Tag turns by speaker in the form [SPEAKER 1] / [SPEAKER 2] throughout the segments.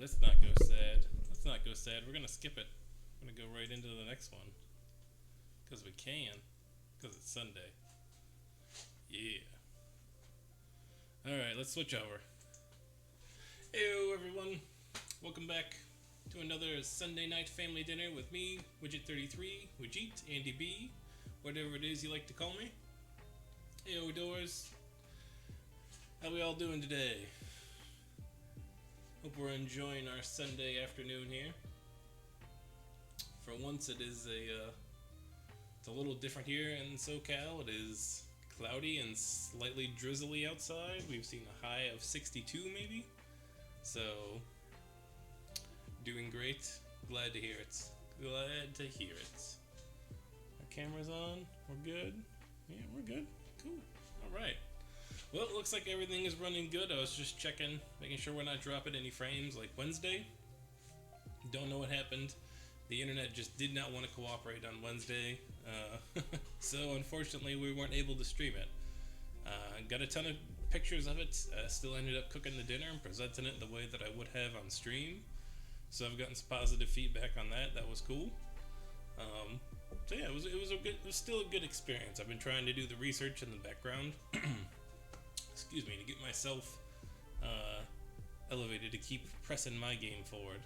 [SPEAKER 1] let's not go sad. Let's not go sad. We're gonna skip it. We're gonna go right into the next one. Because we can. Because it's Sunday. Yeah. Alright, let's switch over. Hey everyone. Welcome back to another Sunday night family dinner with me, Widget33, Widget, Andy B, whatever it is you like to call me. Hey doors. How we all doing today? Hope we're enjoying our Sunday afternoon here. For once, it's a little different here in SoCal. It is cloudy and slightly drizzly outside. We've seen a high of 62 maybe. So, doing great. Glad to hear it. Glad to hear it. Our camera's on. We're good. Yeah, we're good. Cool. All right. Well, it looks like everything is running good. I was just checking, making sure we're not dropping any frames like Wednesday. Don't know what happened. The internet just did not want to cooperate on Wednesday. So unfortunately we weren't able to stream it. Got a ton of pictures of it. Still ended up cooking the dinner and presenting it the way that I would have on stream. So I've gotten some positive feedback on that. That was cool. So yeah, it was still a good experience. I've been trying to do the research in the background. Excuse me, to get myself elevated to keep pressing my game forward.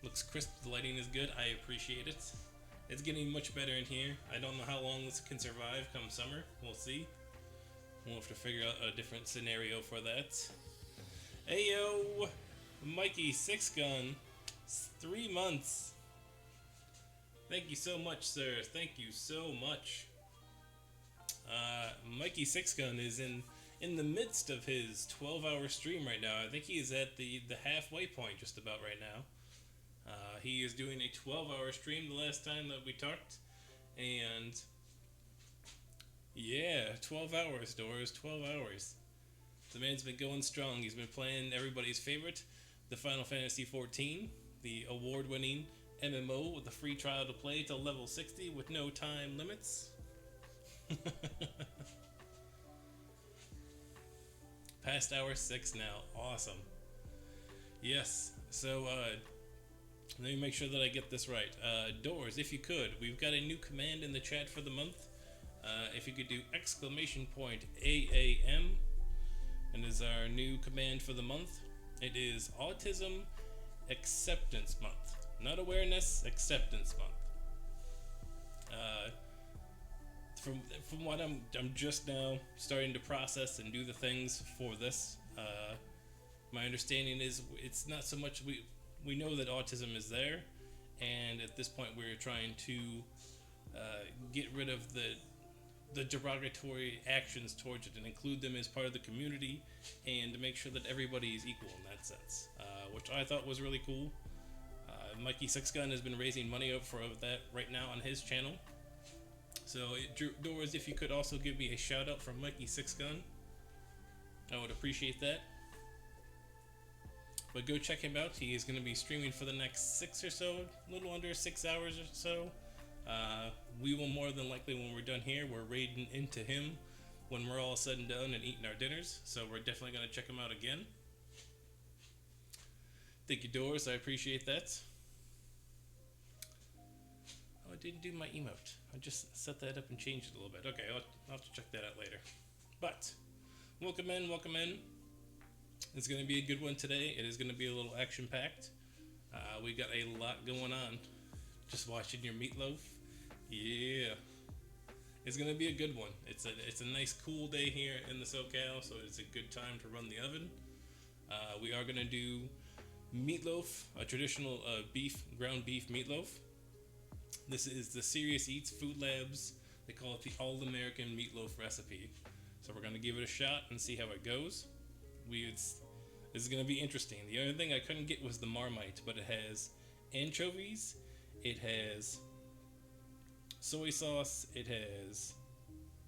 [SPEAKER 1] Looks crisp, the lighting is good, I appreciate it. It's getting much better in here. I don't know how long this can survive come summer, we'll see. We'll have to figure out a different scenario for that. Ayo, Mikey 6Gun, 3 months. Thank you so much, sir, thank you so much. Mikey 6Gun is in the midst of his 12-hour stream right now. I think he is at the halfway point just about right now. He is doing a 12-hour stream the last time that we talked, and yeah, 12 hours, Doors, 12 hours. The man's been going strong. He's been playing everybody's favorite, the Final Fantasy XIV, the award-winning MMO with a free trial to play till level 60 with no time limits. Past hour 6 now. Awesome. Yes. So, let me make sure that I get this right. Doors, if you could, we've got a new command in the chat for the month. If you could do !AAM, and is our new command for the month. It is Autism Acceptance Month. Not awareness, acceptance month. From what I'm just now starting to process and do the things for this. My understanding is it's not so much we know that autism is there, and at this point we're trying to get rid of the derogatory actions towards it and include them as part of the community, and to make sure that everybody is equal in that sense, which I thought was really cool. Mikey 6Gun has been raising money up for that right now on his channel. So, Doors, if you could also give me a shout out from Mikey 6Gun, I would appreciate that. But go check him out. He is going to be streaming for the next 6 or so, a little under 6 hours or so. We will more than likely, when we're done here, we're raiding into him when we're all said and done and eating our dinners. So we're definitely going to check him out again. Thank you, Doors. I appreciate that. Oh, I didn't do my emote. I just set that up and changed it a little bit. Okay, I'll have to check that out later. But, welcome in, welcome in. It's going to be a good one today. It is going to be a little action-packed. We got a lot going on. Just watching your Meatoaf. Yeah. It's going to be a good one. It's a nice cool day here in the SoCal, so it's a good time to run the oven. We are going to do meatloaf, a traditional ground beef meatloaf. This is the Serious Eats Food Labs. They call it the All-American Meatloaf Recipe. So we're going to give it a shot and see how it goes. This is going to be interesting. The only thing I couldn't get was the Marmite, but it has anchovies, it has soy sauce, it has...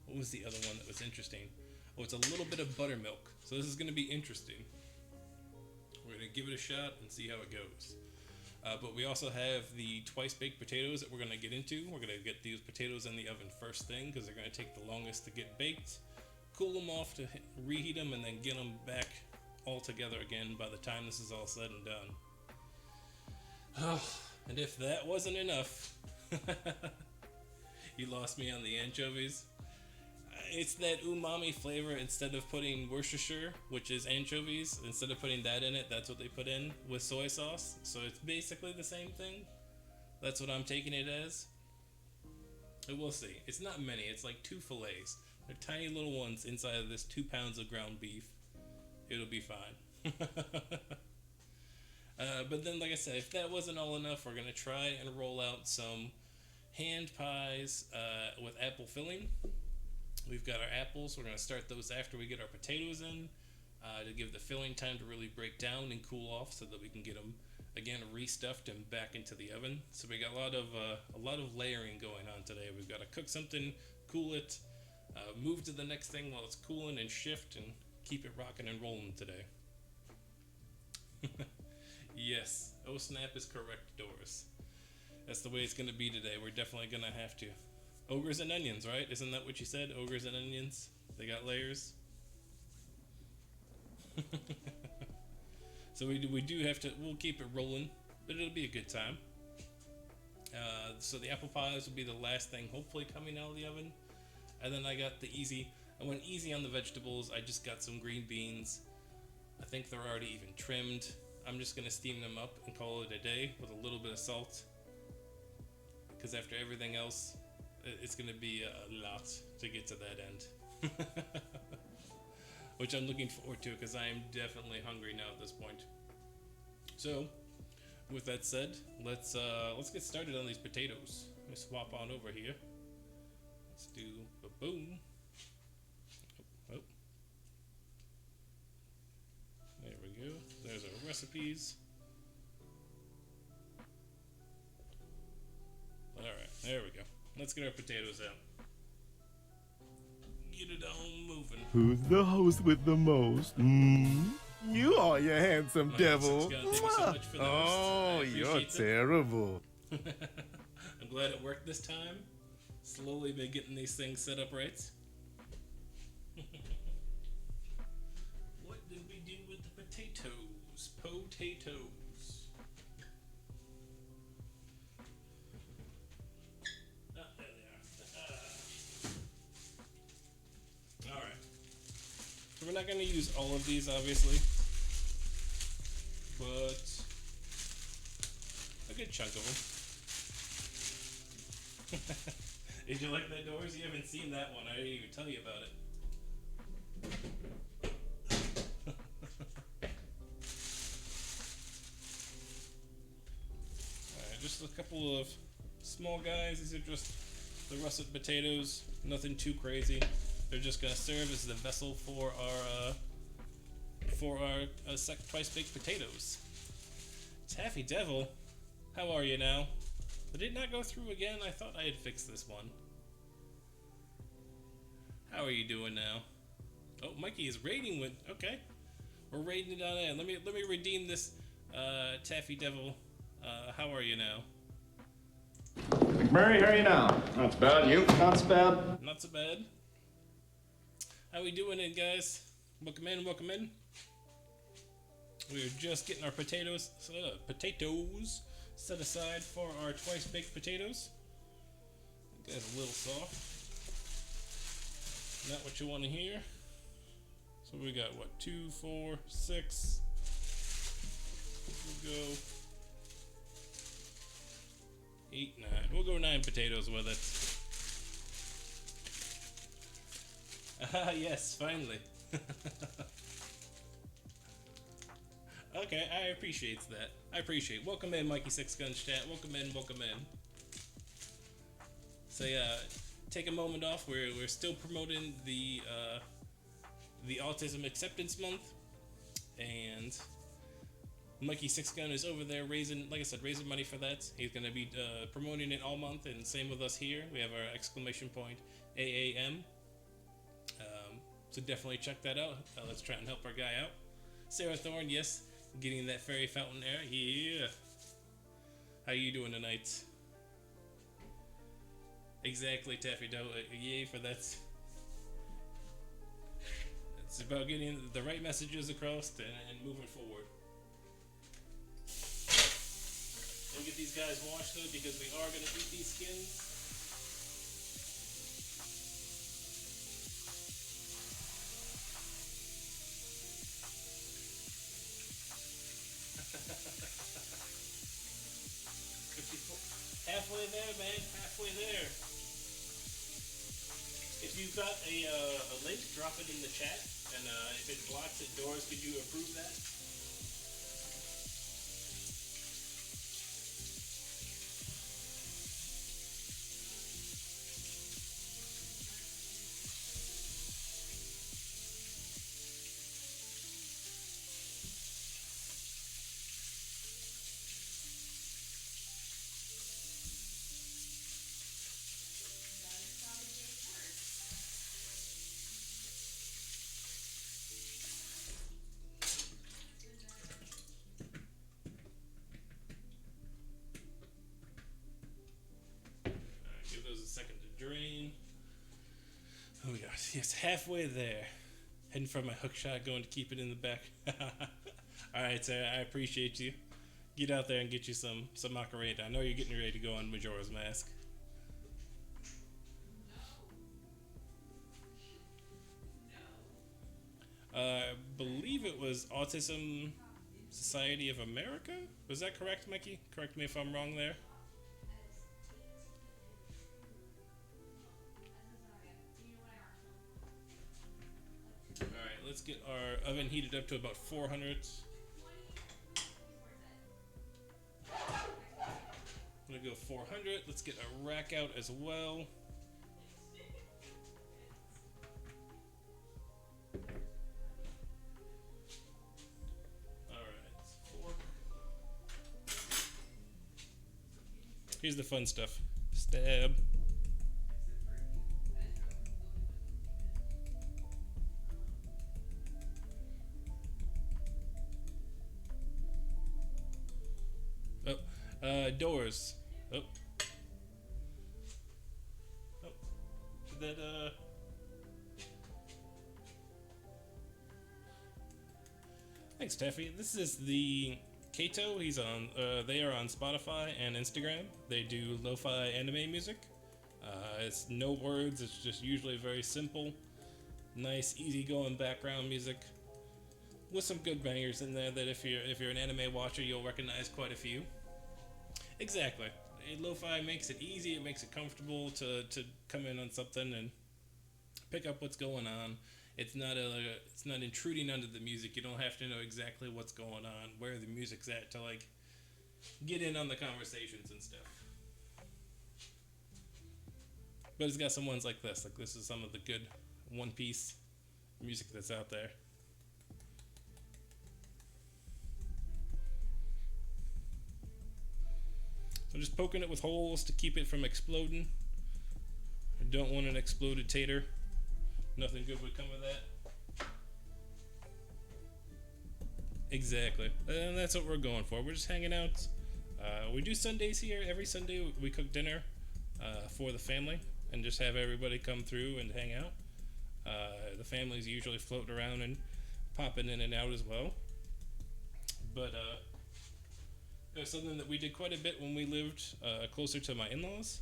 [SPEAKER 1] What was the other one that was interesting? Oh, it's a little bit of buttermilk. So this is going to be interesting. We're going to give it a shot and see how it goes. But we also have the twice baked potatoes that we're going to get into. We're going to get these potatoes in the oven first thing because they're going to take the longest to get baked. Cool them off to reheat them and then get them back all together again by the time this is all said and done. Oh, and if that wasn't enough, you lost me on the anchovies. It's that umami flavor. Instead of putting Worcestershire, which is anchovies, instead of putting that in it, that's what they put in with soy sauce. So it's basically the same thing. That's what I'm taking it as. And we'll see. It's not many. It's like 2 fillets. They're tiny little ones inside of this 2 pounds of ground beef. It'll be fine. But then, like I said, if that wasn't all enough, we're going to try and roll out some hand pies with apple filling. We've got our apples. We're going to start those after we get our potatoes in to give the filling time to really break down and cool off so that we can get them, again, restuffed and back into the oven. So we got a lot of layering going on today. We've got to cook something, cool it, move to the next thing while it's cooling, and shift and keep it rocking and rolling today. Yes, oh snap is correct, Doris. That's the way it's going to be today. We're definitely going to have to. Ogres and onions, right? Isn't that what you said? Ogres and onions? They got layers? So we do have to, we'll keep it rolling, but it'll be a good time. So the apple pies will be the last thing hopefully coming out of the oven. And then I got the easy, I went easy on the vegetables. I just got some green beans. I think they're already even trimmed. I'm just going to steam them up and call it a day with a little bit of salt. Because after everything else, it's going to be a lot to get to that end. Which I'm looking forward to because I am definitely hungry now at this point. So, with that said, let's get started on these potatoes. Let me swap on over here. Let's do a boom. Oh. There we go. There's our recipes. Alright, there we go. Let's get our potatoes out. Get it on moving.
[SPEAKER 2] Who's the host with the most? You are, you handsome devil.
[SPEAKER 1] Thank you so much for the
[SPEAKER 2] Oh, you're terrible.
[SPEAKER 1] I'm glad it worked this time. Slowly been getting these things set up right. What did we do with the potatoes? Potatoes. Ah, there they are. Alright. So we're not going to use all of these, obviously. But a good chunk of them. Did you like that, Doors? You haven't seen that one. I didn't even tell you about it. Alright, just a couple of small guys. These are just the russet potatoes. Nothing too crazy. They're just going to serve as the vessel for our twice baked potatoes. Taffy Devil, how are you now? Did it not go through again? I thought I had fixed this one. How are you doing now? Oh, Mikey is raiding with. Okay, we're raiding it on in. Let me redeem this. Taffy Devil, how are you now?
[SPEAKER 3] McMurray, how are you now? Not so bad. You? Not so bad.
[SPEAKER 1] Not so bad. How we doing it, guys? Welcome in, welcome in. We're just getting our potatoes set aside for our twice baked potatoes. That guy's a little soft. Not what you want to hear. So we got what, 2, 4, 6. We'll go 8, 9. We'll go 9 potatoes with it. Ah, yes, finally. Okay, I appreciate that. I appreciate. Welcome in, Mikey Six Guns chat. Welcome in, welcome in. So yeah, take a moment off. We're still promoting the Autism Acceptance Month, and Mikey Six Gun is over there raising, like I said, raising money for that. He's gonna be promoting it all month, and same with us here. We have our exclamation point AAM. So definitely check that out. Let's try and help our guy out. Sarah Thorne, yes, getting that fairy fountain air. Yeah. How you doing tonight? Exactly, Taffy Doe. Yay for that. That's It's about getting the right messages across and moving forward. We'll get these guys washed though, because we are going to eat these skins. Halfway there, man. Halfway there. If you've got a link, drop it in the chat. And if it blocks it, Doors, could you approve that? Give those a second to drain. Oh gosh, yes, halfway there. Heading for my hook shot, going to keep it in the back. Alright, sir, I appreciate you. Get out there and get you some Macarena. I know you're getting ready to go on Majora's Mask. I believe it was Autism Society of America? Was that correct, Mikey? Correct me if I'm wrong there. Alright, let's get our oven heated up to about 400. I'm gonna go 400. Let's get a rack out as well. Here's the fun stuff. Stab. Oh, doors. Oh. Oh. Did that, Thanks, Taffy. This is the Kato. He's on. They are on Spotify and Instagram. They do lo-fi anime music. It's no words. It's just usually very simple, nice, easygoing background music with some good bangers in there. That if you're an anime watcher, you'll recognize quite a few. Exactly. Lo-fi makes it easy. It makes it comfortable to come in on something and pick up what's going on. It's not intruding onto the music. You don't have to know exactly what's going on, where the music's at, to like get in on the conversations and stuff. But it's got some ones like this. Like this is some of the good One Piece music that's out there. So just poking it with holes to keep it from exploding. I don't want an exploded tater. Nothing good would come of that. Exactly. And that's what we're going for. We're just hanging out. We do Sundays here. Every Sunday we cook dinner for the family and just have everybody come through and hang out. The family's usually floating around and popping in and out as well. But it was something that we did quite a bit when we lived closer to my in-laws.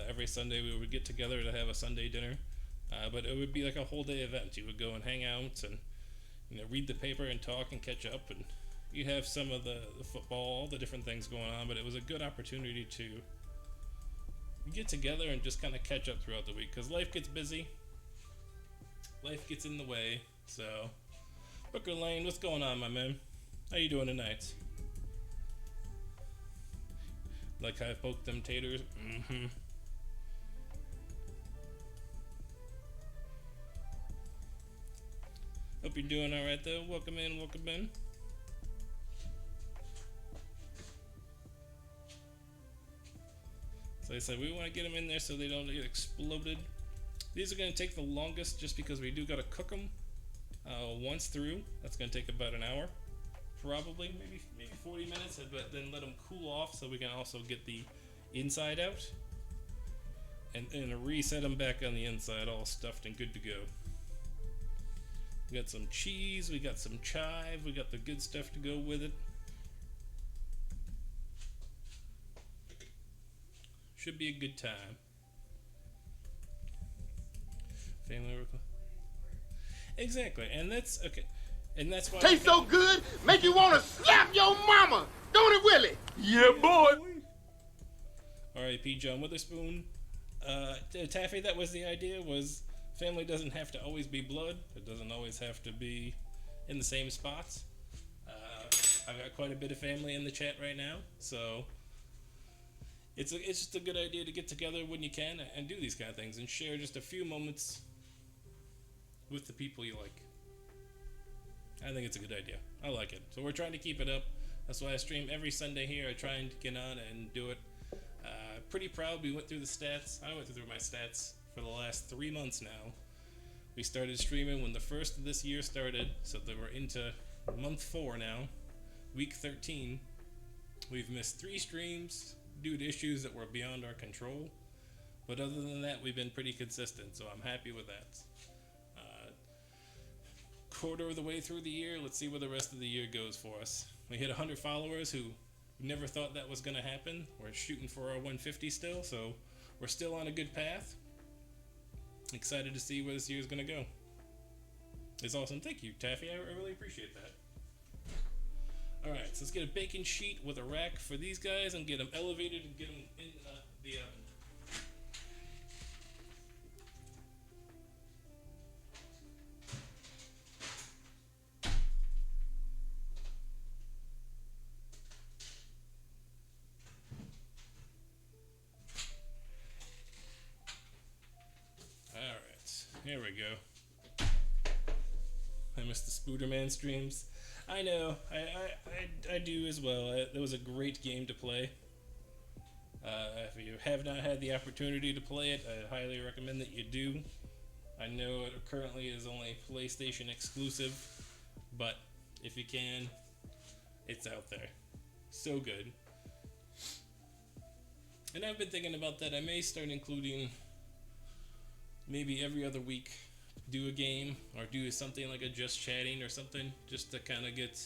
[SPEAKER 1] Every Sunday we would get together to have a Sunday dinner. But it would be like a whole day event. You would go and hang out and read the paper and talk and catch up, and you have some of the football, all the different things going on. But it was a good opportunity to get together and just kind of catch up throughout the week, because life gets busy, life gets in the way. So Booker Lane, what's going on, my man? How you doing tonight? Like I poked them taters. Hope you're doing alright though. Welcome in, welcome in. So I said we want to get them in there so they don't get exploded. These are going to take the longest just because we do got to cook them once through. That's going to take about an hour. Probably, maybe 40 minutes, but then let them cool off so we can also get the inside out. And reset them back on the inside all stuffed and good to go. We got some cheese, we got some chive, we got the good stuff to go with it. Should be a good time. Family request. Exactly, and that's okay. And that's why
[SPEAKER 2] Tastes so good, make you want to slap your mama. Don't it, Willie? Yeah, boy.
[SPEAKER 1] R.I.P. John Witherspoon. Taffy, that was the idea, was family doesn't have to always be blood. It doesn't always have to be in the same spots. I've got quite a bit of family in the chat right now, so it's just a good idea to get together when you can and do these kind of things and share just a few moments with the people you like. I think it's a good idea. I like it. So we're trying to keep it up. That's why I stream every Sunday here. I try and get on and do it. Pretty proud we went through the stats. I went through my stats for the last 3 months now. We started streaming when the first of this year started, so that we're into month 4 now, week 13. We've missed 3 streams due to issues that were beyond our control, but other than that, we've been pretty consistent, so I'm happy with that. Quarter of the way through the year, let's see where the rest of the year goes for us. We hit 100 followers who never thought that was going to happen. We're shooting for our 150 still, so we're still on a good path. Excited to see where this year is going to go. It's awesome. Thank you, Taffy. I really appreciate that. Alright, so let's get a bacon sheet with a rack for these guys and get them elevated and get them in the oven. Here we go. I miss the Spooderman streams. I know, I do as well. That was a great game to play. If you have not had the opportunity to play it, I highly recommend that you do. I know it currently is only PlayStation exclusive, but if you can, it's out there. So good. And I've been thinking about that. I may start including maybe every other week do a game or do something like a just chatting or something, just to kind of get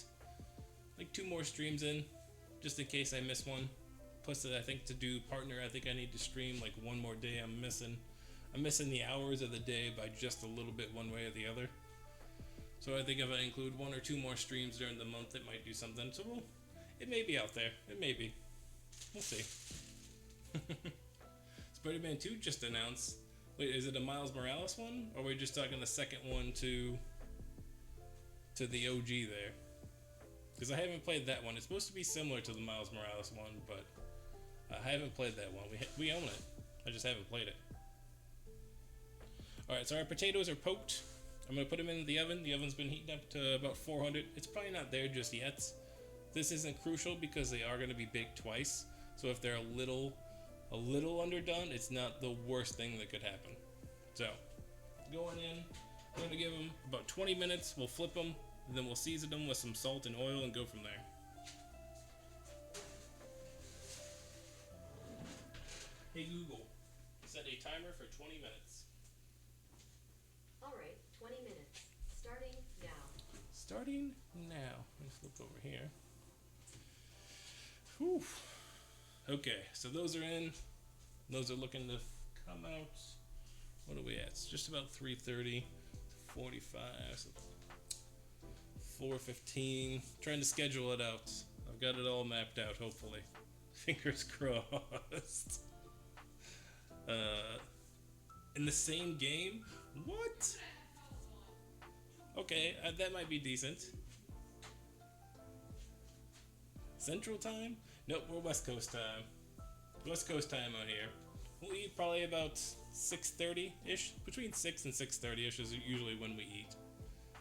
[SPEAKER 1] like 2 more streams in, just in case I miss one. Plus, I think to do partner, I think I need to stream like 1 more day. I'm missing the hours of the day by just a little bit one way or the other. So I think if I include 1 or 2 more streams during the month, it might do something. So it may be out there. It may be. We'll see. Spider-Man 2 just announced. Wait, is it a Miles Morales one? Or are we just talking the second one to the OG there? Because I haven't played that one. It's supposed to be similar to the Miles Morales one, but I haven't played that one. We own it. I just haven't played it. Alright, so our potatoes are poked. I'm going to put them in the oven. The oven's been heating up to about 400. It's probably not there just yet. This isn't crucial because they are going to be baked twice. So if they're a little underdone, it's not the worst thing that could happen. So, going in, I'm going to give them about 20 minutes, we'll flip them, and then we'll season them with some salt and oil and go from there. Hey Google, set a timer for 20 minutes.
[SPEAKER 4] Alright, 20 minutes. Starting now.
[SPEAKER 1] Starting now. Let me flip over here. Whew. Okay, so those are in. Those are looking to come out. What are we at? It's just about 3:30, 45, so 4:15. Trying to schedule it out. I've got it all mapped out, hopefully. Fingers crossed. In the same game? What? Okay, that might be decent. Central time? Nope, we're West Coast time. West Coast time out here. We'll eat probably about 6:30-ish. Between 6 and 6:30-ish is usually when we eat.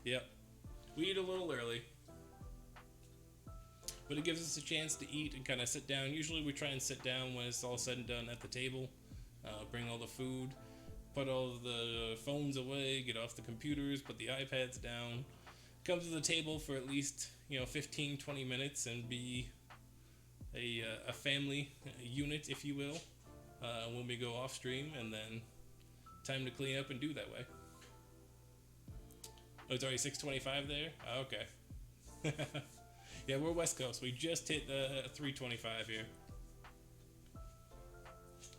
[SPEAKER 1] Yep. We eat a little early. But it gives us a chance to eat and kind of sit down. Usually we try and sit down when it's all said and done at the table. Bring all the food. Put all the phones away. Get off the computers. Put the iPads down. Come to the table for at least 15-20 minutes and be a family unit, if you will, when we go off stream, and then time to clean up and do that way. Oh, it's already 6:25 there. Oh, okay. Yeah, we're West Coast. We just hit 3:25 here.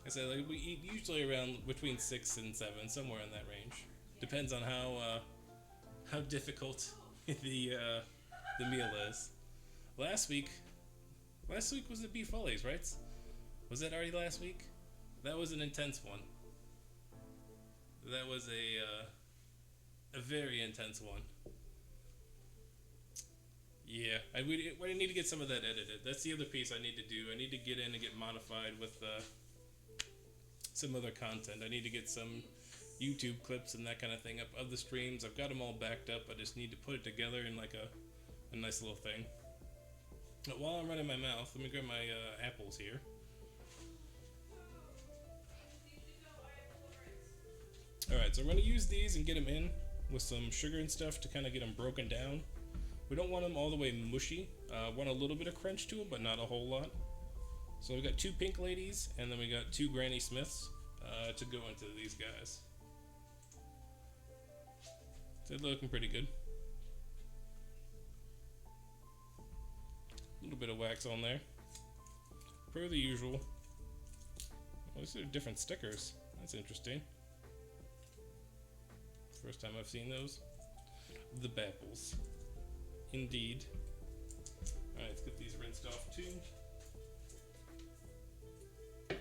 [SPEAKER 1] I said like we eat usually around between 6 and 7, somewhere in that range. Depends on how difficult the meal is. Last week was the beef follies, right? Was that already last week? That was an intense one. That was a very intense one. Yeah, I need to get some of that edited. That's the other piece I need to do. I need to get in and get modified with some other content. I need to get some YouTube clips and that kind of thing up of the streams. I've got them all backed up. I just need to put it together in like a nice little thing. But while I'm running my mouth, let me grab my apples here. Alright, so we're going to use these and get them in with some sugar and stuff to kind of get them broken down. We don't want them all the way mushy. Want a little bit of crunch to them, but not a whole lot. So we got 2 pink ladies, and then we got 2 Granny Smiths to go into these guys. So they're looking pretty good. A little bit of wax on there, per the usual. Oh, these are different stickers. That's interesting. First time I've seen those. The Bapples. Indeed. Alright, let's get these rinsed off too. Oh,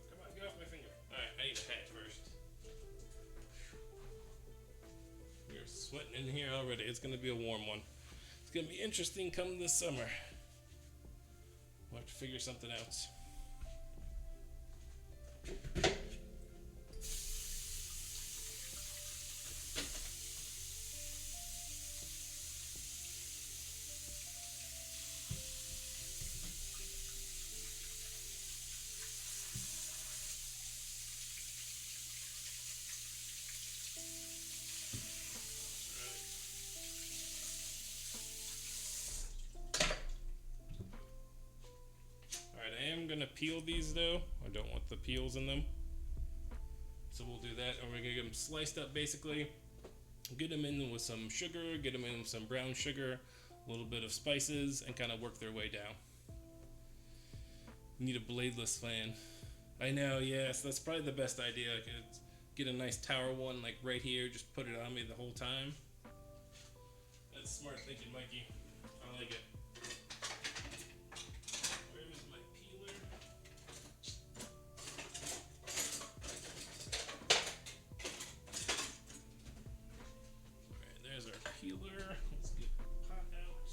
[SPEAKER 1] come on, get off my finger. Alright, I need a hat first. You're sweating in here already. It's going to be a warm one. It's going to be interesting come this summer. We'll have to figure something out. I'm gonna peel these though. I don't want the peels in them. So we'll do that, and we're gonna get them sliced up basically. Get them in with some sugar, get them in with some brown sugar, a little bit of spices, and kind of work their way down. Need a bladeless fan. I know, yes, that's probably the best idea. I could get a nice tower one like right here, just put it on me the whole time. That's smart thinking, Mikey. I like it. Peeler. Let's get the pot out.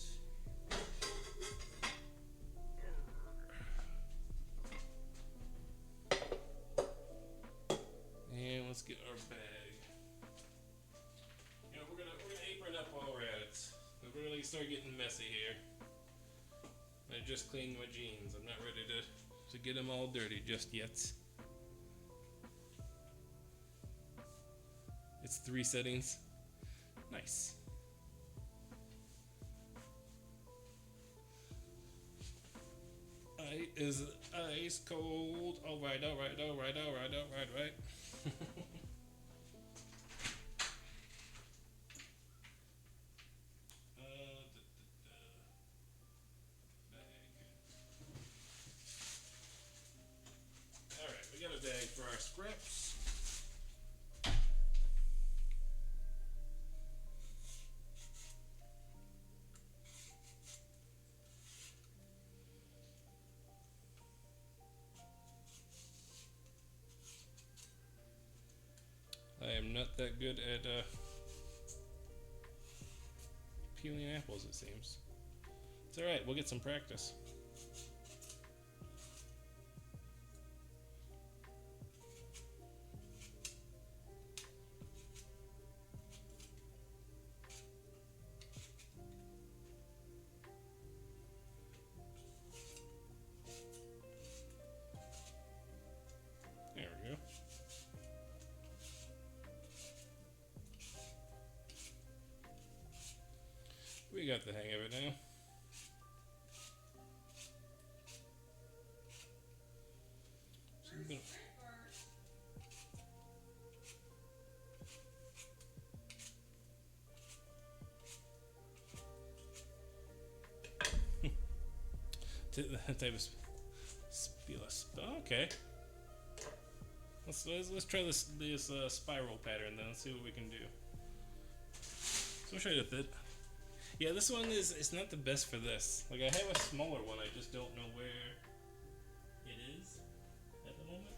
[SPEAKER 1] And let's get our bag. You know, we're gonna apron up while we're at it. We're gonna start getting messy here. I just cleaned my jeans. I'm not ready to get them all dirty just yet. It's 3 settings. Nice. Is ice cold. Alright. Alright, we got a bag for our scraps. I am not that good at peeling apples, it seems. It's alright, we'll get some practice. There we go. We got the hang of it now. So That type of okay. Let's try this spiral pattern then. Let's see what we can do. So I'll show you the. Yeah, this one is not the best for this. Like I have a smaller one, I just don't know where it is at the moment.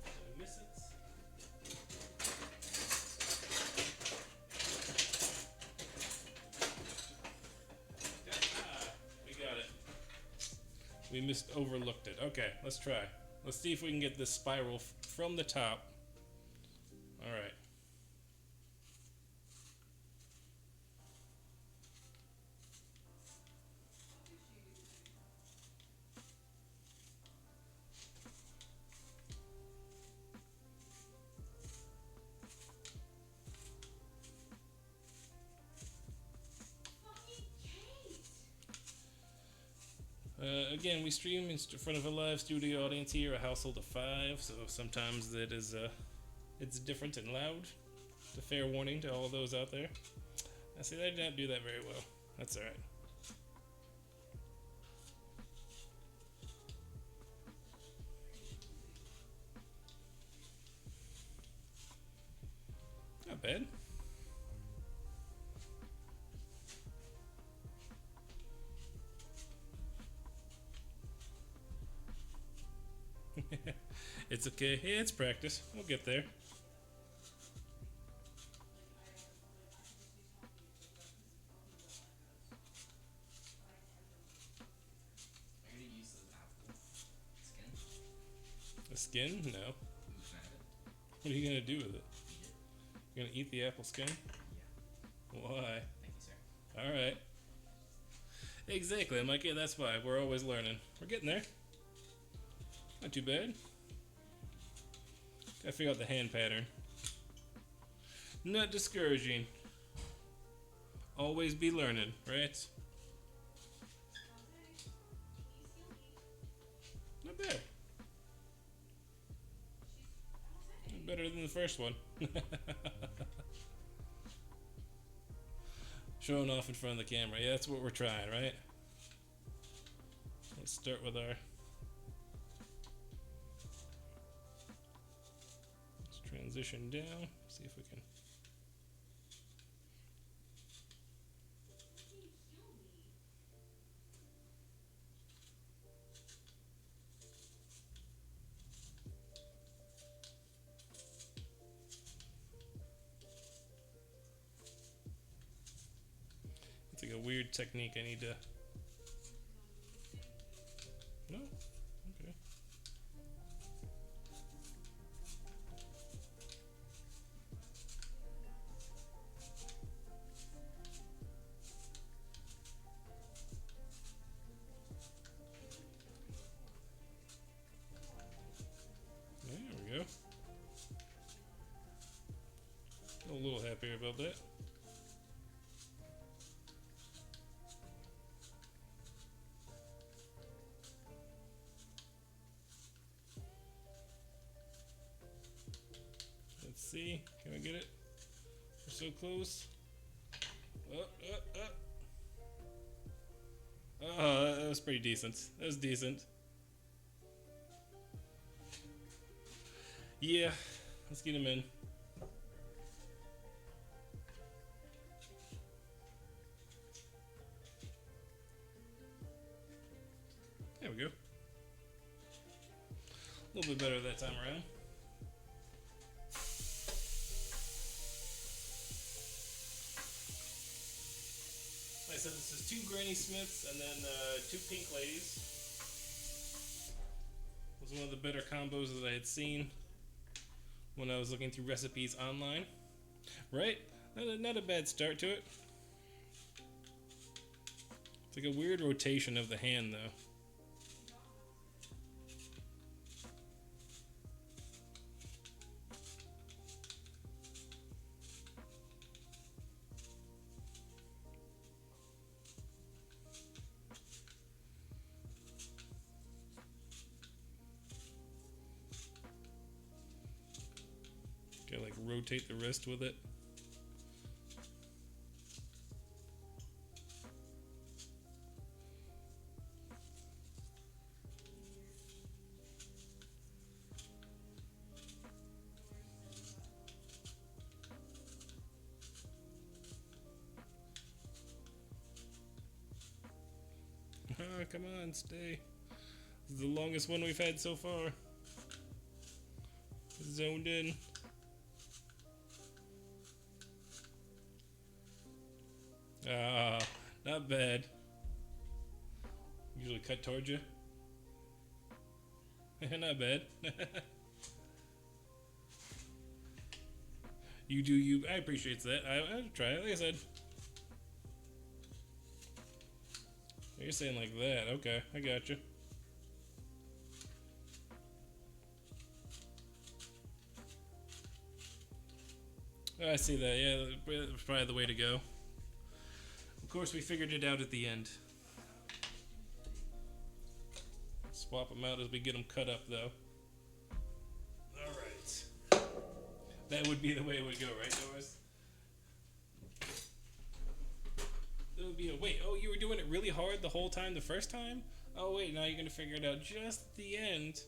[SPEAKER 1] Did I miss it? We got it. We overlooked it. Okay, let's try. Let's see if we can get this spiral from the top. All right. Again, we stream in front of a live studio audience here, a household of 5, so sometimes it is it's different and loud. A fair warning to all of those out there. I see I did not do that very well. That's alright. Not bad. It's okay. Yeah, it's practice. We'll get there.
[SPEAKER 5] Are you gonna use the apple skin?
[SPEAKER 1] The skin? No.
[SPEAKER 5] Ooh, can I have it?
[SPEAKER 1] What are you gonna do with it?
[SPEAKER 5] Eat it?
[SPEAKER 1] You're gonna eat the apple skin?
[SPEAKER 5] Yeah.
[SPEAKER 1] Why?
[SPEAKER 5] Thank you, sir.
[SPEAKER 1] Alright. Exactly. I'm like, yeah, that's why. We're always learning. We're getting there. Not too bad. Gotta figure out the hand pattern. Not discouraging. Always be learning, right? Not bad. Better than the first one. Showing off in front of the camera. Yeah, that's what we're trying, right? Let's start with our... Let's transition down. See if we can... It's like a weird technique I need to... No? Okay. There we go. A little happier about that. Let's see. Can I get it? We're so close. Oh, that was pretty decent. That was decent. Yeah, let's get him in. There we go. A little bit better that time around. Like I said, this is 2 Granny Smiths and then 2 Pink Ladies. Was one of the better combos that I had seen when I was looking through recipes online. Right? Not a bad start to it. It's like a weird rotation of the hand, though. Gotta like rotate the wrist with it. Ah, come on, stay. This is the longest one we've had so far. Zoned in. Ah, not bad. Usually cut towards you. Not bad. You do you. I appreciate that. I'll try it. Like I said. You're saying like that. Okay, I got you. I see that. Yeah, that's probably the way to go. Of course, we figured it out at the end. Swap them out as we get them cut up, though. All right. That would be the way it would go, right, Doris? That would be a wait. Oh, you were doing it really hard the whole time the first time? Oh wait, now you're gonna figure it out just at the end,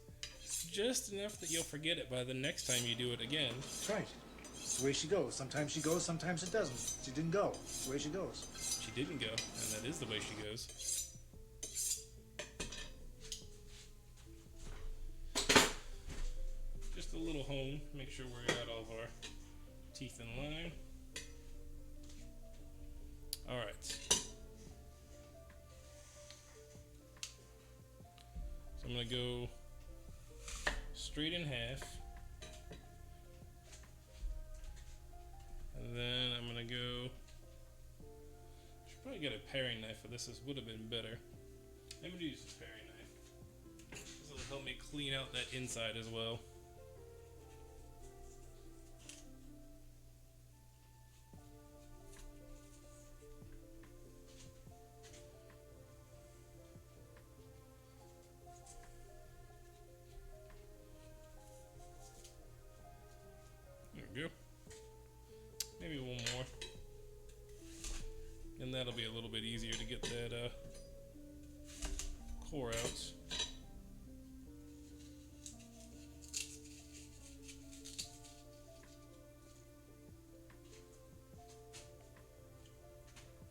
[SPEAKER 1] just enough that you'll forget it by the next time you do it again.
[SPEAKER 6] That's right. It's the way she goes. Sometimes she goes, sometimes it doesn't. She didn't go. It's the way she goes.
[SPEAKER 1] She didn't go, and that is the way she goes. Just a little hone. Make sure we got all of our teeth in line. All right. So I'm gonna go straight in half. And then I'm gonna go. Should probably get a paring knife for this. This would have been better. I'm gonna use this paring knife. This will help me clean out that inside as well. There we go. Maybe one more. And that'll be a little bit easier to get that core out.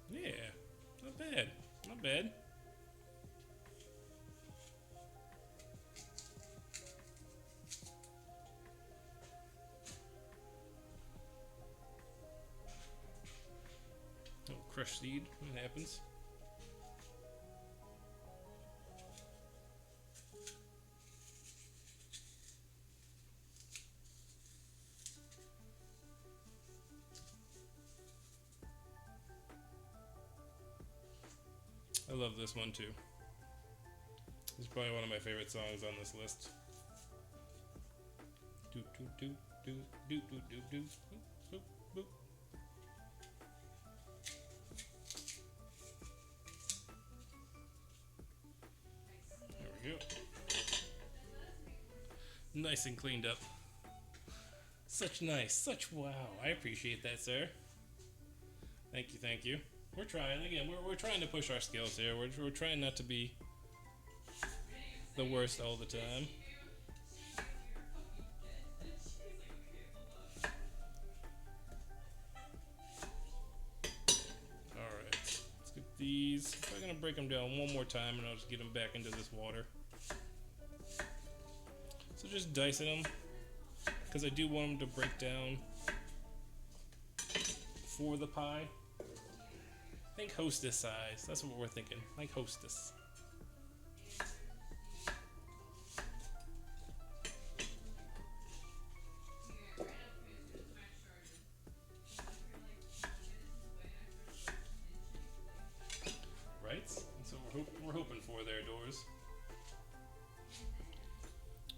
[SPEAKER 1] Yeah, not bad. Not bad. Crush seed, it happens. I love this one too. This is probably one of my favorite songs on this list. Do do do do do do do do. Boop, boop, boop. There we go. Nice and cleaned up. Such nice, such wow. I appreciate that, sir. Thank you, thank you. We're trying again. We're trying to push our skills here. We're trying not to be the worst all the time. All right, let's get these. I'm gonna break them down one more time, and I'll just get them back into this water. So just dicing them, because I do want them to break down for the pie. Think hostess size. That's what we're thinking. Like hostess. Right? That's what we're hoping for there, Doors.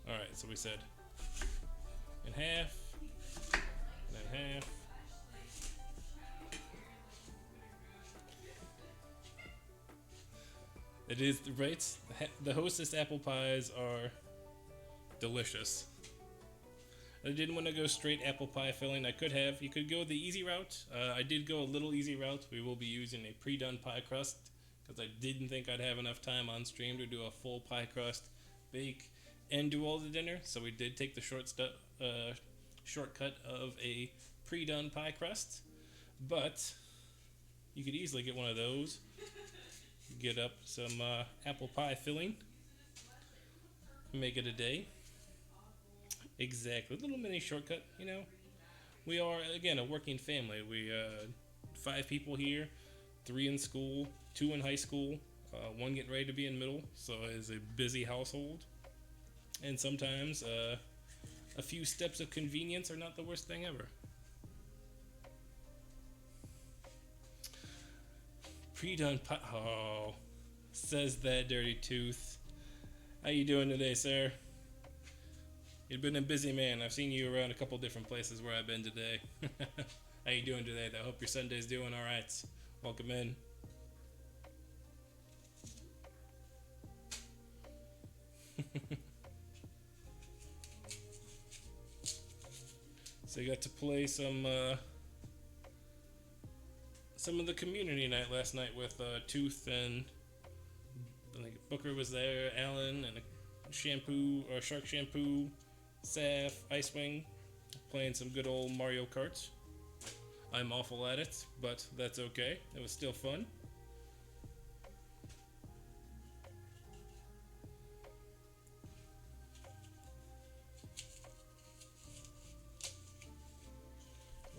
[SPEAKER 1] Alright, so we said in half, and then half. It is, right? The Hostess apple pies are delicious. I didn't want to go straight apple pie filling. I could have. You could go the easy route. I did go a little easy route. We will be using a pre-done pie crust because I didn't think I'd have enough time on stream to do a full pie crust, bake, and do all the dinner. So we did take the shortcut of a pre-done pie crust. But you could easily get one of those. Get up some apple pie filling. Make it a day. Exactly. A little mini shortcut, you know. We are, again, a working family. We 5 people here, 3 in school, 2 in high school, 1 getting ready to be in middle. So it is a busy household. And sometimes a few steps of convenience are not the worst thing ever. Pre-done pie. Oh, says that dirty tooth. How you doing today, sir? You've been a busy man. I've seen you around a couple different places where I've been today. How you doing today? I hope your Sunday's doing all right. Welcome in. So you got to play some of the community night last night with Tooth, and I think Booker was there, Alan, and a Shark Shampoo, Saf, Icewing, playing some good old Mario Kart. I'm awful at it, but that's okay. It was still fun.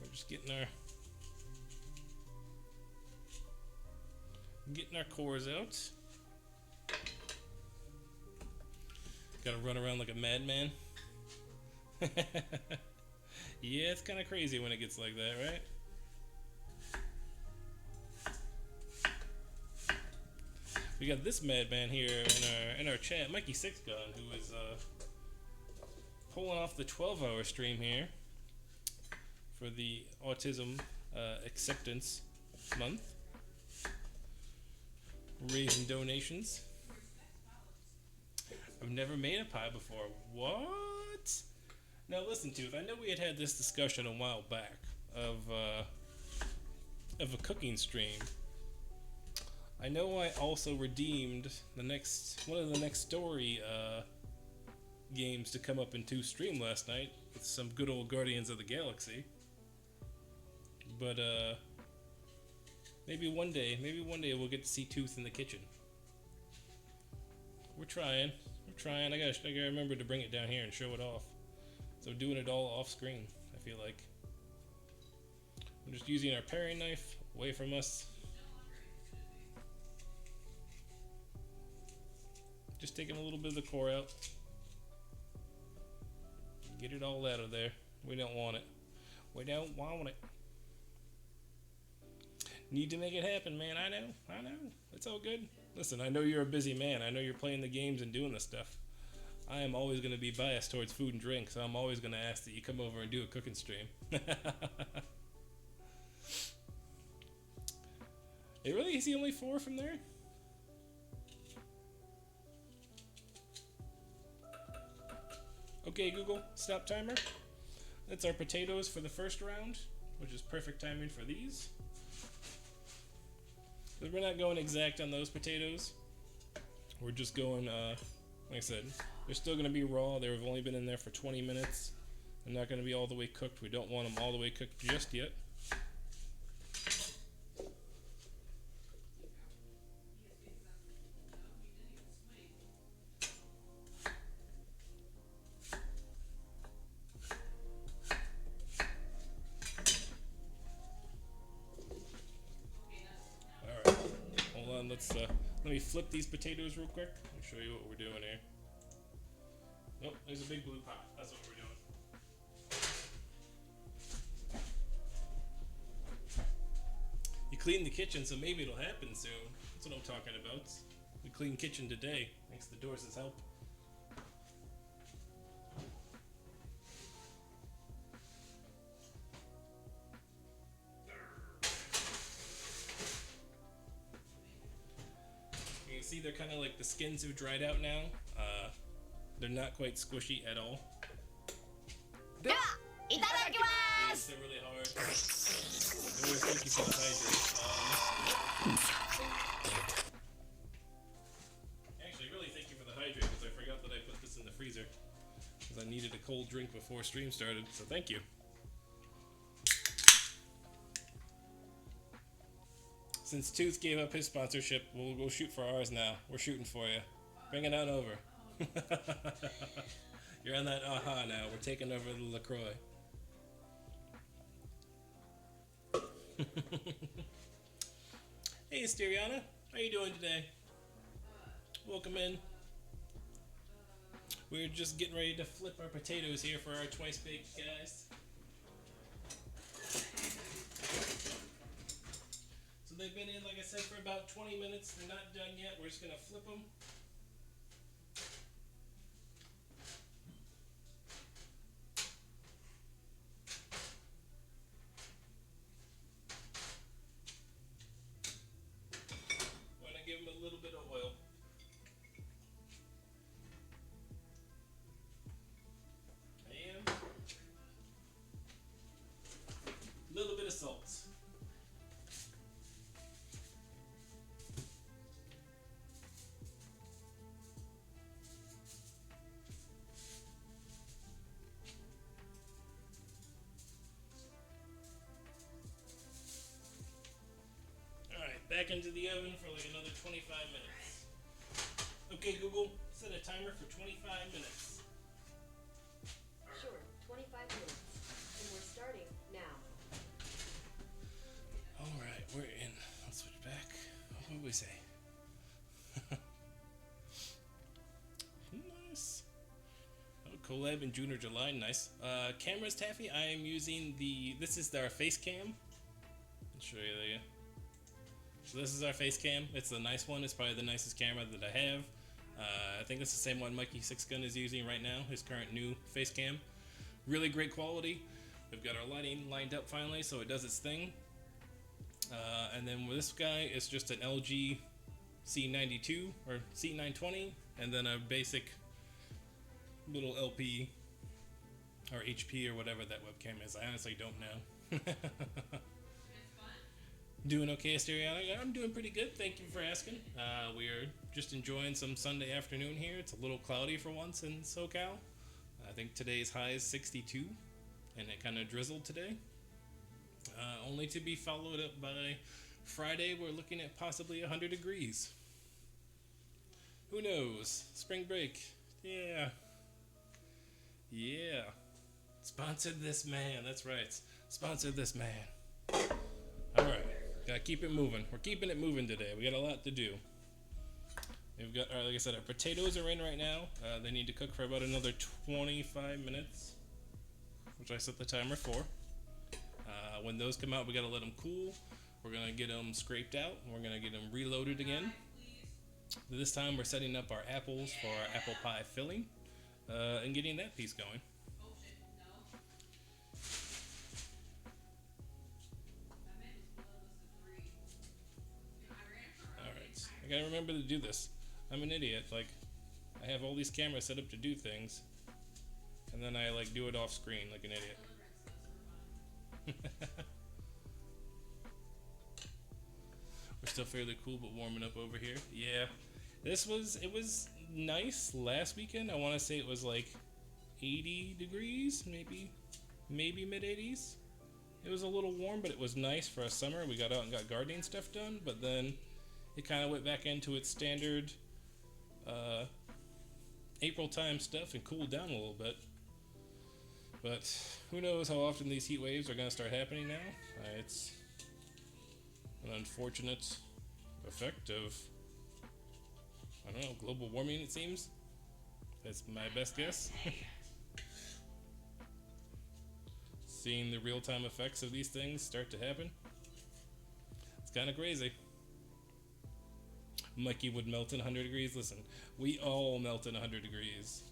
[SPEAKER 1] We're just getting our cores out. Gotta run around like a madman. Yeah, it's kind of crazy when it gets like that, right? We got this madman here in our chat, Mikey Sixgun, who is pulling off the 12-hour stream here for the Autism Acceptance Month, raising donations. I've never made a pie before. What? Now listen, Tooth, I know we had this discussion a while back of a cooking stream. I know I also redeemed one of the next story games to come up in 2 stream last night with some good old Guardians of the Galaxy. But maybe one day we'll get to see Tooth in the kitchen. We're trying. I gotta remember to bring it down here and show it off. So doing it all off screen, I feel like. I'm just using our paring knife away from us. Just taking a little bit of the core out. Get it all out of there. We don't want it. We don't want it. Need to make it happen, man. I know. It's all good. Listen, I know you're a busy man. I know you're playing the games and doing this stuff. I am always going to be biased towards food and drink, so I'm always going to ask that you come over and do a cooking stream. Hey, really? Is he only 4 from there? Okay, Google, stop timer. That's our potatoes for the first round, which is perfect timing for these. But we're not going exact on those potatoes. We're just going, like I said, they're still going to be raw. They've only been in there for 20 minutes. They're not going to be all the way cooked. We don't want them all the way cooked just yet. Let me flip these potatoes real quick and show you what we're doing here. Nope, there's a big blue pot. That's what we're doing. You cleaned the kitchen, so maybe it'll happen soon. That's what I'm talking about. We cleaned kitchen today, thanks to Doris's help. See, they're kind of like the skins have dried out now. They're not quite squishy at all.
[SPEAKER 7] では、いただきま
[SPEAKER 1] It's
[SPEAKER 7] す
[SPEAKER 1] really hard. Always thank you for the hydrate. Actually, really thank you for the hydrate because I forgot that I put this in the freezer because I needed a cold drink before stream started. So thank you. Since Tooth gave up his sponsorship, we'll shoot for ours now. We're shooting for you. Bring it on over. You're on that aha now. We're taking over the LaCroix. Hey, Asteriana. How you doing today? Welcome in. We're just getting ready to flip our potatoes here for our twice baked guys. So they've been in, like I said, for about 20 minutes. They're not done yet. We're just going to flip them. We're going to give them a little bit of oil. And a little bit of salt. Back into the oven for like another 25 minutes. Okay, Google, set a timer for 25 minutes.
[SPEAKER 4] Sure, 25 minutes. And we're starting now.
[SPEAKER 1] Alright, we're in. Let's switch back. What did we say? Nice. Oh, collab in June or July, nice. Cameras, Taffy, I am using this is our face cam. I'll show you there. So this is our face cam. It's the nice one. It's probably the nicest camera that I have. I think it's the same one Mikey Six Gun is using right now, his current new face cam. Really great quality. We've got our lighting lined up finally, so it does its thing. And then with this guy, it's just an LG C92 or C920, and then a basic little LP or HP or whatever that webcam is. I honestly don't know. Doing okay, Asteriana? I'm doing pretty good. Thank you for asking. We are just enjoying some Sunday afternoon here. It's a little cloudy for once in SoCal. I think today's high is 62, and it kind of drizzled today. Only to be followed up by Friday. We're looking at possibly 100 degrees. Who knows? Spring break. Yeah. Yeah. Sponsored this man. That's right. Sponsored this man. All right. Gotta keep it moving. We're keeping it moving today. We got a lot to do. We've got, like I said, our potatoes are in right now. They need to cook for about another 25 minutes, which I set the timer for. When those come out, we gotta let them cool. We're gonna get them scraped out. We're gonna get them reloaded again. This time, we're setting up our apples for our apple pie filling and getting that piece going. I gotta remember to do this. I'm an idiot. Like, I have all these cameras set up to do things, and then I like do it off screen like an idiot. We're still fairly cool, but warming up over here. Yeah, it was nice last weekend. I want to say it was like 80 degrees, maybe mid 80s. It was a little warm, but it was nice for a summer. We got out and got gardening stuff done, but then it kind of went back into its standard April time stuff and cooled down a little bit. But who knows how often these heat waves are going to start happening now. It's an unfortunate effect of, I don't know, global warming, it seems. That's my best guess. Seeing the real-time effects of these things start to happen. It's kind of crazy. Mikey would melt in 100 degrees. Listen, we all melt in 100 degrees.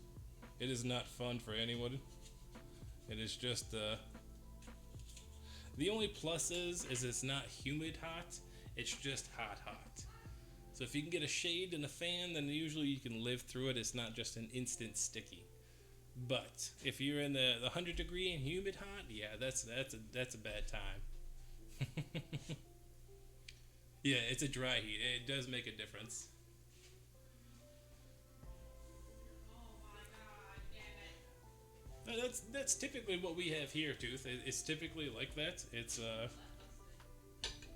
[SPEAKER 1] It is not fun for anyone. It is just, the only plus is it's not humid hot. It's just hot. So if you can get a shade and a fan, then usually you can live through it. It's not just an instant sticky. But if you're in the 100-degree and humid hot, yeah, that's a bad time. Yeah, it's a dry heat. It does make a difference. No, that's typically what we have here, Tooth. It's typically like that. It's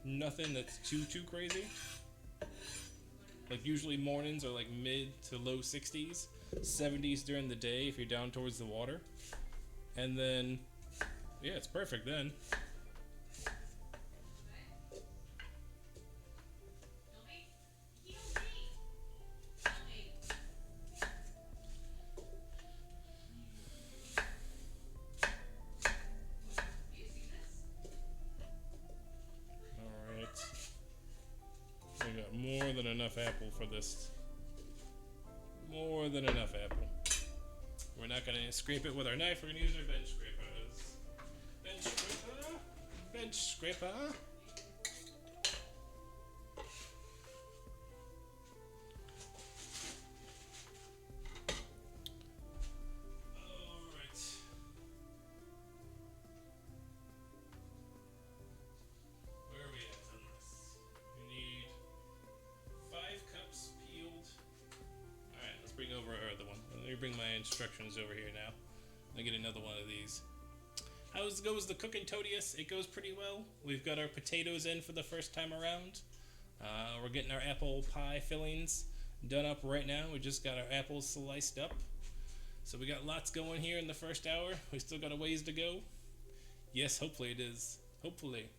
[SPEAKER 1] nothing that's too crazy. Like usually mornings are like mid to low 60s, 70s during the day if you're down towards the water, and then yeah, it's perfect then. We got more than enough apple for this. More than enough apple. We're not gonna scrape it with our knife. We're gonna use our bench scrapers. Bench scraper. Bench scraper. All right. Where are we at on this? We need 5 cups peeled. Alright, let's bring over our other one. Let me bring my instructions over here now. I'll get another one of these. How goes the cooking, Todius? It goes pretty well. We've got our potatoes in for the first time around. We're getting our apple pie fillings done up right now. We just got our apples sliced up. So we got lots going here in the first hour. We still got a ways to go. Yes, hopefully it is. Hopefully.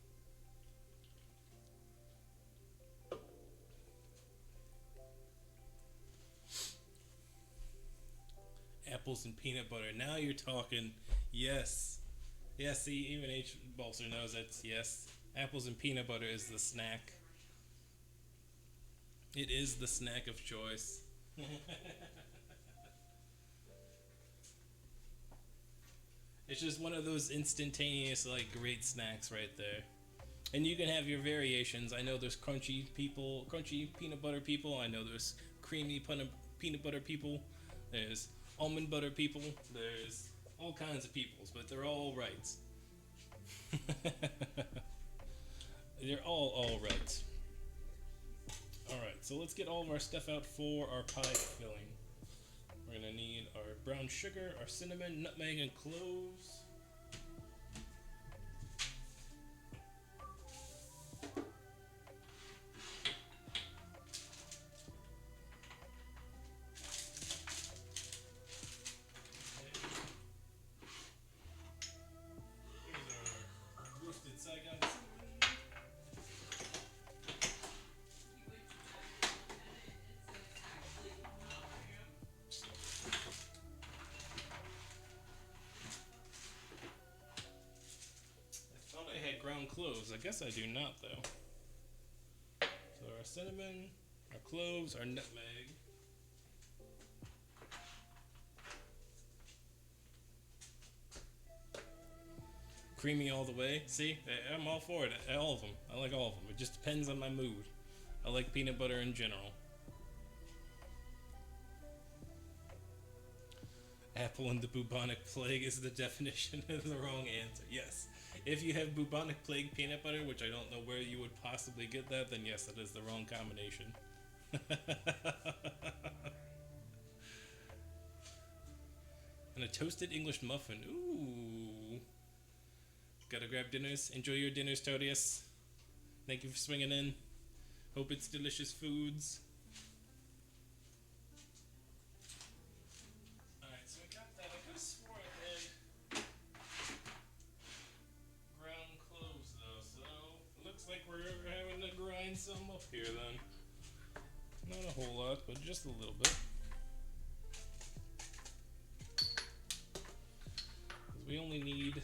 [SPEAKER 1] Apples and peanut butter. Now you're talking. Yes. Yes, see, even H. Balser knows it's yes. Apples and peanut butter is the snack. It is the snack of choice. It's just one of those instantaneous, like, great snacks right there. And you can have your variations. I know there's crunchy people, crunchy peanut butter people. I know there's creamy peanut butter people. There's almond butter people. There's all kinds of peoples, but they're all right. They're all right. All right, so let's get all of our stuff out for our pie filling. We're gonna need our brown sugar, our cinnamon, nutmeg, and cloves. Roasted Saigon cinnamon. I thought I had ground cloves. I guess I do not, though. So our cinnamon, our cloves, our nutmeg. Creamy all the way. See, I'm all for it. All of them. I like all of them. It just depends on my mood. I like peanut butter in general. Apple and the bubonic plague is the definition of the wrong answer. Yes. If you have bubonic plague peanut butter, which I don't know where you would possibly get that, then yes, that is the wrong combination. And a toasted English muffin. Ooh. Gotta grab dinners. Enjoy your dinners, Todius. Thank you for swinging in. Hope it's delicious foods. Alright, so we got that. I could have swore I had ground cloves, though, so it looks like we're having to grind some up here, then. Not a whole lot, but just a little bit. Because we only need...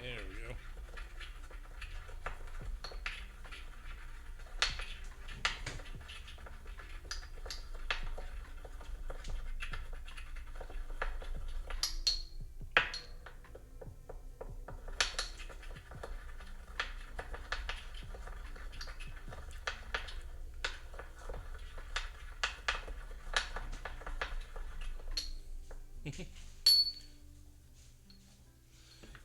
[SPEAKER 1] There we go.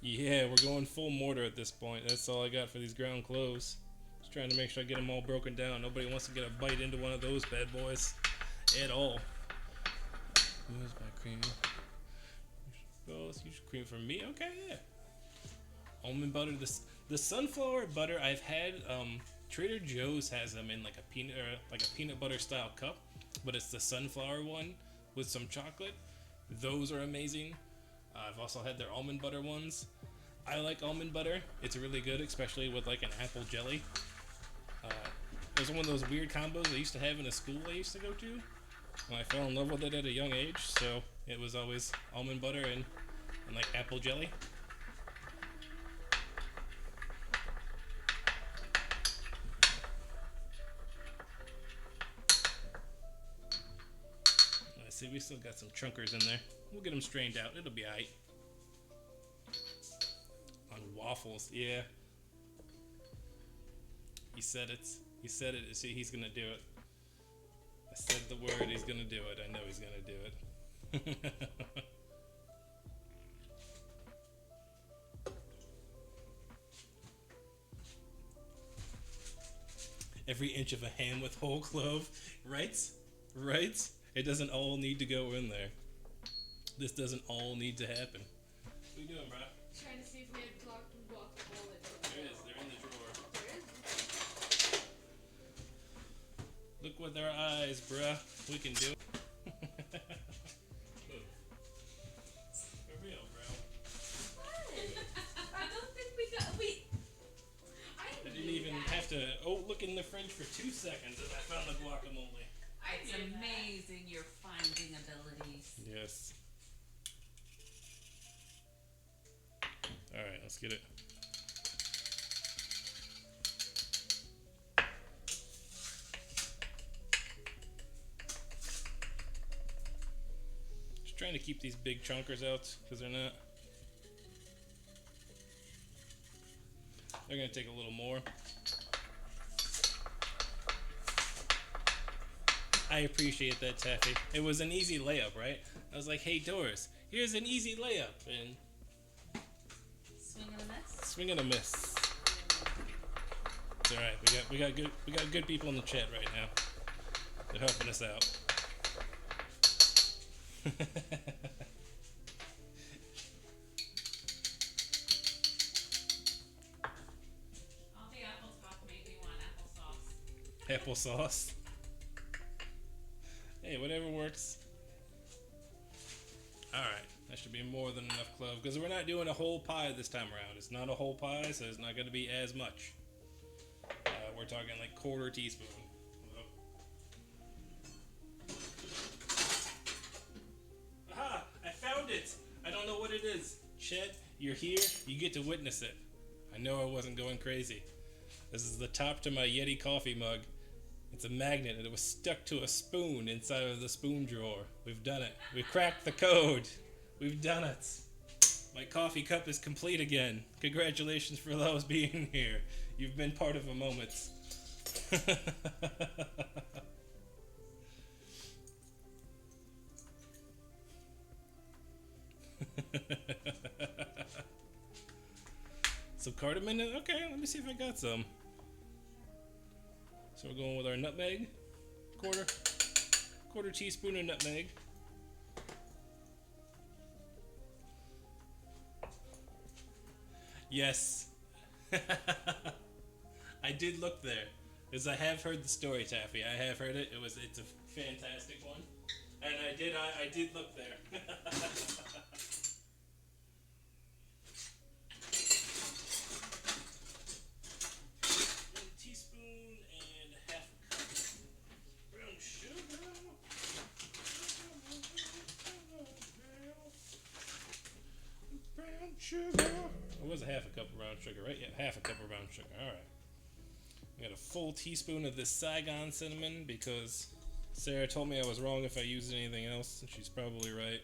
[SPEAKER 1] Yeah, we're going full mortar at this point. That's all I got for these ground cloves. Just trying to make sure I get them all broken down. Nobody wants to get a bite into one of those bad boys at all. Where's my cream? Oh, you should cream for me? Okay, yeah. Almond butter. The sunflower butter I've had. Trader Joe's has them in like a peanut butter style cup, but it's the sunflower one with some chocolate. Those are amazing. I've also had their almond butter ones. I like almond butter. It's really good, especially with like an apple jelly. It was one of those weird combos I used to have in a school I used to go to. And I fell in love with it at a young age, so it was always almond butter and like apple jelly. I see we still got some chunkers in there. We'll get them strained out. It'll be alright. On waffles, yeah. He said it. He said it. See, he's gonna do it. I said the word. He's gonna do it. I know he's gonna do it. Every inch of a ham with whole clove, right? Right? It doesn't all need to go in there. This doesn't all need to happen. What are you doing, bro?
[SPEAKER 7] Trying to see if we had guacamole.
[SPEAKER 1] There it is. They're in the drawer.
[SPEAKER 7] There is.
[SPEAKER 1] Look with our eyes, bruh. We can do it. Move. For real, bro.
[SPEAKER 7] I don't think we got. I
[SPEAKER 1] didn't even have to look in the fridge for 2 seconds and I found the guacamole.
[SPEAKER 8] It's amazing your finding abilities.
[SPEAKER 1] Yes. Alright, let's get it. Just trying to keep these big chunkers out because they're not. They're going to take a little more. I appreciate that, Taffy. It was an easy layup, right? I was like, hey, Doris, here's an easy layup. And
[SPEAKER 8] Swing and a miss.
[SPEAKER 1] swing and a miss. It's alright. We got good people in the chat right now. They're helping us out.
[SPEAKER 8] All the apple top made me want applesauce.
[SPEAKER 1] Applesauce. Hey, whatever works. Alright, that should be more than enough clove because we're not doing a whole pie this time around. It's not a whole pie, so it's not going to be as much. We're talking like 1/4 teaspoon. Aha! I found it! I don't know what it is. Chet, you're here. You get to witness it. I know I wasn't going crazy. This is the top to my Yeti coffee mug. It's a magnet and it was stuck to a spoon inside of the spoon drawer. We've done it. We've cracked the code. We've done it. My coffee cup is complete again. Congratulations for those being here. You've been part of a moment. Some cardamom? Okay, let me see if I got some. So we're going with our nutmeg, quarter teaspoon of nutmeg. Yes, I did look there, because I have heard the story, Taffy. I have heard it. It's a fantastic one, and I did look there. Sugar. It was a 1/2 cup of brown sugar, right? Yeah, 1/2 cup of brown sugar. All right. We got a full teaspoon of this Saigon cinnamon because Sarah told me I was wrong if I used anything else, and she's probably right.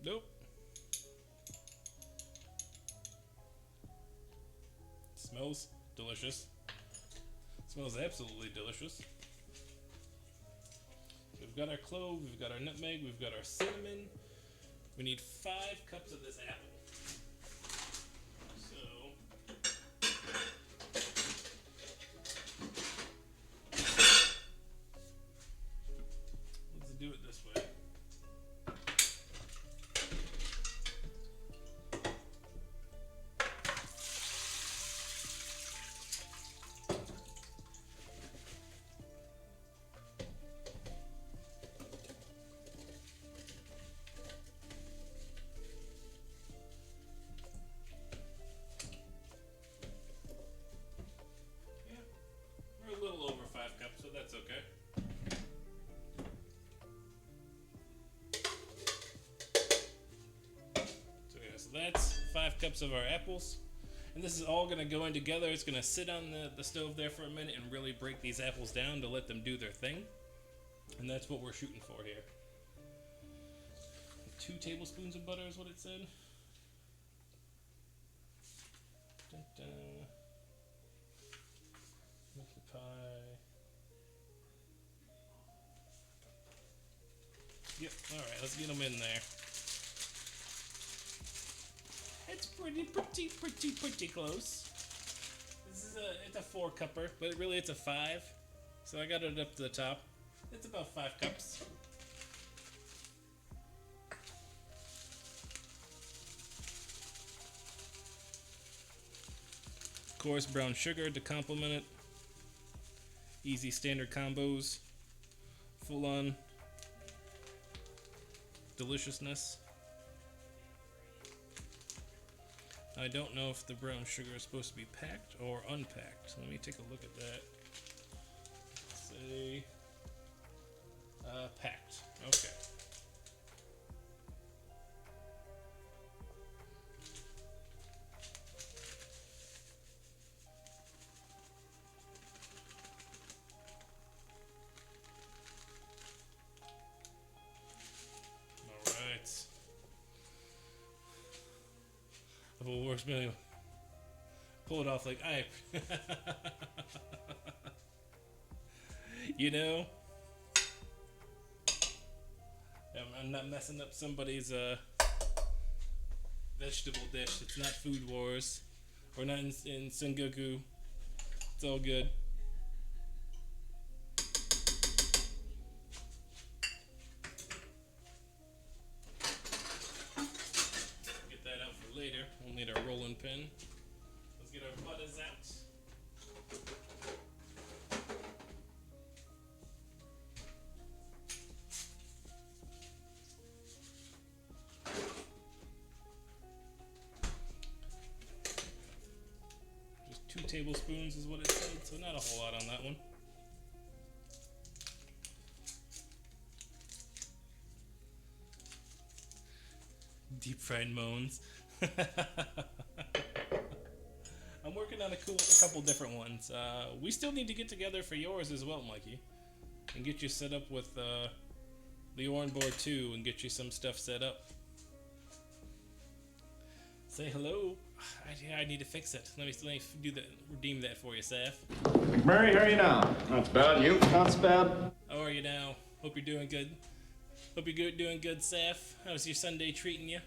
[SPEAKER 1] Nope. Smells delicious. Smells absolutely delicious. We've got our clove, we've got our nutmeg, we've got our cinnamon. We need 5 cups of this apple. So let's do it this way. We're a little over 5 cups, so that's okay. So yeah, so that's 5 cups of our apples. And this is all going to go in together. It's going to sit on the stove there for a minute and really break these apples down to let them do their thing. And that's what we're shooting for here. 2 tablespoons of butter is what it said. Dun-dun. Make the pie. Yep, alright, let's get them in there. It's pretty close. This is it's a 4 cupper, but really it's a 5. So I got it up to the top. It's about 5 cups. Of course, brown sugar to complement it. Easy standard combos. Full on deliciousness. I don't know if the brown sugar is supposed to be packed or unpacked. So let me take a look at that. Say packed. Okay. If it works, maybe pull it off like I. You know, I'm not messing up somebody's vegetable dish. It's not Food Wars. We're not in Sengoku. It's all good. Get that out for later. We'll need our rolling pin. Let's get our butters out. Just 2 tablespoons is what it said, so not a whole lot on that one. Deep fried moans. I'm working on a couple different ones. We still need to get together for yours as well, Mikey, and get you set up with the on board too, and get you some stuff set up. Say hello. I need to fix it. Let me do that. Redeem that for you, Saf.
[SPEAKER 3] McMurray, how are you now? Not bad. You? Not bad.
[SPEAKER 1] How are you now? Hope you're doing good. Hope you're doing good, Saf. How's your Sunday treating you?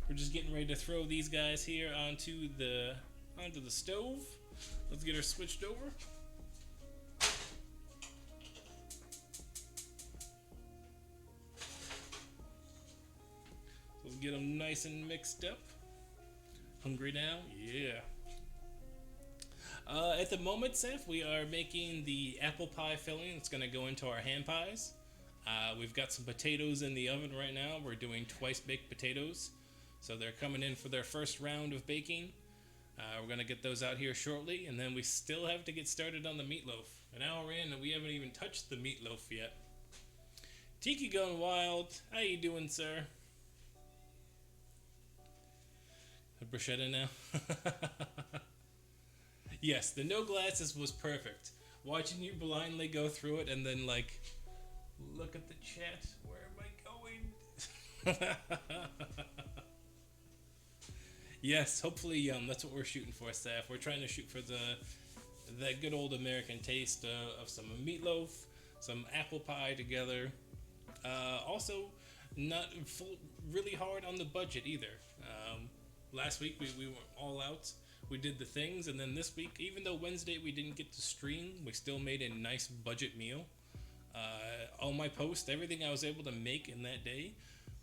[SPEAKER 1] We're just getting ready to throw these guys here onto the stove. Let's get her switched over. Let's get them nice and mixed up. Hungry now? Yeah. At the moment, Seth, we are making the apple pie filling. It's going to go into our ham pies. We've got some potatoes in the oven right now. We're doing twice baked potatoes. So they're coming in for their first round of baking. We're going to get those out here shortly. And then we still have to get started on the meatloaf. An hour in and we haven't even touched the meatloaf yet. Tiki going wild. How you doing, sir? A bruschetta now? Yes, the no glasses was perfect. Watching you blindly go through it and then like, look at the chat. Where am I going? Yes, hopefully that's what we're shooting for, Saf. We're trying to shoot for that good old American taste of some meatloaf, some apple pie together. Also, not really hard on the budget either. Last week we were all out. We did the things, and then this week, even though Wednesday we didn't get to stream, we still made a nice budget meal. On my post, everything I was able to make in that day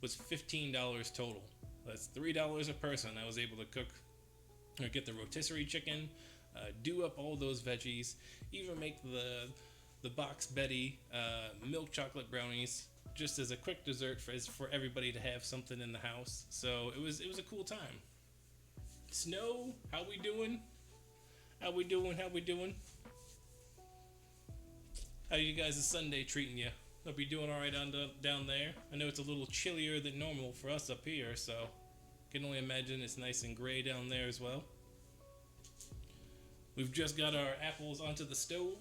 [SPEAKER 1] was $15 total. That's $3 a person. I was able to cook or get the rotisserie chicken, do up all those veggies, even make the box Betty milk chocolate brownies, just as a quick dessert for everybody to have something in the house. So it was a cool time. Snow, how we doing? How we doing? How you guys' Sunday treating you? Hope you're doing all right down there. I know it's a little chillier than normal for us up here, so can only imagine it's nice and gray down there as well. We've just got our apples onto the stove.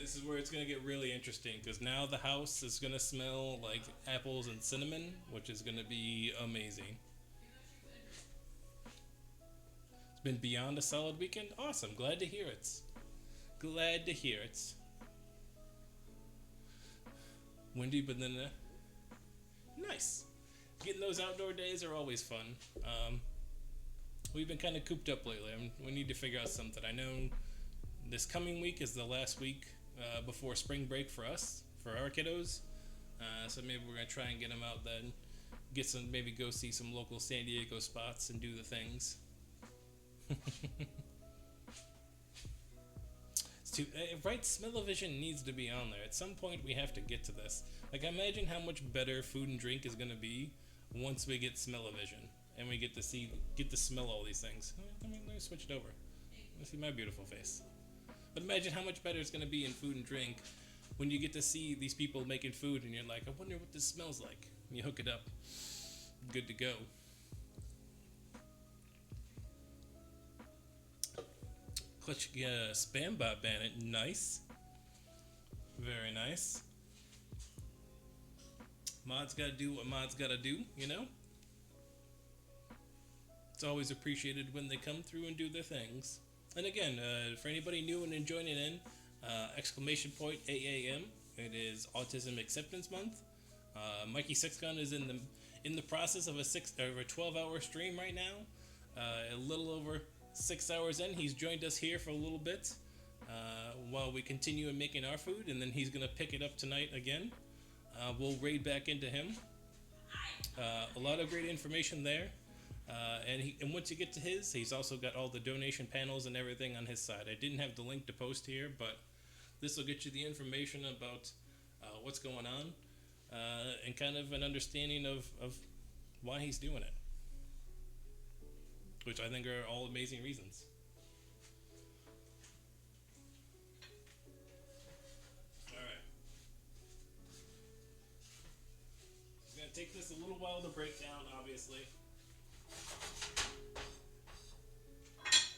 [SPEAKER 1] This is where it's going to get really interesting, because now the house is going to smell like apples and cinnamon, which is going to be amazing. It's been beyond a solid weekend. Awesome. Glad to hear it. Glad to hear it. Windy, but then nice. Getting those outdoor days are always fun. We've been kind of cooped up lately. We need to figure out something. I know this coming week is the last week before spring break for us, for our kiddos. So maybe we're gonna try and get them out then, maybe go see some local San Diego spots and do the things. Right, smell-o-vision needs to be on there. At some point we have to get to this. Like, imagine how much better food and drink is gonna be once we get smell-o-vision and we get to smell all these things. Let me switch it over. Let's see my beautiful face. But imagine how much better it's going to be in food and drink when you get to see these people making food and you're like, I wonder what this smells like. And you hook it up. Good to go. Clutch spam bot bandit. Nice. Very nice. Mods gotta do what mods gotta do, you know? It's always appreciated when they come through and do their things. And again, for anybody new and joining in, exclamation point AAM. It is Autism Acceptance Month. Mikey Sixgun is in the process of a 12-hour stream right now. A little over 6 hours in, he's joined us here for a little bit while we continue in making our food, and then he's gonna pick it up tonight again. We'll raid back into him. A lot of great information there. And once you get to he's also got all the donation panels and everything on his side. I didn't have the link to post here, but this will get you the information about what's going on and kind of an understanding of why he's doing it, which I think are all amazing reasons. Alright. It's going to take this a little while to break down, obviously.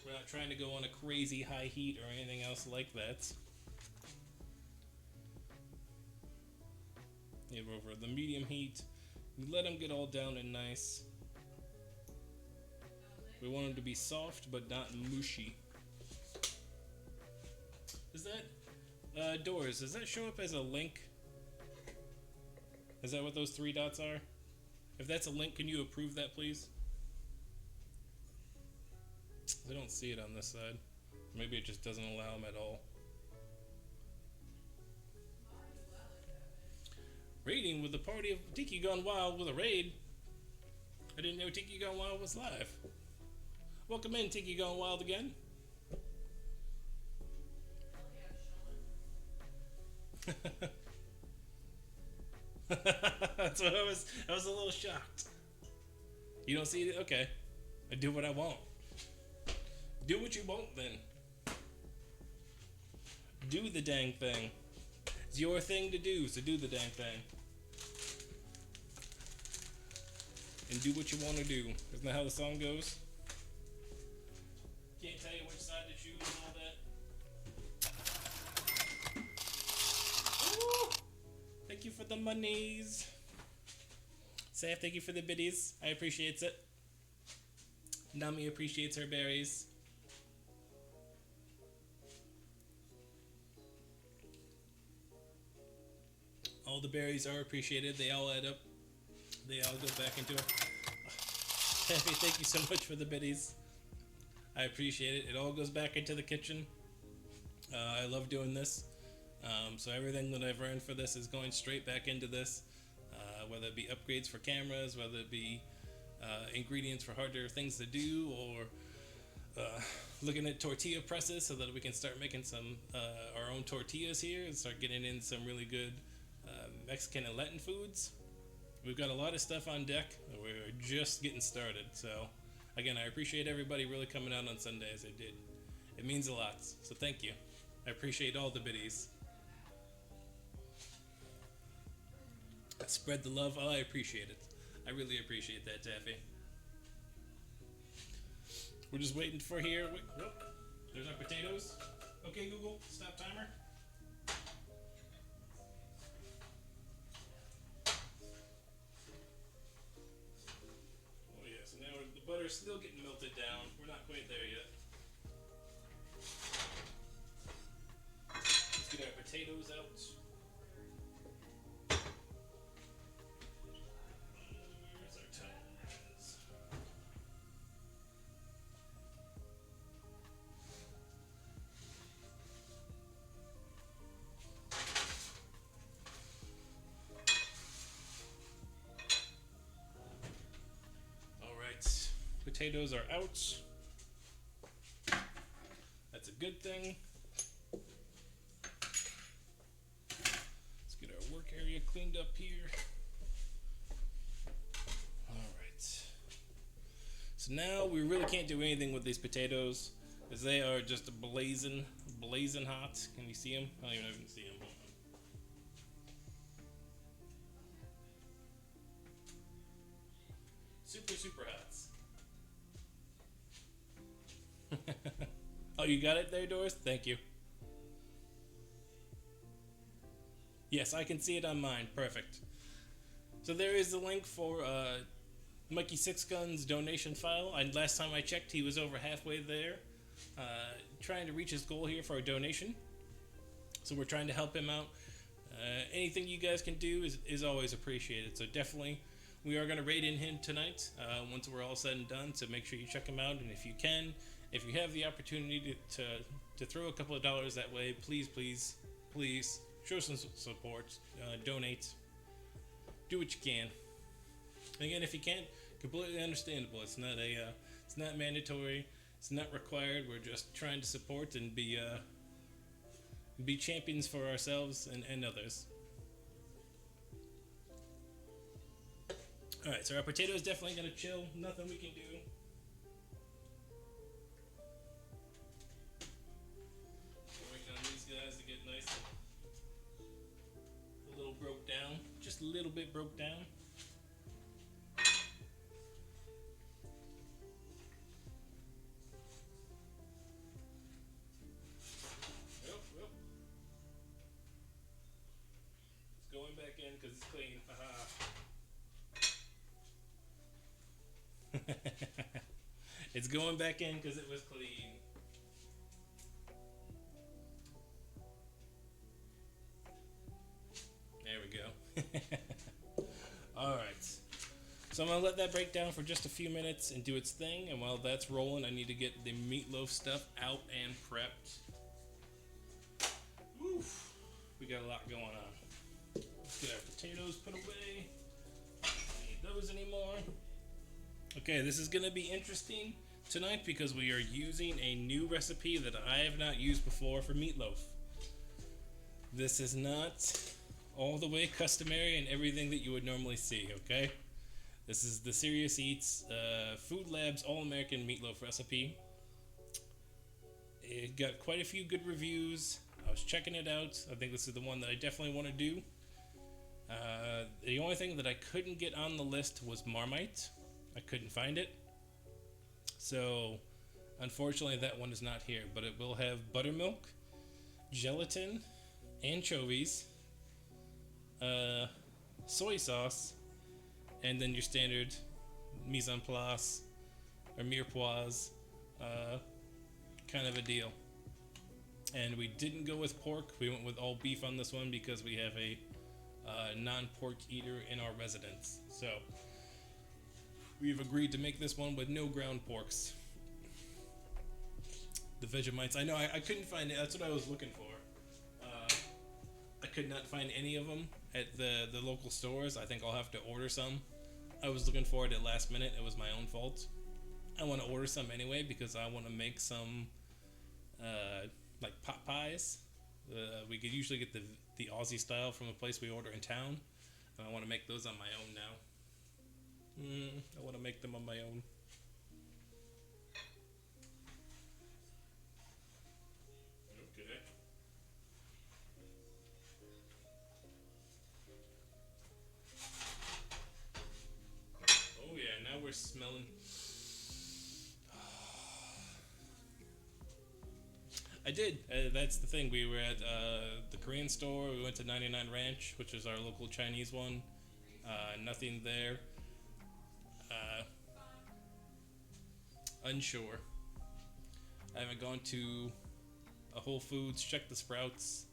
[SPEAKER 1] We're not trying to go on a crazy high heat or anything else like that. You have over the medium heat. You let them get all down and nice. We want them to be soft but not mushy. Is that doors? Does that show up as a link? Is that what those 3 dots are? If that's a link, can you approve that, please? I don't see it on this side. Maybe it just doesn't allow them at all. Raiding with the party of Tiki Gone Wild with a raid. I didn't know Tiki Gone Wild was live. Welcome in, Tiki Gone Wild again. That's what I was a little shocked. You don't see it? Okay. I do what I want. Do what you want then. Do the dang thing. It's your thing to do, so do the dang thing. And do what you want to do. Isn't that how the song goes? Can't tell you which side to choose and all that. you for the monies. Saf, thank you for the biddies. I appreciate it. Nami appreciates her berries. All the berries are appreciated. They all add up. They all go back into it. Taffy, thank you so much for the biddies. I appreciate it. It all goes back into the kitchen. I love doing this. So everything that I've earned for this is going straight back into this. Whether it be upgrades for cameras, whether it be ingredients for harder things to do, or looking at tortilla presses so that we can start making some our own tortillas here and start getting in some really good Mexican and Latin foods. We've got a lot of stuff on deck. We're just getting started. So again, I appreciate everybody really coming out on Sunday as they did. It means a lot. So thank you. I appreciate all the biddies. Spread the love. Oh, I appreciate it. I really appreciate that, Taffy. We're just waiting for here. Wait, oh, there's our potatoes. Okay, Google, stop timer. Oh yeah, so now the butter's still getting melted down. We're not quite there yet. Let's get our potatoes out. Where's our tongs? Alright, potatoes are out. That's a good thing. Let's get our work area cleaned up here. Alright. So now we really can't do anything with these potatoes as they are just blazing hot. Can you see them? I don't even see them. Hold on. Super hot. Oh, you got it there, Doris? Thank you. Yes, I can see it on mine. Perfect. So there is the link for Mikey Six Gun's donation file. Last time I checked, he was over halfway there, trying to reach his goal here for a donation. So we're trying to help him out. Anything you guys can do is always appreciated. So definitely, we are going to raid in him tonight once we're all said and done. So make sure you check him out, and if you can, if you have the opportunity to throw a couple of dollars that way, please show some support, donate, do what you can. Again, if you can't, completely understandable. It's not mandatory. It's not required. We're just trying to support and be champions for ourselves and others. All right, so our potato is definitely gonna chill. Nothing we can do. Waiting on these guys to get nice and a little broke down, just a little bit broke down. Yep. It's going back in because it's clean. Haha. It's going back in because it was clean. There we go. Alright. So I'm going to let that break down for just a few minutes and do its thing. And while that's rolling, I need to get the meatloaf stuff out and prepped. Oof. We got a lot going on. Let's get our potatoes put away. Don't need those anymore. Okay, this is going to be interesting tonight because we are using a new recipe that I have not used before for meatloaf. This is not all the way customary and everything that you would normally see, okay? This is the Serious Eats Food Labs All-American Meatloaf recipe. It got quite a few good reviews. I was checking it out. I think this is the one that I definitely want to do. The only thing that I couldn't get on the list was Marmite. I couldn't find it. So, unfortunately, that one is not here. But it will have buttermilk, gelatin, anchovies, soy sauce, and then your standard mise en place or mirepoix kind of a deal. And we didn't go with pork. We went with all beef on this one because we have a non-pork eater in our residence. So we've agreed to make this one with no ground porks. The Vegemites. I know I couldn't find it. That's what I was looking for. I could not find any of them at the local stores. I think I'll have to order some. I was looking for it at last minute. It was my own fault. I want to order some anyway because I want to make some like pot pies. We could usually get the Aussie style from a place we order in town. And I want to make those on my own now. I want to make them on my own. Okay. Oh yeah, now we're smelling. I did. That's the thing. We were at the Korean store. We went to 99 Ranch, which is our local Chinese one. Nothing there. Unsure. I haven't gone to a Whole Foods, checked the Sprouts.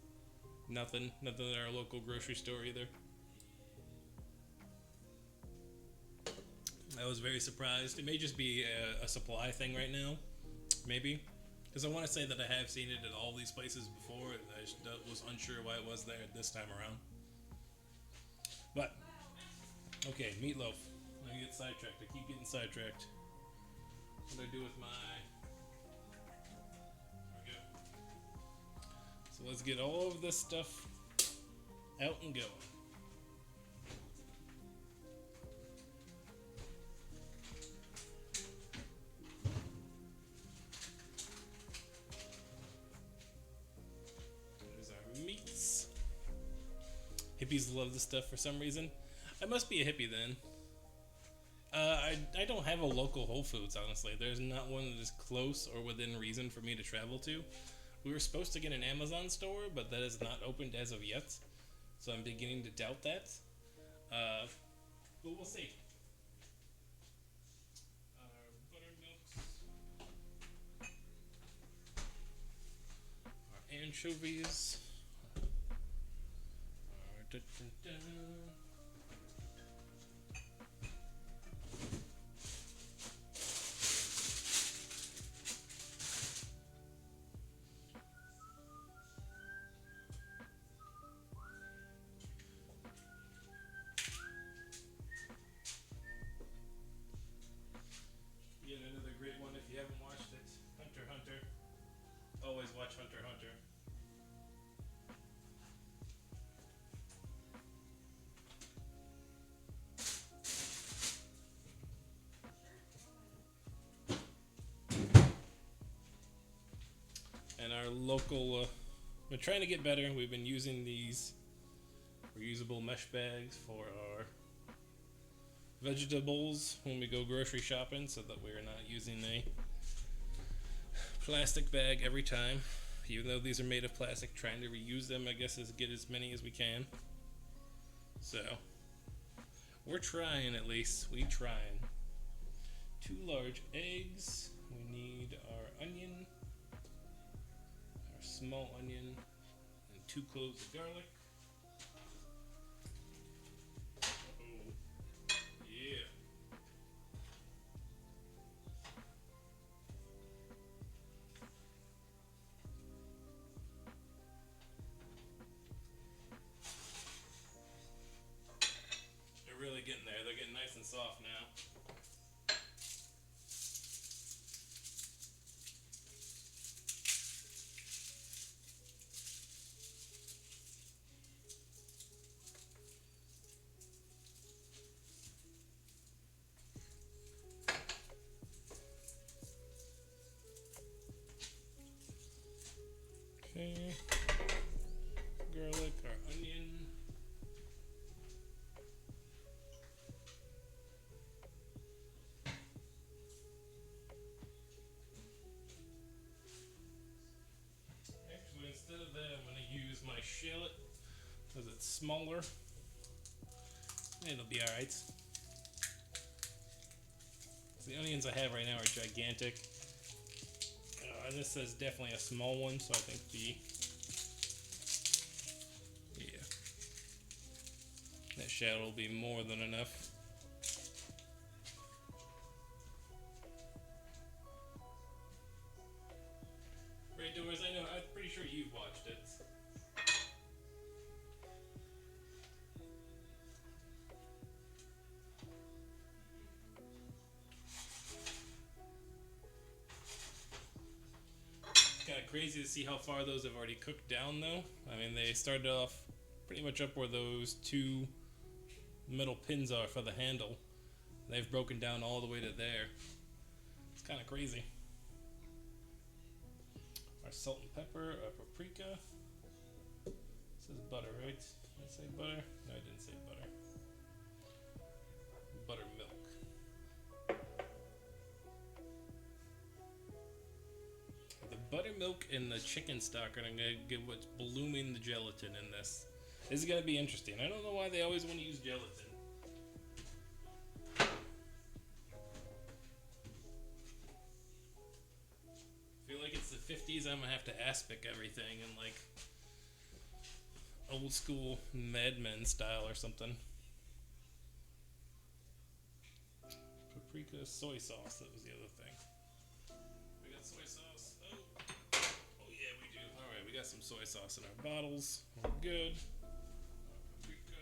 [SPEAKER 1] Nothing. Nothing at our local grocery store either. I was very surprised. It may just be a supply thing right now. Maybe. Because I want to say that I have seen it at all these places before, and I just was unsure why it was there this time around. But, okay, meatloaf. I get sidetracked. I keep getting sidetracked. What do I do with my... There we go. So let's get all of this stuff out and going. Hippies love this stuff for some reason. I must be a hippie then. I don't have a local Whole Foods, honestly. There's not one that is close or within reason for me to travel to. We were supposed to get an Amazon store, but that is not opened as of yet. So I'm beginning to doubt that. But we'll see. Our anchovies. Dun, dun, dun. Yet another great one if you haven't watched it. Hunter x Hunter. Always watch Hunter x Hunter. And our local, we're trying to get better. We've been using these reusable mesh bags for our vegetables when we go grocery shopping, so that we're not using a plastic bag every time. Even though these are made of plastic, trying to reuse them, I guess, is get as many as we can. So we're trying, at least. We trying. 2 large eggs. We need our onion. Small onion and 2 cloves of garlic. Oh, yeah. They're really getting there. They're getting nice and soft now. Okay, garlic, our onion. Actually, instead of that, I'm going to use my shallot because it's smaller. It'll be alright. The onions I have right now are gigantic. And this is definitely a small one, so I think yeah, that shadow will be more than enough. Right, Doors, I know, I'm pretty sure you've watched it. Kind of crazy to see how far those have already cooked down, though. I mean, they started off pretty much up where those two metal pins are for the handle. They've broken down all the way to there. It's kind of crazy. Our salt and pepper, our paprika. It says butter, right? Did I say butter? No, I didn't say butter. Buttermilk. The buttermilk and the chicken stock are going to give what's blooming the gelatin in this. This is going to be interesting. I don't know why they always want to use gelatin. I feel like it's the 50s. I'm going to have to aspic everything in like old school Mad Men style or something. Paprika, soy sauce. That was the other thing. We got soy sauce. Oh yeah, we do. All right, we got some soy sauce in our bottles. We're good. Paprika.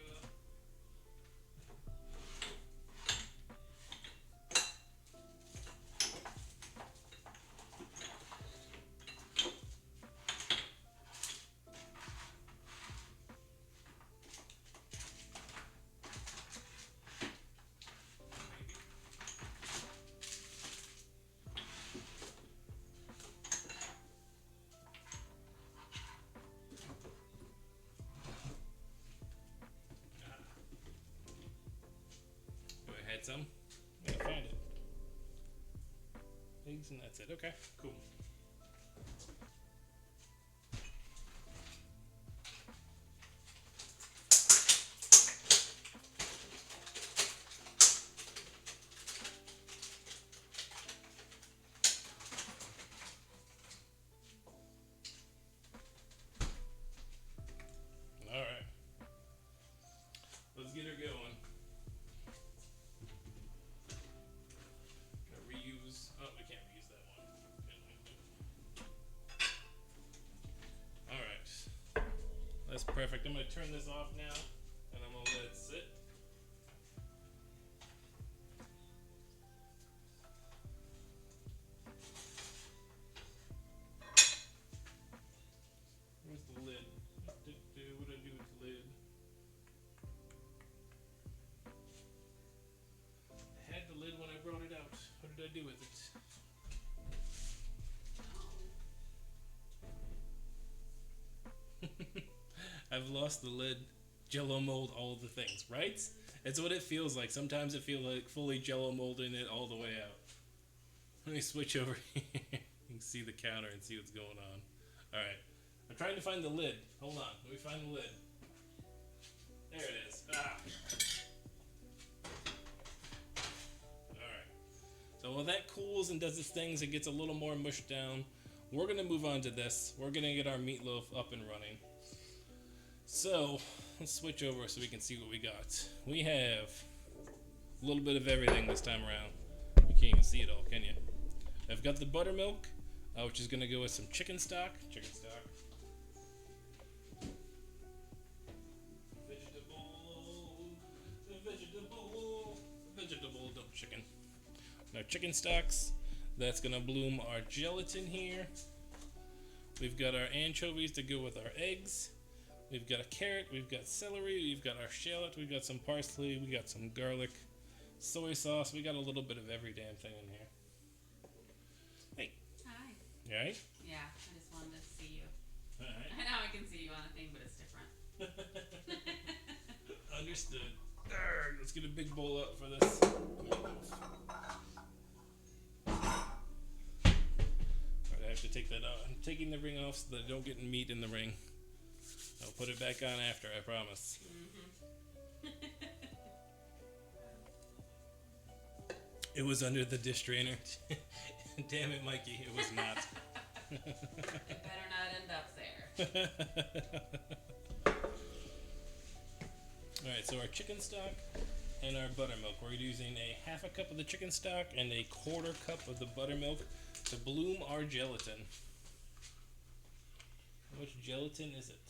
[SPEAKER 1] Had some. I gotta find it. Eggs and that's it. Okay, cool. All right. Let's get her going. Perfect. I'm going to turn this off now, and I'm going to let it sit. Where's the lid? What did I do with the lid? I had the lid when I brought it out. What did I do with it? I've lost the lid, Jello mold, all the things, right? It's what it feels like. Sometimes it feels like fully Jello molding it all the way out. Let me switch over here. You can see the counter and see what's going on. Alright. I'm trying to find the lid. Hold on. Let me find the lid. There it is. Ah. Alright. So while that cools and does its things, it gets a little more mushed down. We're going to move on to this. We're going to get our meatloaf up and running. So, let's switch over so we can see what we got. We have a little bit of everything this time around. You can't even see it all, can you? I've got the buttermilk, which is going to go with some chicken stock. Vegetable, no chicken. Now chicken stocks, that's going to bloom our gelatin here. We've got our anchovies to go with our eggs. We've got a carrot, we've got celery, we've got our shallot, we've got some parsley, we got some garlic, soy sauce. We got a little bit of every damn thing in here. Hey.
[SPEAKER 8] Hi.
[SPEAKER 1] You alright?
[SPEAKER 8] Yeah, I just wanted to see you.
[SPEAKER 1] Alright.
[SPEAKER 8] I know I can see you on a thing, but it's different.
[SPEAKER 1] Understood. Arrgh, let's get a big bowl up for this. Alright, I have to take that out. I'm taking the ring off so that I don't get meat in the ring. I'll put it back on after, I promise. It was under the dish drainer. Damn it, Mikey. It was not.
[SPEAKER 8] It better not end up there.
[SPEAKER 1] Alright, so our chicken stock and our buttermilk. We're using a half a cup of the chicken stock and a quarter cup of the buttermilk to bloom our gelatin. How much gelatin is it?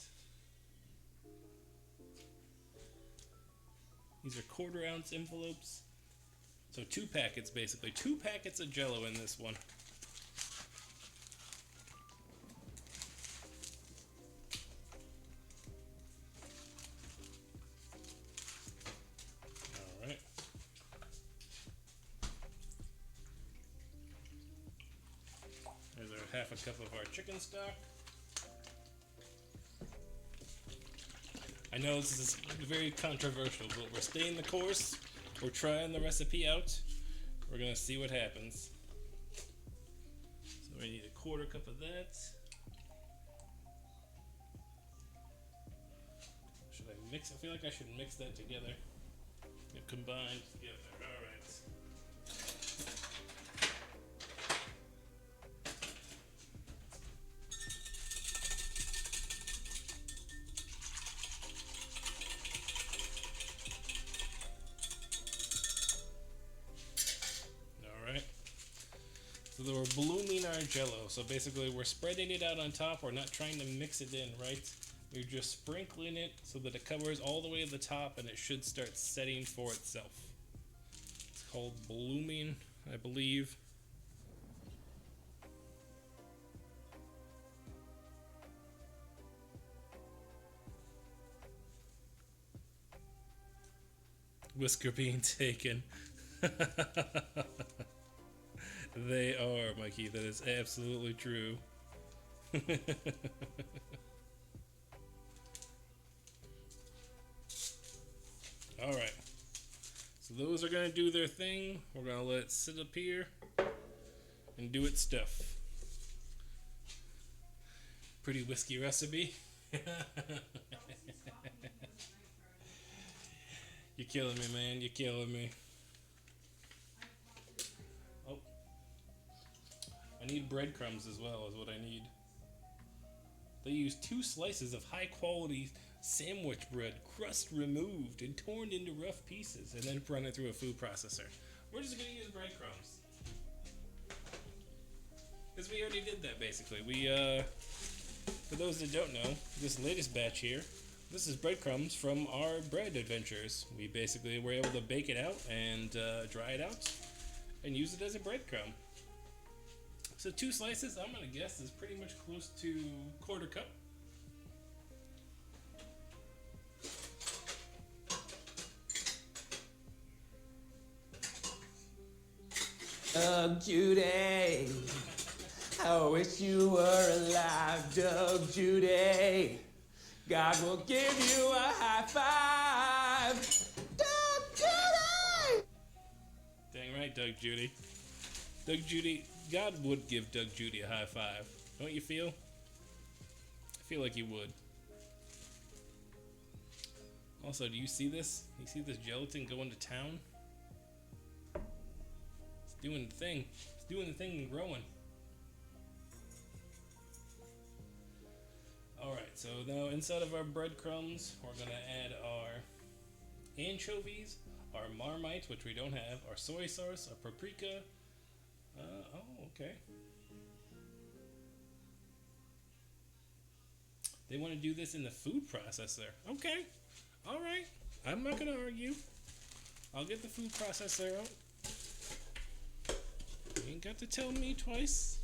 [SPEAKER 1] These are 1/4 ounce envelopes. So 2 packets basically. 2 packets of Jello in this one. Alright. There's our half a cup of our chicken stock. I know this is very controversial, but we're staying the course. We're trying the recipe out. We're gonna see what happens. So we need a 1/4 cup of that. Should I mix? I feel like I should mix that together. Combined together. All right. So we're blooming our Jello. So basically we're spreading it out on top. We're not trying to mix it in, right? We're just sprinkling it so that it covers all the way to the top and it should start setting for itself. It's called blooming, I believe. Whisker being taken. They are, Mikey. That is absolutely true. Alright. So those are going to do their thing. We're going to let it sit up here and do its stuff. Pretty whiskey recipe. You're killing me, man. You're killing me. Oh. I need breadcrumbs as well, is what I need. They use 2 slices of high quality sandwich bread, crust removed and torn into rough pieces, and then run it through a food processor. We're just going to use breadcrumbs. Because we already did that, basically. For those that don't know, this latest batch here, this is breadcrumbs from our bread adventures. We basically were able to bake it out and dry it out and use it as a breadcrumb. So 2 slices, I'm going to guess, is pretty much close to 1/4 cup.
[SPEAKER 5] Doug Judy, I wish you were alive, Doug Judy. God will give you a high five, Doug Judy.
[SPEAKER 1] Dang right, Doug Judy. Doug Judy, God would give Doug Judy a high five. Don't you feel? I feel like you would. Also, do you see this? You see this gelatin going to town? It's doing the thing. It's doing the thing and growing. Alright, so now inside of our breadcrumbs, we're going to add our anchovies, our Marmite, which we don't have, our soy sauce, our paprika. Oh, okay. They want to do this in the food processor. Okay. Alright. I'm not going to argue. I'll get the food processor out. You ain't got to tell me twice.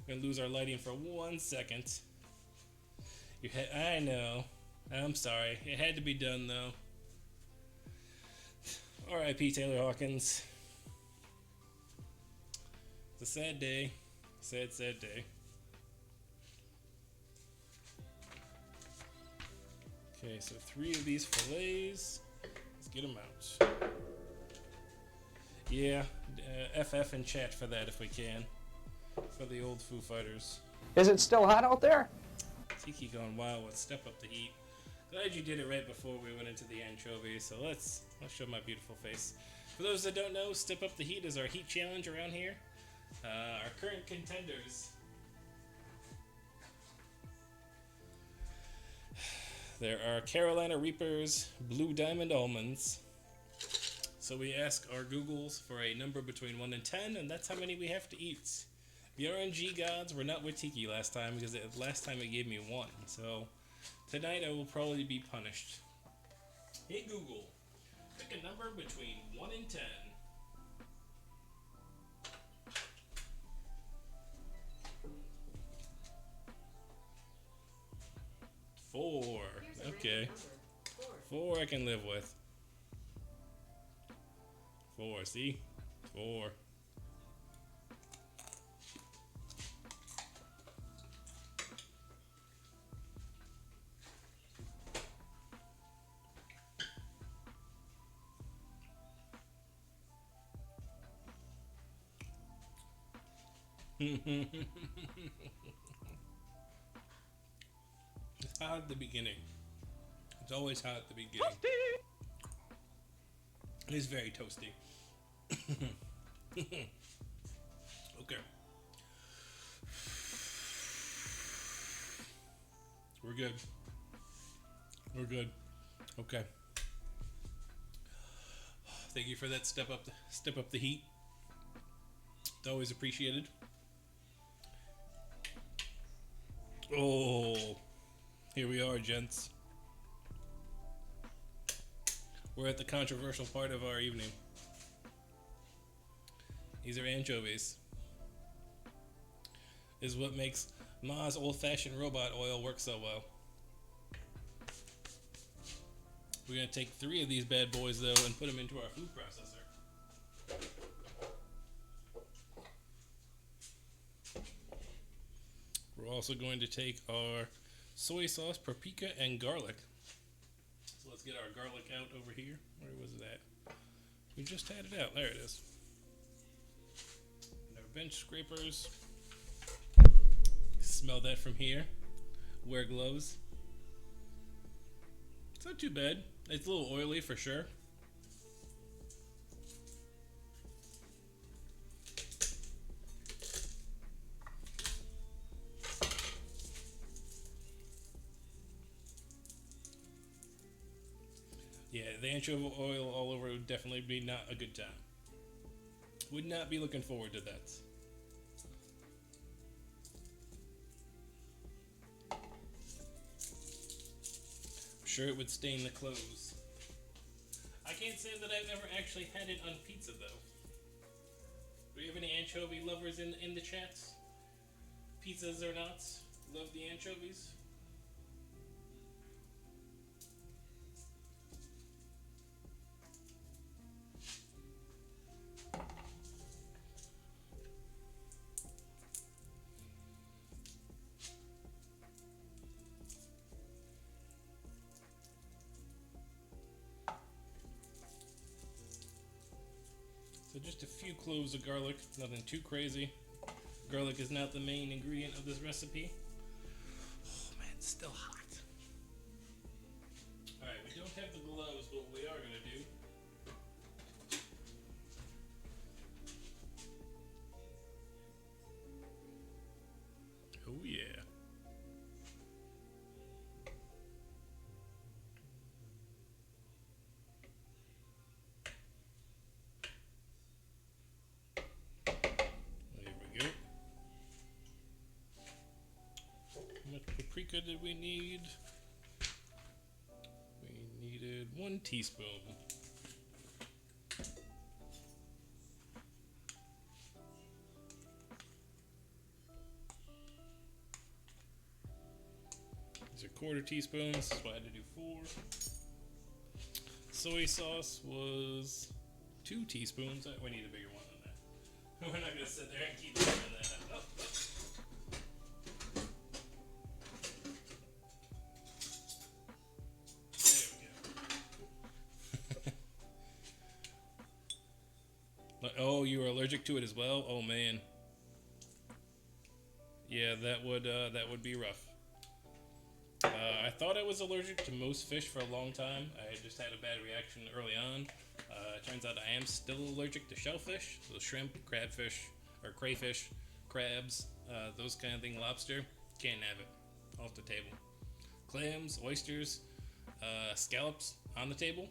[SPEAKER 1] Gonna lose our lighting for 1 second. I know. I'm sorry. It had to be done though. R.I.P. Taylor Hawkins. It's a sad day. Sad, sad day. Okay, so 3 of these fillets. Let's get them out. Yeah, FF in chat for that if we can. For the old Foo Fighters.
[SPEAKER 9] Is it still hot out there?
[SPEAKER 1] Tiki going wild with Step Up the Heat. Glad you did it right before we went into the anchovies, so let's show my beautiful face. For those that don't know, Step Up the Heat is our heat challenge around here. Our current contenders. There are Carolina Reapers, Blue Diamond Almonds. So we ask our Googles for a number between 1 and 10, and that's how many we have to eat. The RNG gods were not with Tiki last time, because last time it gave me 1. So tonight I will probably be punished. Hey Google, pick a number between 1 and 10. 4. Okay. 4 I can live with. 4, see? 4. It's hot at the beginning. It's always hot at the beginning. Toasty! It is very toasty. Okay. We're good. We're good. Okay. Thank you for that step up the heat. It's always appreciated. Oh, here we are, gents. We're at the controversial part of our evening. These are anchovies. This is what makes Ma's old-fashioned robot oil work so well. We're gonna take 3 of these bad boys though and put them into our food processor. We're also going to take our soy sauce, paprika, and garlic. So let's get our garlic out over here. Where was it at? We just had it out. There it is. And our bench scrapers. Smell that from here. Wear gloves. It's not too bad. It's a little oily for sure. Yeah, the anchovy oil all over would definitely be not a good time. Would not be looking forward to that. I'm sure it would stain the clothes. I can't say that I've ever actually had it on pizza though. Do we have any anchovy lovers in the chats? Pizzas or not? Love the anchovies? So just a few cloves of garlic, nothing too crazy. Garlic is not the main ingredient of this recipe. Oh man, it's still hot. Alright, we don't have the gloves, but what we are going to do oh yeah. Paprika did we need? We needed 1 teaspoon. These are 1/4 teaspoons, so I had to do 4. soy sauce was 2 teaspoons. We need a bigger one than that. We're not gonna sit there and keep doing that. Oh, oh. There we go. Oh, you are allergic to it as well? Oh man. Yeah, that would be rough. I thought I was allergic to most fish for a long time. I just had a bad reaction early on. Turns out I am still allergic to shellfish, so shrimp, crabfish, or crayfish, crabs, those kind of thing. Lobster, can't have it. Off the table. Clams, oysters, scallops on the table.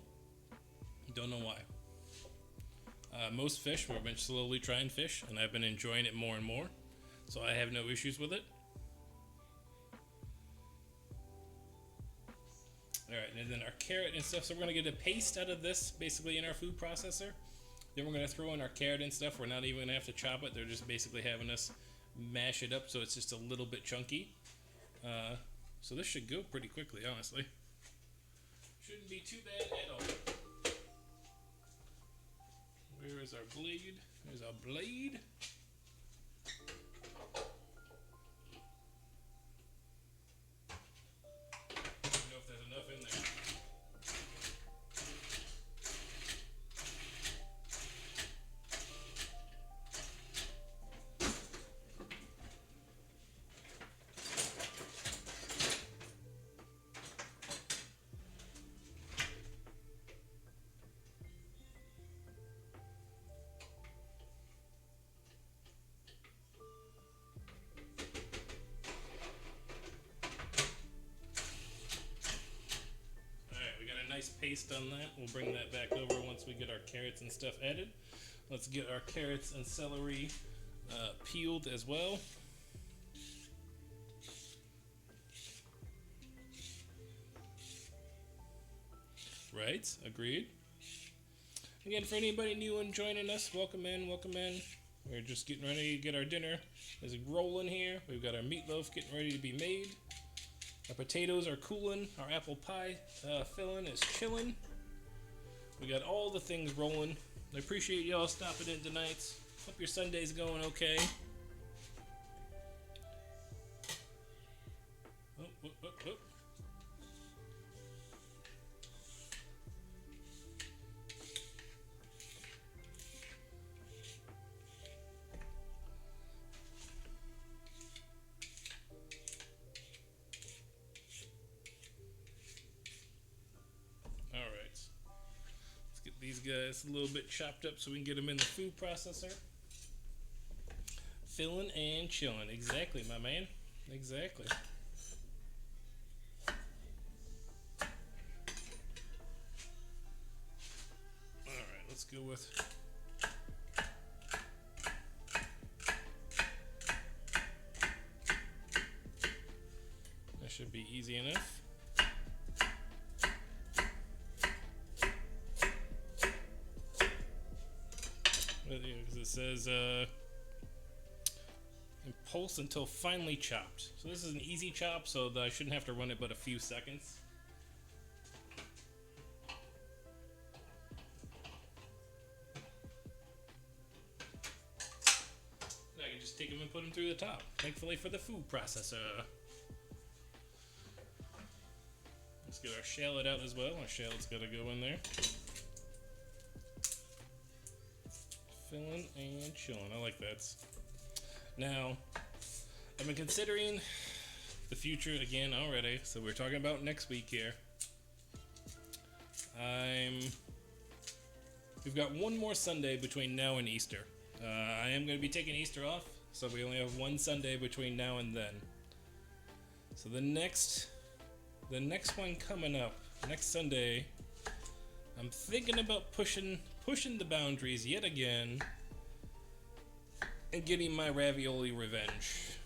[SPEAKER 1] Don't know why. Most fish, we've been slowly trying fish, and I've been enjoying it more and more, so I have no issues with it. Alright, and then our carrot and stuff, so we're going to get a paste out of this, basically in our food processor. Then we're going to throw in our carrot and stuff. We're not even going to have to chop it. They're just basically having us mash it up so it's just a little bit chunky. So this should go pretty quickly, honestly. Shouldn't be too bad at all. Where is our blade? There's our blade. I don't know if there's enough in there. Nice paste on that. We'll bring that back over once we get our carrots and stuff added. Let's get our carrots and celery peeled as well. Right, agreed. Again, for anybody new and joining us, welcome in, welcome in. We're just getting ready to get our dinner. Is rolling here. We've got our meatloaf getting ready to be made. Our potatoes are cooling. Our apple pie filling is chilling. We got all the things rolling. I appreciate y'all stopping in tonight. Hope your Sunday's going okay. Oh, oh, oh, oh. These guys a little bit chopped up so we can get them in the food processor. Filling and chilling. Exactly, my man. Exactly. Alright, let's go with... That should be easy enough. Because it says pulse until finely chopped. So this is an easy chop, so I shouldn't have to run it but a few seconds. I can just take them and put them through the top. Thankfully for the food processor. Let's get our shallot out as well. Our shallot's got to go in there. Filling and chilling. I like that. Now, I've been considering the future again already, so we're talking about next week here. We've got one more Sunday between now and Easter. I am going to be taking Easter off, so we only have one Sunday between now and then. So the next one coming up, next Sunday, I'm thinking about pushing the boundaries yet again and getting my ravioli revenge.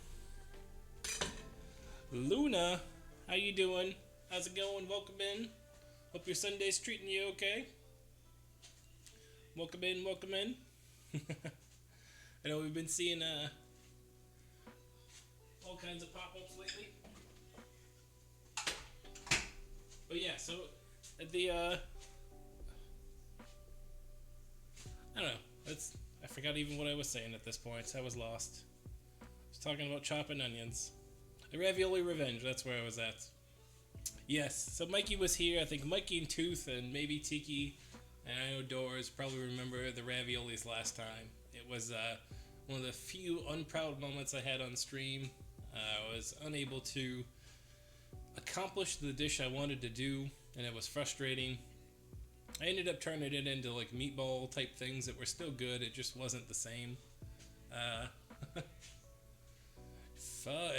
[SPEAKER 1] Luna, how you doing? How's it going? Welcome in. Hope your Sunday's treating you okay. Welcome in, welcome in. I know we've been seeing all kinds of pop-ups lately. But yeah, so at the I forgot even what I was saying at this point. I was lost. I was talking about chopping onions. The ravioli revenge, that's where I was at. Yes, so Mikey was here. I think Mikey and Tooth and maybe Tiki and I know Doors probably remember the raviolis last time. It was one of the few unproud moments I had on stream. I was unable to accomplish the dish I wanted to do, and it was frustrating. I ended up turning it into like meatball type things that were still good. It just wasn't the same.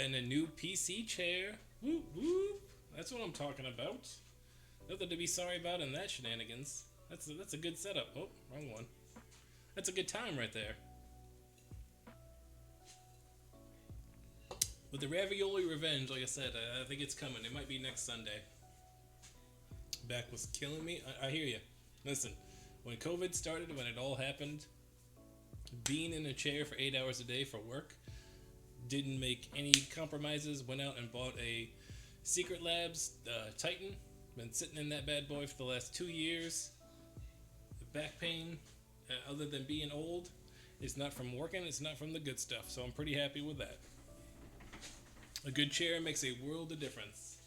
[SPEAKER 1] And a new PC chair. Whoop whoop. That's what I'm talking about. Nothing to be sorry about in that shenanigans. That's a good setup. Oh, wrong one. That's a good time right there. With the ravioli revenge, like I said, I think it's coming. It might be next Sunday. Back was killing me. I hear you. Listen, when COVID started, when it all happened, being in a chair for 8 hours a day for work, didn't make any compromises, went out and bought a Secret Labs Titan. Been sitting in that bad boy for the last 2 years. The back pain, other than being old, is not from working, it's not from the good stuff, so I'm pretty happy with that. A good chair makes a world of difference.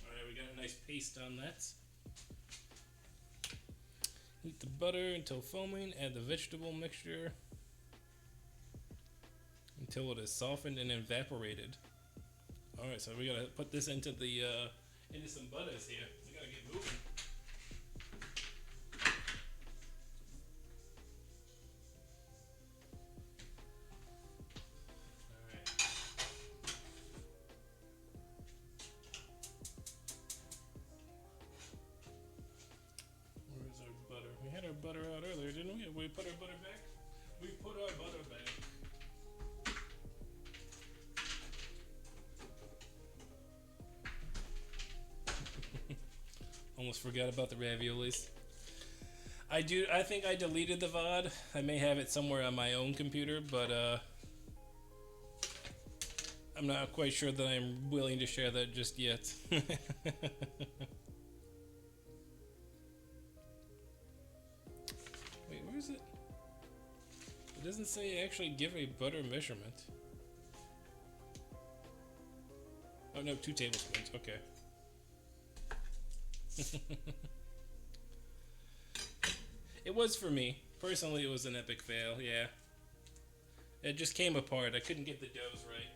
[SPEAKER 1] Alright, we got a nice paste on that. Heat the butter until foaming, add the vegetable mixture until it is softened and evaporated. Alright, so we gotta put this into the into some butters here. We gotta get moving. Alright. Where's our butter? We had our butter out earlier, didn't we? We put our butter back? We put our butter back. Almost forgot about the raviolis. I think I deleted the VOD. I may have it somewhere on my own computer, but I'm not quite sure that I'm willing to share that just yet. Wait, where is it? It doesn't say actually give a butter measurement. Oh no, 2 tablespoons. Okay. It was for me. Personally, it was an epic fail, yeah. It just came apart. I couldn't get the doughs right.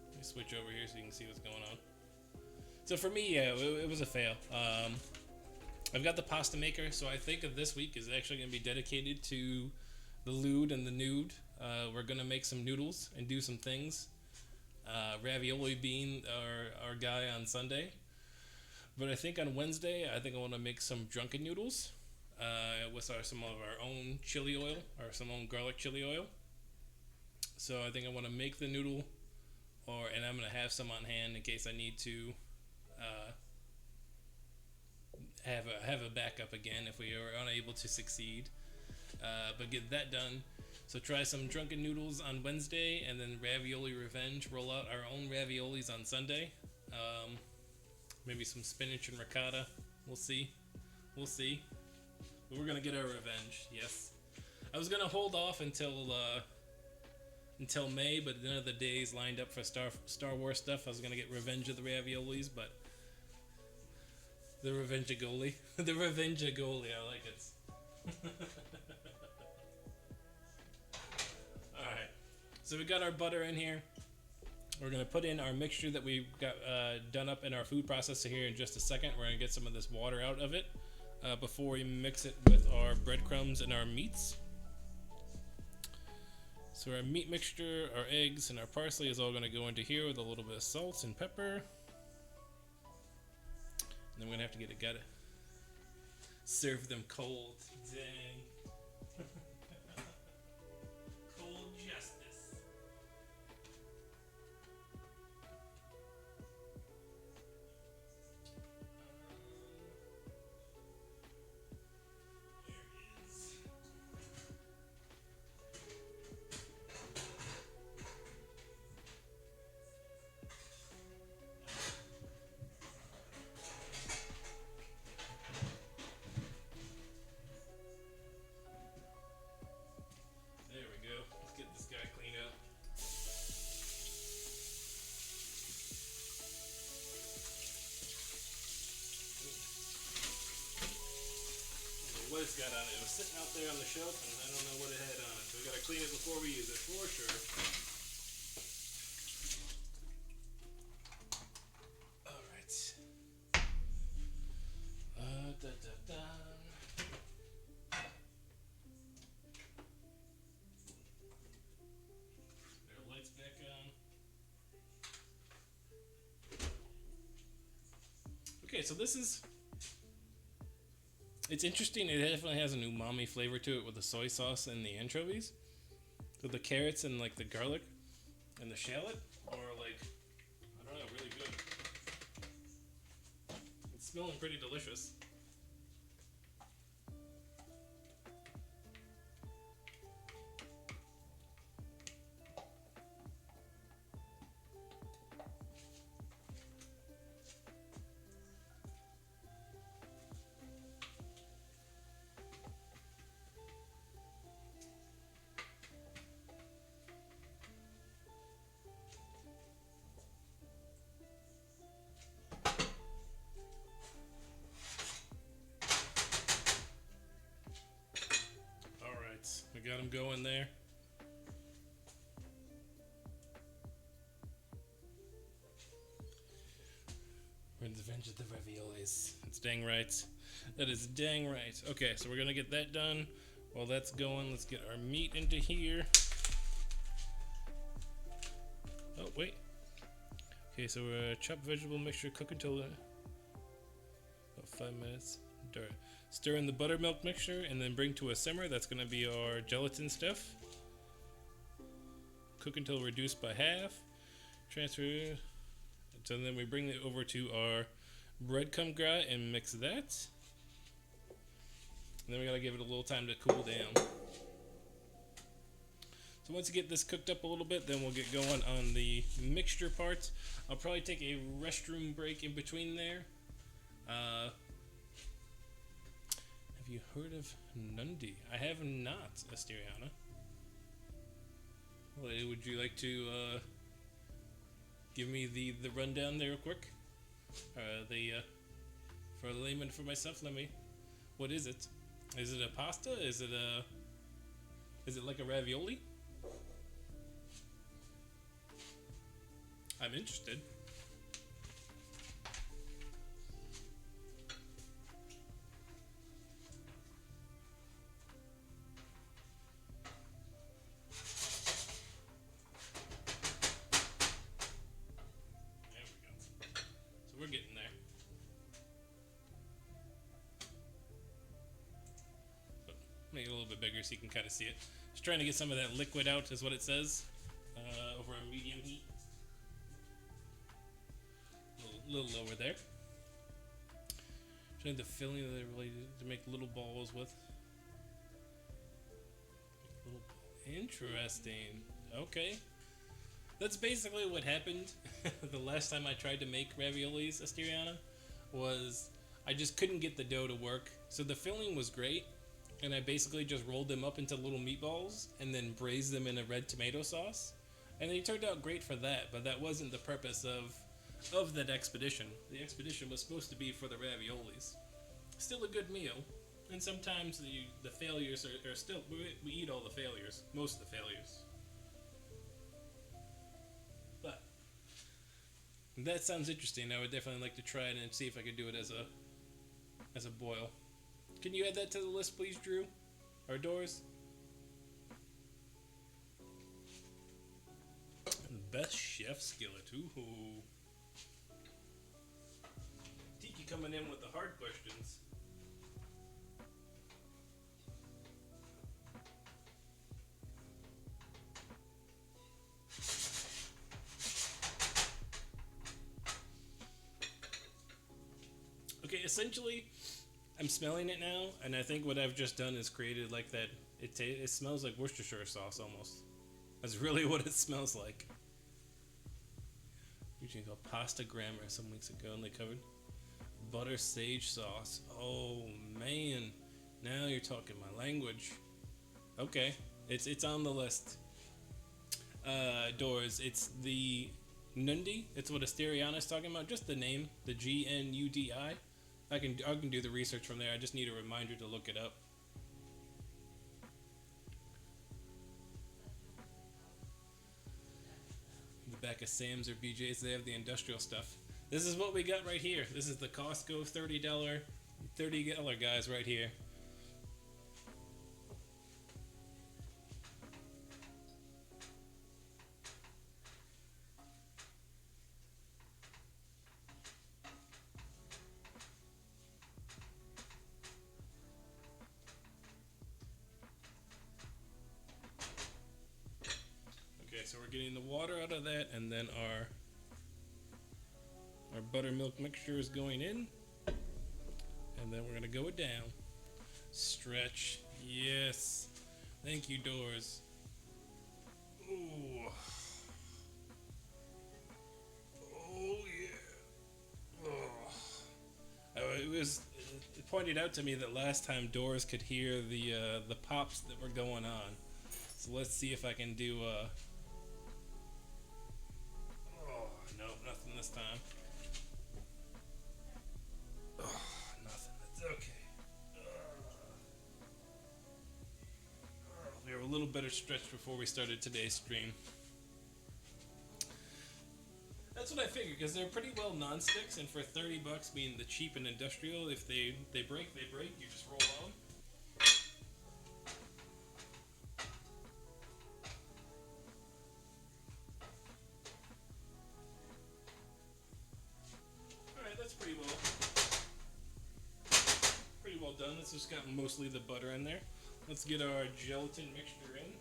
[SPEAKER 1] Let me switch over here so you can see what's going on. So for me, yeah, it was a fail. I've got the pasta maker, so I think that this week is actually going to be dedicated to the lewd and the nude. We're going to make some noodles and do some things. Ravioli being our guy on Sunday. But I think on Wednesday, I think I want to make some drunken noodles with some of our own chili oil, or some own garlic chili oil. So I think I want to make the noodle, and I'm going to have some on hand in case I need to have a backup again if we are unable to succeed. But get that done. So try some drunken noodles on Wednesday, and then ravioli revenge. Roll out our own raviolis on Sunday. Maybe some spinach and ricotta. We'll see. We'll see. But we're gonna get our revenge. Yes. I was gonna hold off until May, but none of the days lined up for Star Wars stuff. I was gonna get Revenge of the Raviolis, but the Revenge-a-Goli. The Revenge-a-Goli. I like it. Alright, so we got our butter in here. We're going to put in our mixture that we've got done up in our food processor here in just a second. We're going to get some of this water out of it before we mix it with our breadcrumbs and our meats. So our meat mixture, our eggs, and our parsley is all going to go into here with a little bit of salt and pepper. And then we're going to have to gotta serve them cold. Dang. Cold justice. what it's got on it. It was sitting out there on the shelf, and I don't know what it had on it. So we gotta clean it before we use it, for sure. Alright. Da. There are lights back on. Okay, so this is... It's interesting. It definitely has an umami flavor to it with the soy sauce and the anchovies. So the carrots and like the garlic and the shallot are like, I don't know, really good. It's smelling pretty delicious. We got them going there. We're in the revenge of the raviolis. It's dang right. That is dang right. Okay, so we're gonna get that done. While that's going, let's get our meat into here. Oh, wait. Okay, so we're chopped vegetable mixture, cook until about 5 minutes. Stir in the buttermilk mixture and then bring to a simmer. That's going to be our gelatin stuff. Cook until reduced by half. Transfer. So then we bring it over to our breadcrumb gras and mix that. And then we got to give it a little time to cool down. So once you get this cooked up a little bit, then we'll get going on the mixture part. I'll probably take a restroom break in between there. Have you heard of Nundi? I have not, Asteriana. Well, would you like to give me the rundown there real quick? For a layman for myself, what is it? Is it a pasta? Is it like a ravioli? I'm interested. We're getting there. But make it a little bit bigger so you can kind of see it. Just trying to get some of that liquid out is what it says. Over a medium heat. A little lower there. Trying the filling that they really to make little balls with. Interesting. Okay. That's basically what happened the last time I tried to make raviolis, Asteriana, was I just couldn't get the dough to work. So the filling was great, and I basically just rolled them up into little meatballs and then braised them in a red tomato sauce. And they turned out great for that, but that wasn't the purpose of that expedition. The expedition was supposed to be for the raviolis. Still a good meal, and sometimes the failures are still, we eat all the failures, most of the failures. But that sounds interesting. I would definitely like to try it and see if I could do it as a boil. Can you add that to the list, please, Drew? Or Doors? Best chef skillet. Ooh. Tiki coming in with the hard questions. Okay, essentially, I'm smelling it now, and I think what I've just done is created like that. It smells like Worcestershire sauce almost. That's really what it smells like. Usually called pasta grammar some weeks ago, and they covered butter sage sauce. Oh man, now you're talking my language. Okay, it's on the list. Doors. It's the Nundi. It's what Asteriana's talking about. Just the name, the GNUDI. I can do the research from there. I just need a reminder to look it up. The back of Sam's or BJ's, they have the industrial stuff. This is what we got right here. This is the Costco $30 guys right here. Okay, so we're getting the water out of that, and then our buttermilk mixture is going in, and then we're gonna go it down. Stretch, yes. Thank you, doors. Ooh. Oh yeah. Oh. It pointed out to me that last time doors could hear the pops that were going on. So let's see if I can do oh no, nothing this time. Oh, nothing. That's okay. We were a little better stretched before we started today's stream. That's what I figured, because they're pretty well non-sticks, and for $30 being the cheap and industrial, if they break, they break. You just roll on. Alright, that's pretty well done. It's just got mostly the butter in there. Let's get our gelatin mixture in.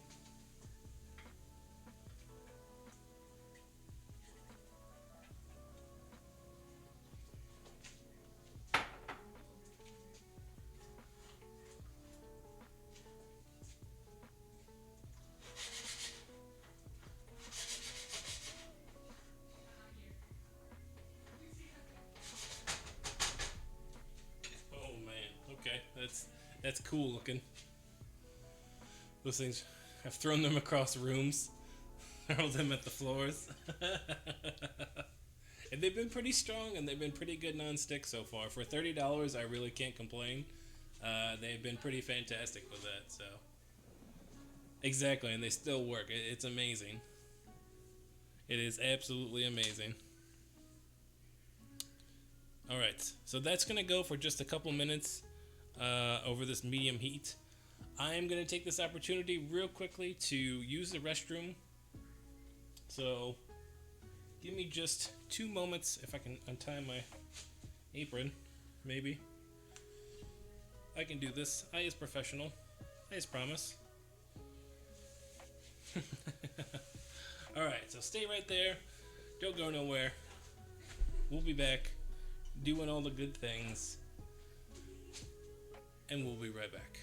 [SPEAKER 1] Oh man, okay, that's cool looking. Those things, I've thrown them across rooms, hurled them at the floors. And they've been pretty strong, and they've been pretty good non-stick so far. For $30, I really can't complain. They've been pretty fantastic with that, so. Exactly, and they still work. It's amazing. It is absolutely amazing. Alright, so that's going to go for just a couple minutes over this medium heat. I'm going to take this opportunity real quickly to use the restroom. So, give me just 2 moments if I can untie my apron, maybe. I can do this. I is professional. I is promise. Alright, so stay right there. Don't go nowhere. We'll be back doing all the good things. And we'll be right back.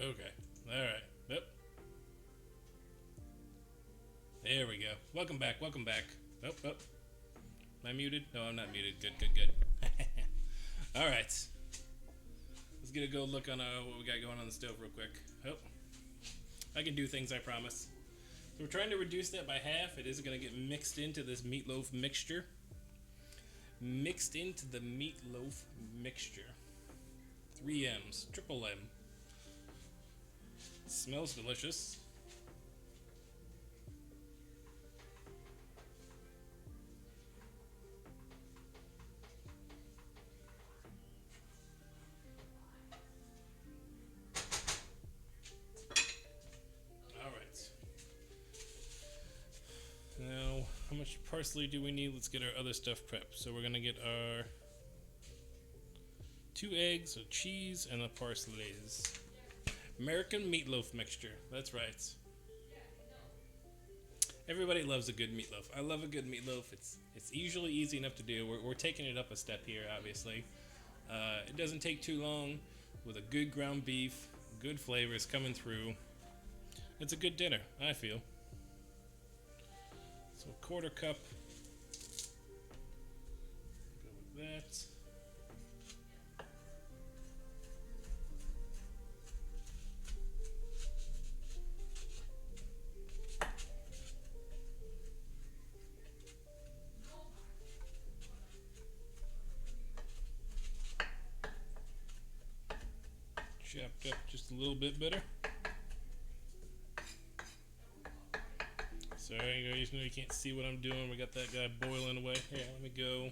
[SPEAKER 1] Okay. All right. There we go. Welcome back. Welcome back. Oh, oh. Am I muted? No, I'm not muted. Good, good, good. All right. Let's get a go look on what we got going on the stove real quick. Oh, I can do things, I promise. So we're trying to reduce that by half. It is going to get mixed into this meatloaf mixture. Mixed into the meatloaf mixture. 3 M's, triple M. Smells delicious. Now, how much parsley do we need? Let's get our other stuff prepped. So we're gonna get our 2 eggs, a cheese, and a parslays. American meatloaf mixture. That's right. Everybody loves a good meatloaf. I love a good meatloaf. It's usually easy enough to do. We're taking it up a step here, obviously. It doesn't take too long with a good ground beef, good flavors coming through. It's a good dinner, I feel. So a 1/4 cup. Go with that. Chopped up just a little bit better. Sorry, you guys know you can't see what I'm doing. We got that guy boiling away. Here, let me go.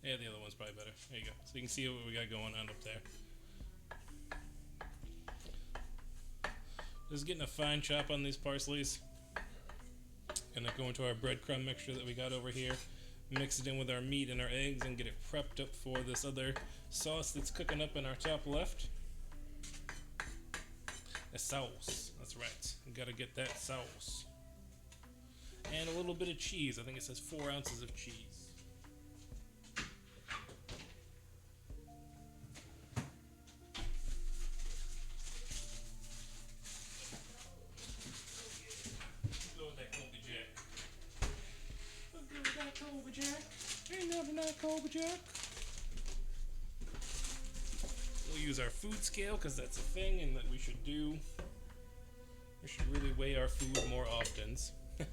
[SPEAKER 1] Yeah, the other one's probably better. There you go. So you can see what we got going on up there. Just getting a fine chop on these parsleys. Gonna go into our breadcrumb mixture that we got over here. Mix it in with our meat and our eggs and get it prepped up for this other sauce that's cooking up in our top left. The sauce. That's right. We gotta get that sauce. And a little bit of cheese. I think it says 4 ounces of cheese. Go with that Colby Jack. Go with that Colby Jack. Ain't nothing like Colby Jack. We'll use our food scale because that's a thing and that we should do. We should really weigh our food more often. It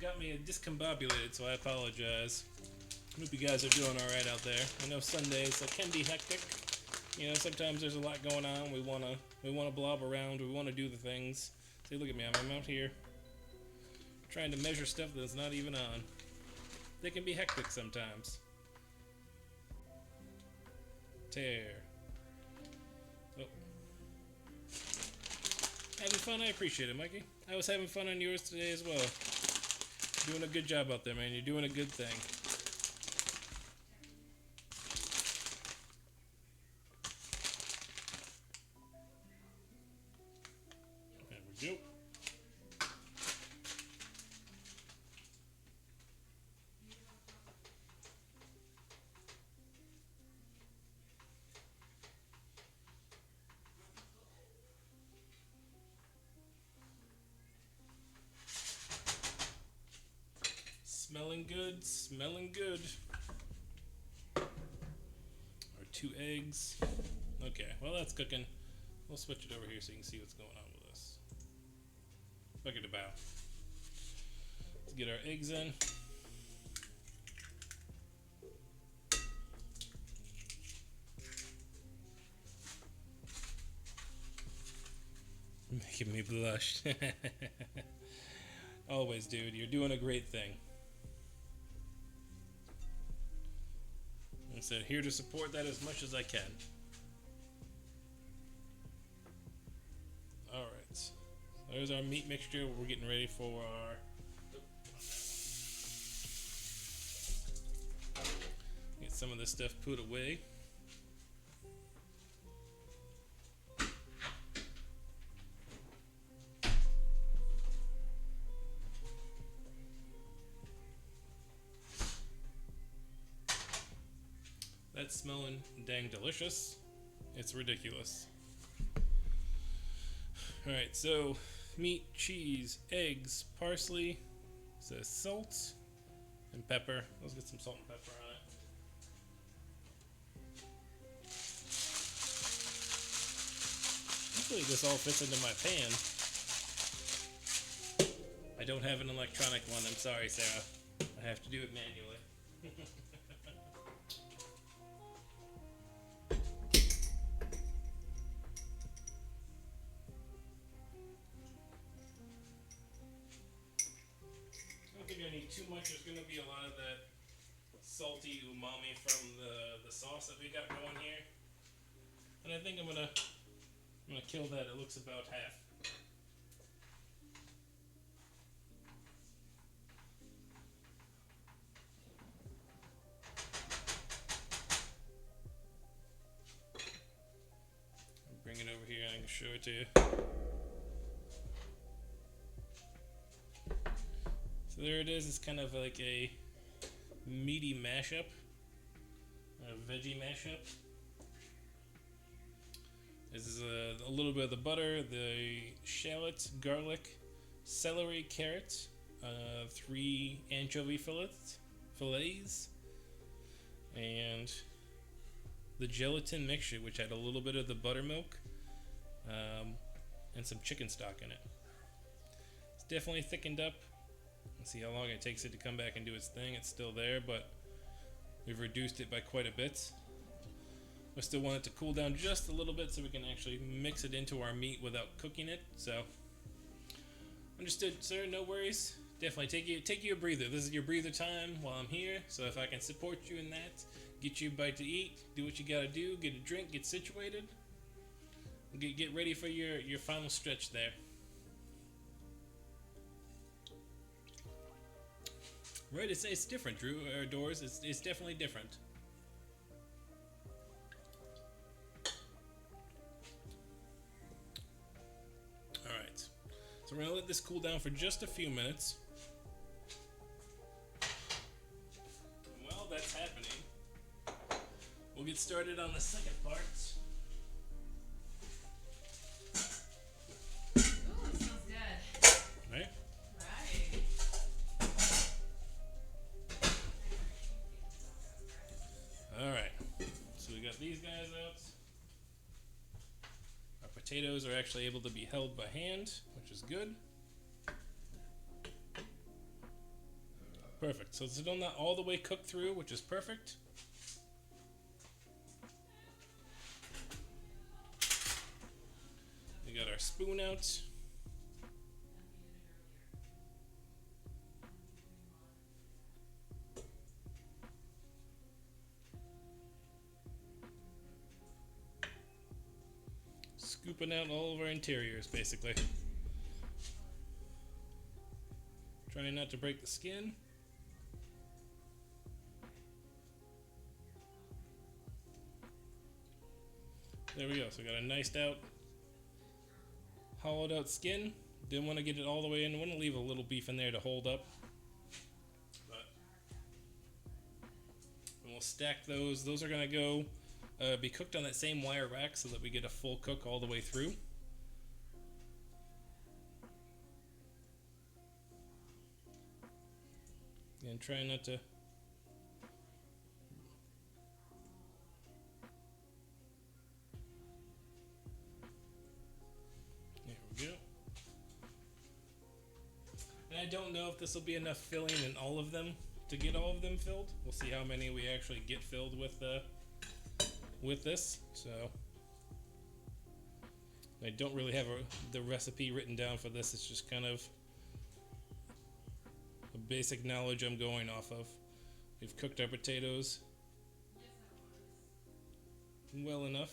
[SPEAKER 1] got me discombobulated, so I apologize. Hope you guys are doing alright out there. I know Sundays can be hectic. You know, sometimes there's a lot going on. We wanna blob around. We wanna do the things. See, look at me. I'm out here trying to measure stuff that's not even on. They can be hectic sometimes. Tear. Oh. Having fun? I appreciate it, Mikey. I was having fun on yours today as well. Doing a good job out there, man. You're doing a good thing. There we go. Smelling good, smelling good. Our 2 eggs. Okay, well that's cooking. We'll switch it over here so you can see what's going on with this. Bucket to bow. Let's get our eggs in. Making me blush. Always, dude. You're doing a great thing. I said, here to support that as much as I can. Alright. So there's our meat mixture. We're getting ready for our... Get some of this stuff put away. That's smelling dang delicious. It's ridiculous. Alright, so meat, cheese, eggs, parsley, it says salt, and pepper. Let's get some salt and pepper on it. Hopefully this all fits into my pan. I don't have an electronic one, I'm sorry, Sarah. I have to do it manually. I don't think I need too much. There's going to be a lot of that salty umami from the sauce that we got going here. And I think I'm gonna kill that. It looks about half. Bring it over here and I can show it to you. So there it is. It's kind of like a meaty mashup, a veggie mashup. This is a little bit of the butter, the shallot, garlic, celery, carrot, 3 anchovy fillets, and the gelatin mixture, which had a little bit of the buttermilk, and some chicken stock in it. It's definitely thickened up. Let's see how long it takes it to come back and do its thing. It's still there, but we've reduced it by quite a bit. I still want it to cool down just a little bit so we can actually mix it into our meat without cooking it. So, understood, sir. No worries. Definitely take you a breather. This is your breather time while I'm here. So if I can support you in that, get you a bite to eat, do what you gotta do, get a drink, get situated, get ready for your final stretch there. Right, it's different, Drew. Doors, it's definitely different. Alright, so we're going to let this cool down for just a few minutes. And while that's happening, we'll get started on the second part.
[SPEAKER 8] Ooh, it smells good.
[SPEAKER 1] Right?
[SPEAKER 8] Right.
[SPEAKER 1] Alright, so we got these guys out. Our potatoes are actually able to be held by hand, which is good. Perfect, so it's still not all the way cooked through, which is perfect. We got our spoon out. Scooping out all of our interiors, basically. Trying not to break the skin. There we go. So we got a niced out, hollowed out skin. Didn't want to get it all the way in. Want to leave a little beef in there to hold up. And we'll stack those. Those are gonna go be cooked on that same wire rack so that we get a full cook all the way through. And try not to. There we go. And I don't know if this will be enough filling in all of them to get all of them filled. We'll see how many we actually get filled with this. So I don't really have the recipe written down for this. It's just kind of a basic knowledge I'm going off of. We've cooked our potatoes well enough.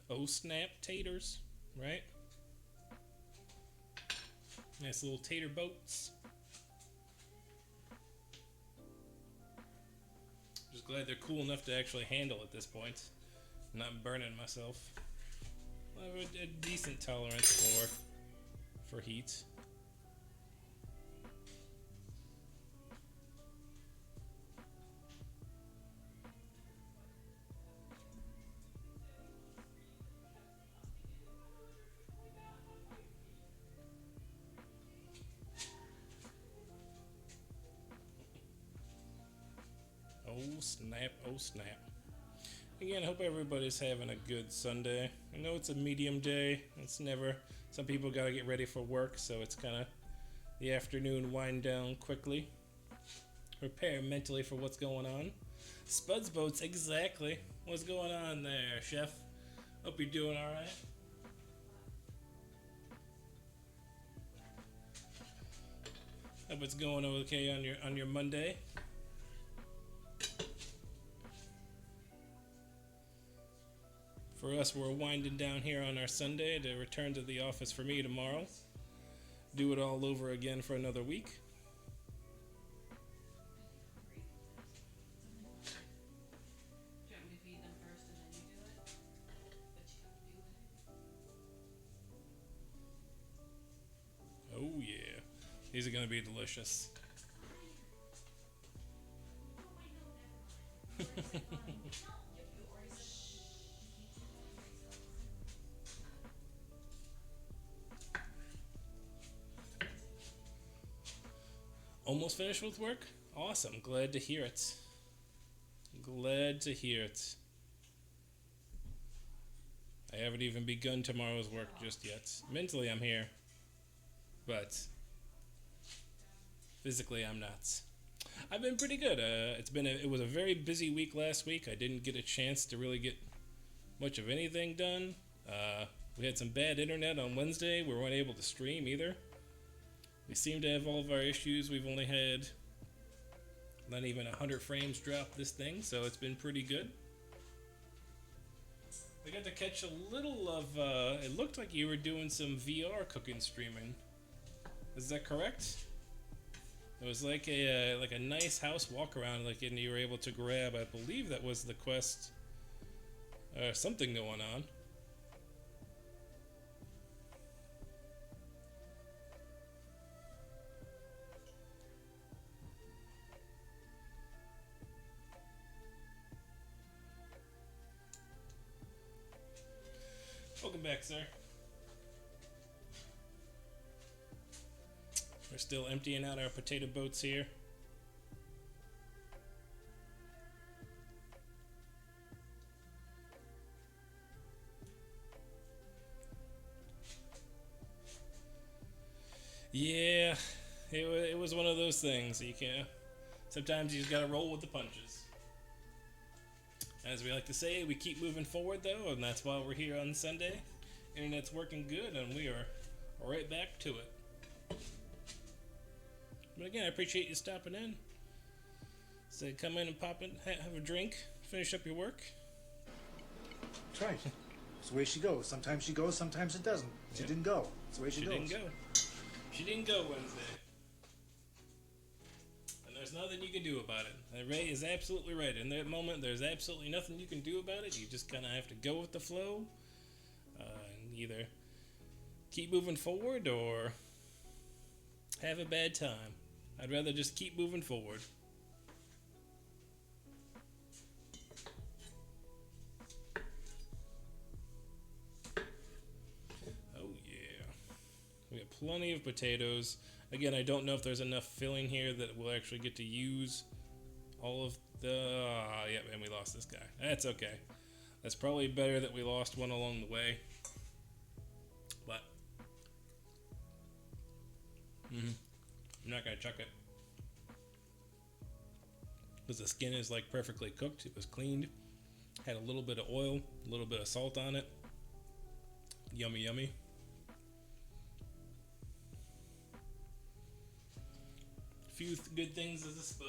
[SPEAKER 1] Oh snap, taters, right? Nice little tater boats. Just glad they're cool enough to actually handle at this point. Not burning myself. I have a decent tolerance for heat. Oh snap, oh snap. Again, I hope everybody's having a good Sunday. I know it's a medium day. It's never... Some people gotta get ready for work, so it's kind of the afternoon wind down quickly. Prepare mentally for what's going on. Spuds boats, exactly. What's going on there, Chef? Hope you're doing alright. Hope it's going okay on your Monday. For us, we're winding down here on our Sunday to return to the office for me tomorrow. Do it all over again for another week.
[SPEAKER 8] Do you want me to feed them first and then you do it? But you gotta do it.
[SPEAKER 1] Oh yeah, these are gonna be delicious. Almost finished with work? Awesome. Glad to hear it. Glad to hear it. I haven't even begun tomorrow's work just yet. Mentally, I'm here. But physically, I'm not. I've been pretty good. It was a very busy week last week. I didn't get a chance to really get much of anything done. We had some bad internet on Wednesday. We weren't able to stream either. We seem to have all of our issues. We've only had not even 100 frames drop this thing, so it's been pretty good. I got to catch a little of, it looked like you were doing some VR cooking streaming. Is that correct? It was like a nice house walk around, like, and you were able to grab, I believe that was the quest, something going on. Welcome back, sir. We're still emptying out our potato boats here. Yeah, it was one of those things. You can't. Sometimes you just gotta roll with the punches. As we like to say, we keep moving forward though, and that's why we're here on Sunday. Internet's working good, and we are right back to it. But again, I appreciate you stopping in. So come in and pop in, have a drink, finish up your work.
[SPEAKER 6] That's right. It's the way she goes. Sometimes she goes, sometimes it doesn't. She didn't go. It's the way she goes.
[SPEAKER 1] Didn't go. She didn't go Wednesday. And there's nothing you can do about it. And Ray is absolutely right. In that moment, there's absolutely nothing you can do about it. You just kind of have to go with the flow. And either keep moving forward or have a bad time. I'd rather just keep moving forward. Oh yeah. We got plenty of potatoes. Again, I don't know if there's enough filling here that we'll actually get to use all of the... Yep, and we lost this guy. That's okay. That's probably better that we lost one along the way. But... I'm not gonna chuck it. Because the skin is like perfectly cooked. It was cleaned. Had a little bit of oil, a little bit of salt on it. Yummy, yummy. Few good things as a spud.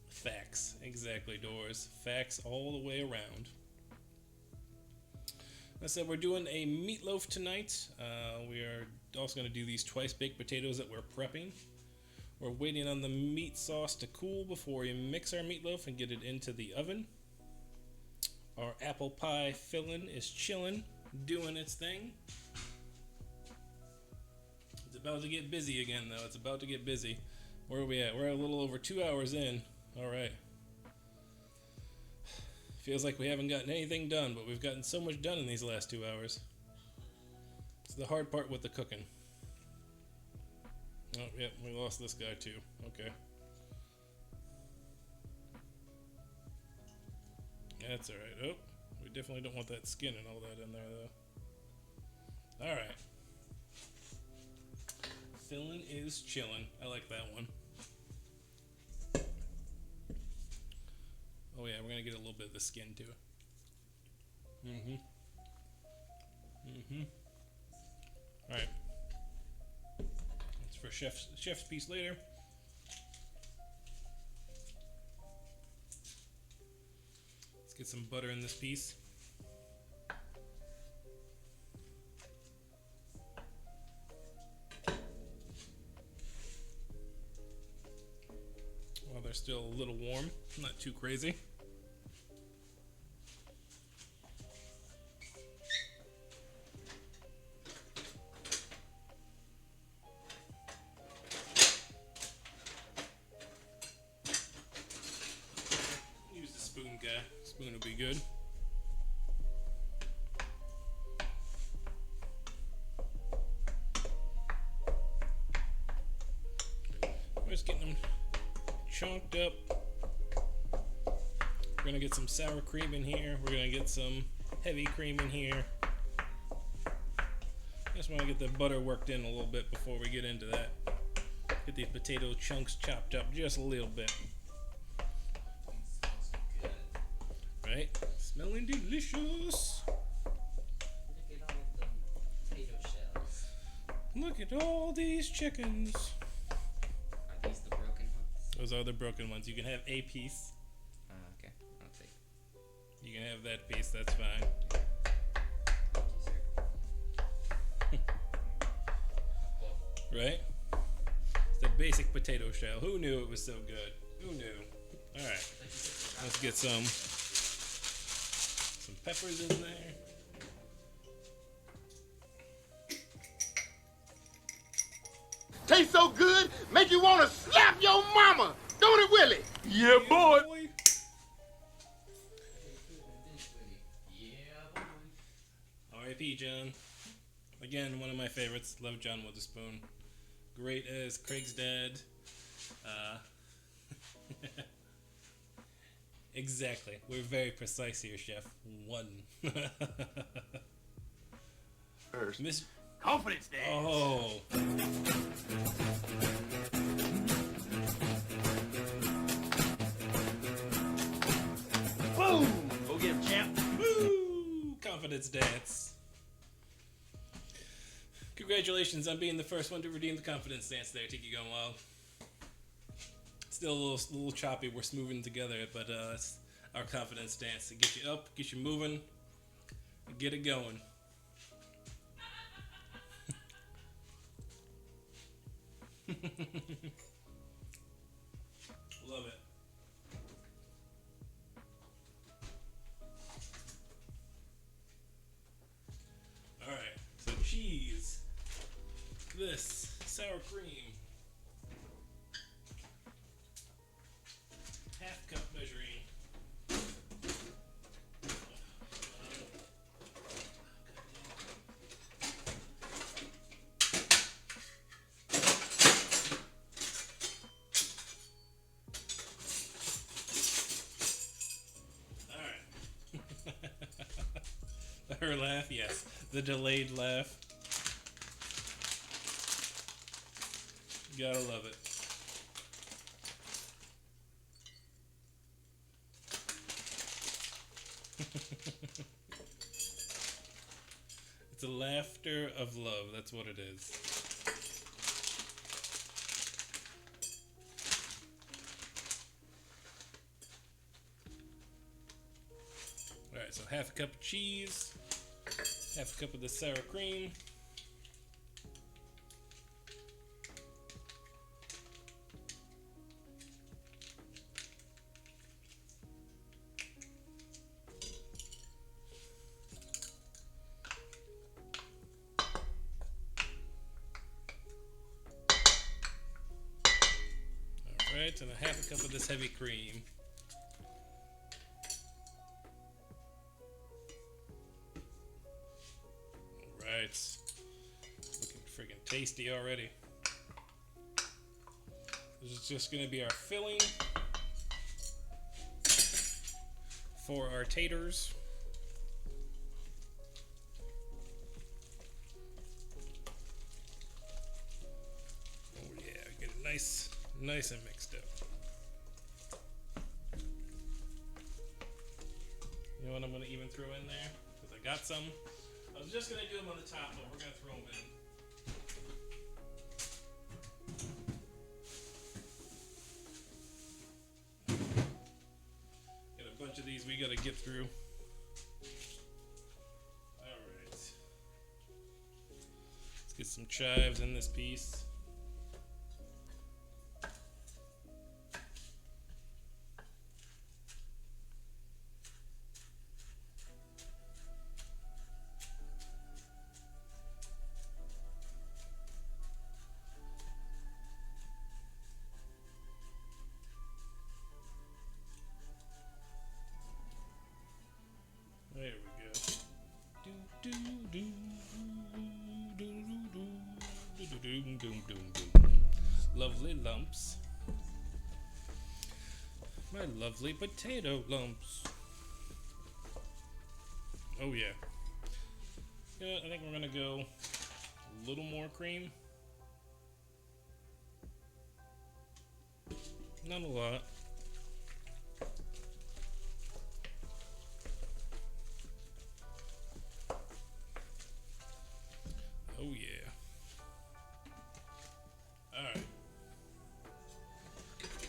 [SPEAKER 1] Facts. Exactly, Doors. Facts all the way around. I said we're doing a meatloaf tonight. We are also going to do these twice baked potatoes that we're prepping. We're waiting on the meat sauce to cool before we mix our meatloaf and get it into the oven. Our apple pie filling is chilling, doing its thing. It's about to get busy again, though. It's about to get busy. Where are we at? We're a little over 2 hours in. All right. Feels like we haven't gotten anything done, but we've gotten so much done in these last 2 hours. It's the hard part with the cooking. Oh, yep, we lost this guy too. Okay. That's alright. Oh, we definitely don't want that skin and all that in there, though. Alright. Filling is chilling. I like that one. Oh, yeah, we're going to get a little bit of the skin, too. Alright. That's for chef's piece later. Let's get some butter in this piece. While they're still a little warm, not too crazy. Use the spoon guy. Spoon will be good. We're just getting them chunked up. We're gonna get some sour cream in here. We're gonna get some heavy cream in here. Just want to get the butter worked in a little bit before we get into that. Get these potato chunks chopped up just a little bit.
[SPEAKER 5] Smells good.
[SPEAKER 1] Right? Smelling delicious.
[SPEAKER 5] Look at all the potato shells.
[SPEAKER 1] Look at all these chickens.
[SPEAKER 5] Are these the broken ones?
[SPEAKER 1] Those are the broken ones. You can have a piece.
[SPEAKER 5] Okay. I'll take.
[SPEAKER 1] You can have that piece. That's fine.
[SPEAKER 5] Thank you, sir. Well,
[SPEAKER 1] Right? It's the basic potato shell. Who knew it was so good? Who knew? Alright. Let's get some peppers in there.
[SPEAKER 2] Tastes so good, make you want to slap your mama. Don't it, Willie? Yeah, boy.
[SPEAKER 5] yeah, boy.
[SPEAKER 1] R.I.P. John. Again, one of my favorites. Love John Witherspoon. Great as Craig's dad. Exactly. We're very precise here, Chef. 1.
[SPEAKER 2] First,
[SPEAKER 1] Miss.
[SPEAKER 2] confidence dance.
[SPEAKER 1] Oh.
[SPEAKER 2] Boom. Go get him, champ.
[SPEAKER 1] Woo! Confidence dance. Congratulations on being the first one to redeem the confidence dance there, Tiki Going Wild. Still a little choppy. We're smoothing together, but it's our confidence dance to get you up, get you moving, and get it going. Love it. Alright, so cheese, this, sour cream, half cup measuring. Her laugh, yes. The delayed laugh. Gotta love it. It's a laughter of love, that's what it is. Alright, so half a cup of cheese, half a cup of the sour cream. Alright, and a half a cup of this heavy cream. Alright. Looking friggin' tasty already. This is just gonna be our filling. for our taters. Oh yeah, get it nice and mixed up. You know what I'm gonna even throw in there? Because I got some. I was just gonna do them on the top, but we're gonna throw them in. Got a bunch of these we gotta get through. Alright. Let's get some chives in this piece. There we go. Do do do do do do do do do. Lovely lumps. My lovely potato lumps. Oh yeah. You know what, I think we're gonna go a little more cream. Not a lot. Oh yeah. Alright.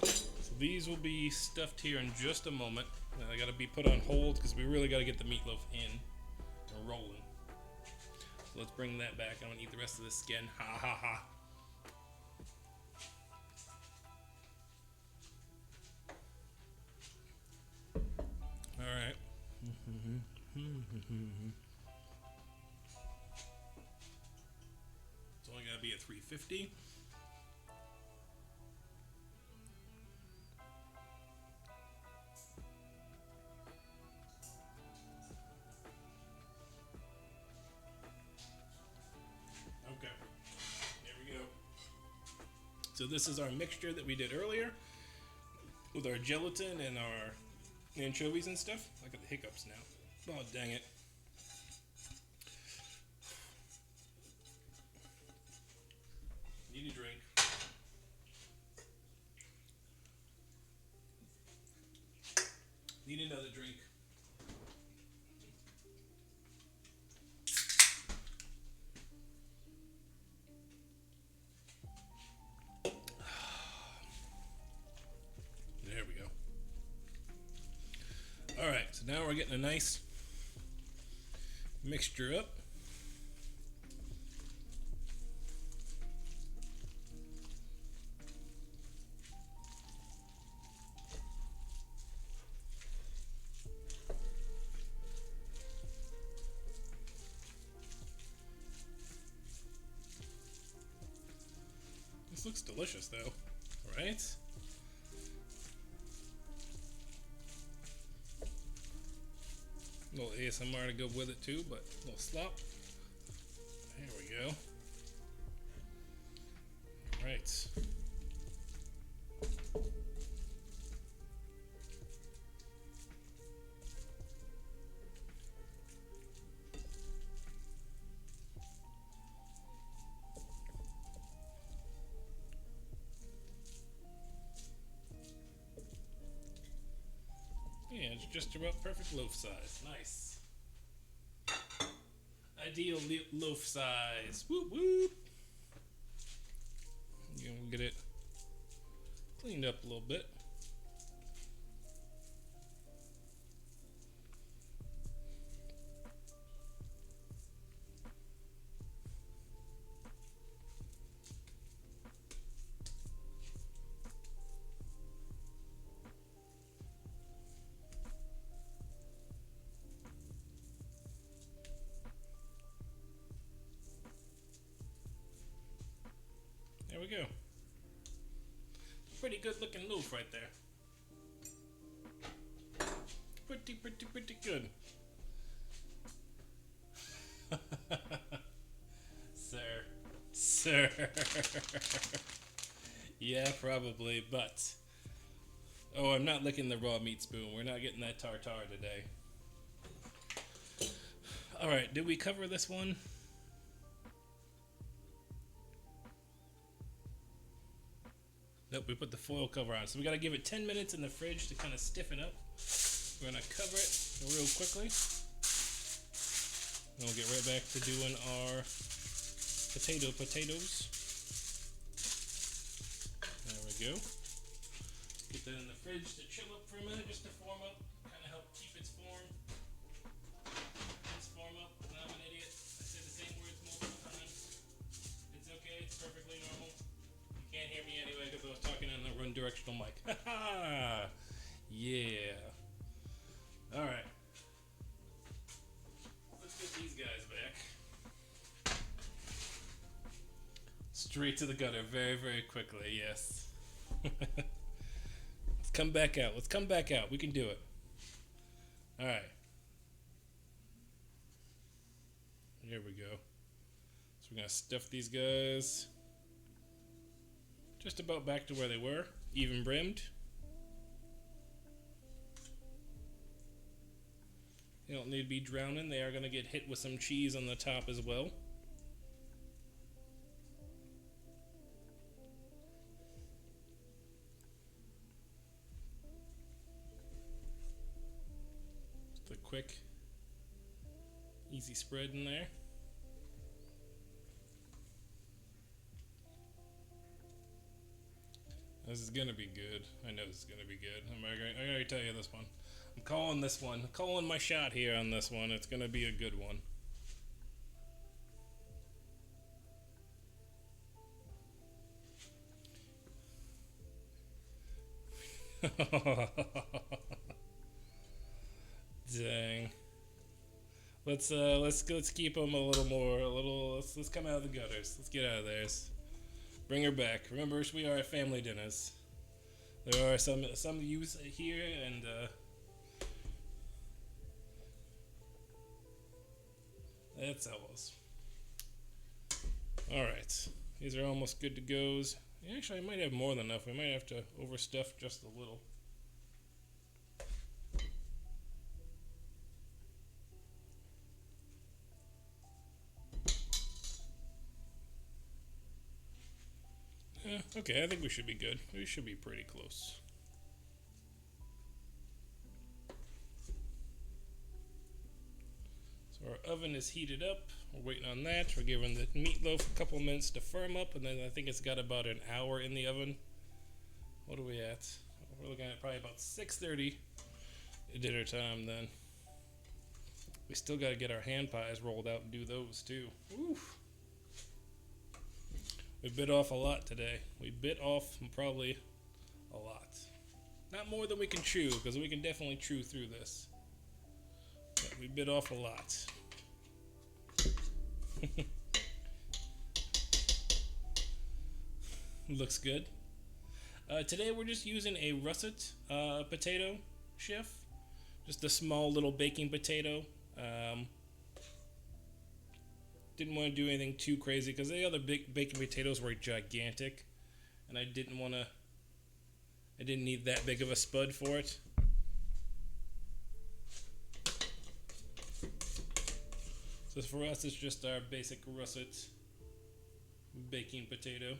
[SPEAKER 1] So these will be stuffed here in just a moment. Now they gotta be put on hold because we really gotta get the meatloaf in and rolling. So let's bring that back. I'm gonna eat the rest of this skin. Ha ha ha. Alright. It's only gotta be at 350. Okay, there we go. So this is our mixture that we did earlier with our gelatin and our anchovies and stuff. I got the hiccups now. Oh, dang it. Need a drink. Need another drink. There we go. Alright, so now we're getting a nice mixture up. This looks delicious though, right? A little ASMR to go with it too, but a little slop. There we go. Right. Yeah, it's just about perfect loaf size. Nice. Ideal loaf size. Whoop whoop. You know, we'll get it cleaned up a little bit. There we go. Pretty good looking loaf right there. Pretty good. Sir. Yeah, probably, but Oh, I'm not licking the raw meat spoon. We're not getting that tartare today. Alright, did we cover this one? Nope, we put the foil cover on. So we gotta give it 10 minutes in the fridge to kind of stiffen up. We're gonna cover it real quickly. And we'll get right back to doing our potatoes. There we go. Get that in the fridge to chill up for a minute, just to form up, kind of help keep its form. Its form up. And I'm an idiot. I said the same words multiple times. It's okay. It's perfectly normal. You can't hear me anyway because I was talking on the run directional mic. Ha yeah. All right. Let's get these guys back. Straight to the gutter, very, very quickly. Yes. Let's come back out. Let's come back out. We can do it. All right. Here we go. So we're gonna stuff these guys just about back to where they were, even brimmed. They don't need to be drowning. They are gonna get hit with some cheese on the top as well. Just a quick, easy spread in there. This is gonna be good. I know this is gonna be good. I'm gonna tell you this one. I'm calling this one. I'm calling my shot here on this one. It's gonna be a good one. Dang. Let's keep them a little more. Let's come out of the gutters. Let's get out of there. Bring her back. Remember, we are at family dinners. There are some youth here, and that's ours. All right, these are almost good to goes. Actually, I might have more than enough. We might have to overstuff just a little. Yeah, okay, I think we should be good. We should be pretty close. So our oven is heated up. We're waiting on that. We're giving the meatloaf a couple minutes to firm up, and then I think it's got about an hour in the oven. What are we at? We're looking at probably about 6:30 dinner time then. We still got to get our hand pies rolled out and do those too. Oof. We bit off a lot today. We bit off probably a lot. Not more than we can chew, because we can definitely chew through this. But we bit off a lot. Looks good. Today we're just using a russet potato chef. Just a small little baking potato. Didn't want to do anything too crazy because the other big baking potatoes were gigantic, and I didn't need that big of a spud for it. So for us, it's just our basic russet baking potato.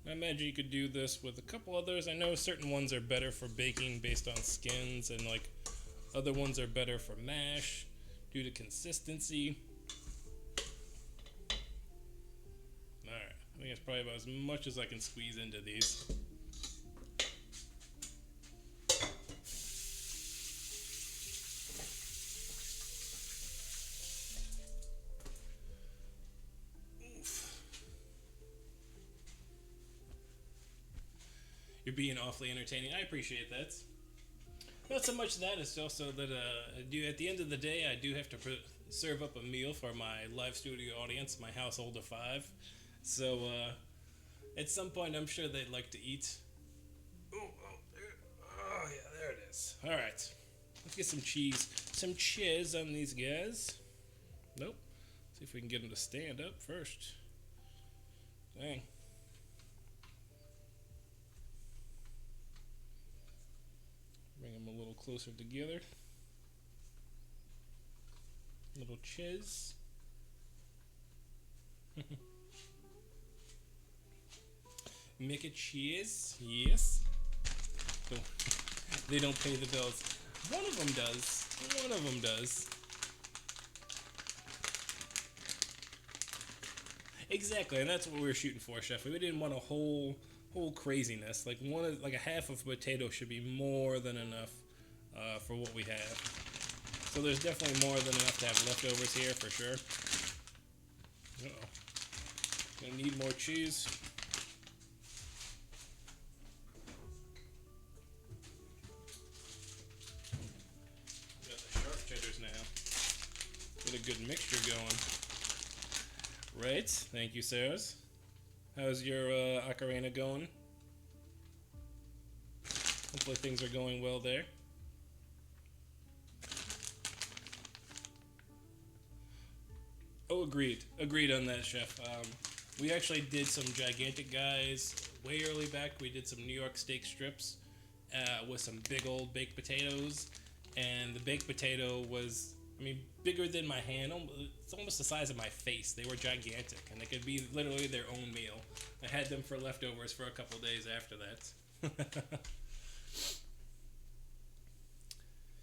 [SPEAKER 1] I imagine you could do this with a couple others. I know certain ones are better for baking based on skins, and like other ones are better for mash due to consistency. Alright, I think that's probably about as much as I can squeeze into these. Oof. You're being awfully entertaining. I appreciate that. Not so much that, it's also that at the end of the day, I do have to serve up a meal for my live studio audience, my household of 5. So at some point, I'm sure they'd like to eat. Oh yeah, there it is. All right, let's get some cheese on these guys. Nope. See if we can get them to stand up first. Dang. a little closer together. Little chiz. Make a cheese, yes. So, they don't pay the bills. One of them does. One of them does. Exactly, and that's what we were shooting for, Chef. We didn't want a whole craziness. Like a half of a potato should be more than enough for what we have. So there's definitely more than enough to have leftovers here for sure. Uh-oh. Gonna need more cheese. Got the sharp cheddars now. Get a good mixture going. Right, thank you, Sarahs. How's your ocarina going? Hopefully things are going well there. Oh, agreed. Agreed on that, Chef. We actually did some gigantic guys way early back. We did some New York steak strips with some big old baked potatoes. And the baked potato was, I mean, bigger than my hand. It's almost the size of my face. They were gigantic, and they could be literally their own meal. I had them for leftovers for a couple days after that.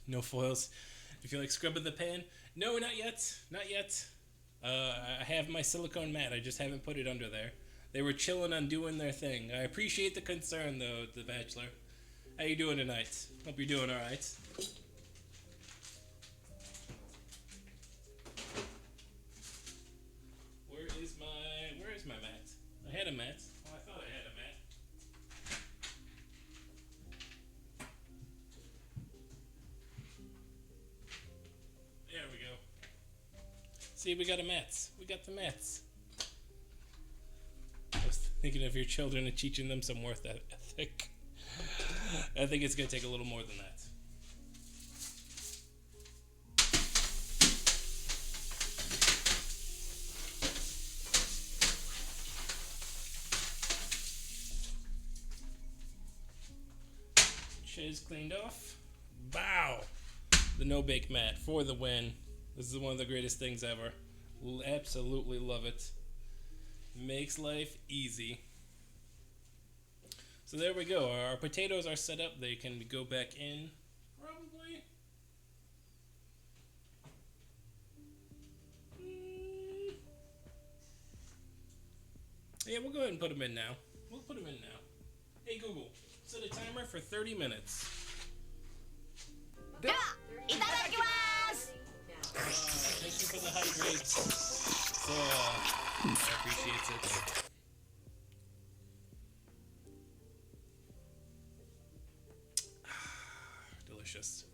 [SPEAKER 1] No foils. You feel like scrubbing the pan? No, not yet. Not yet. I have my silicone mat. I just haven't put it under there. They were chilling on doing their thing. I appreciate the concern, though, The Bachelor. How you doing tonight? Hope you're doing all right. Where is my mat? I had a mat. Oh, I thought I had a mat. There we go. See, we got a mats. We got the mats. I was thinking of your children and teaching them some work ethic. I think it's going to take a little more than that. Chiz cleaned off. Bow! The no-bake mat for the win. This is one of the greatest things ever. Absolutely love it. Makes life easy. So there we go. Our potatoes are set up. They can go back in. Probably. Yeah, we'll go ahead and put them in now. We'll put them in now. Hey Google, set a timer for 30 minutes. Thank you for the hydrate. So, I appreciate it. Delicious.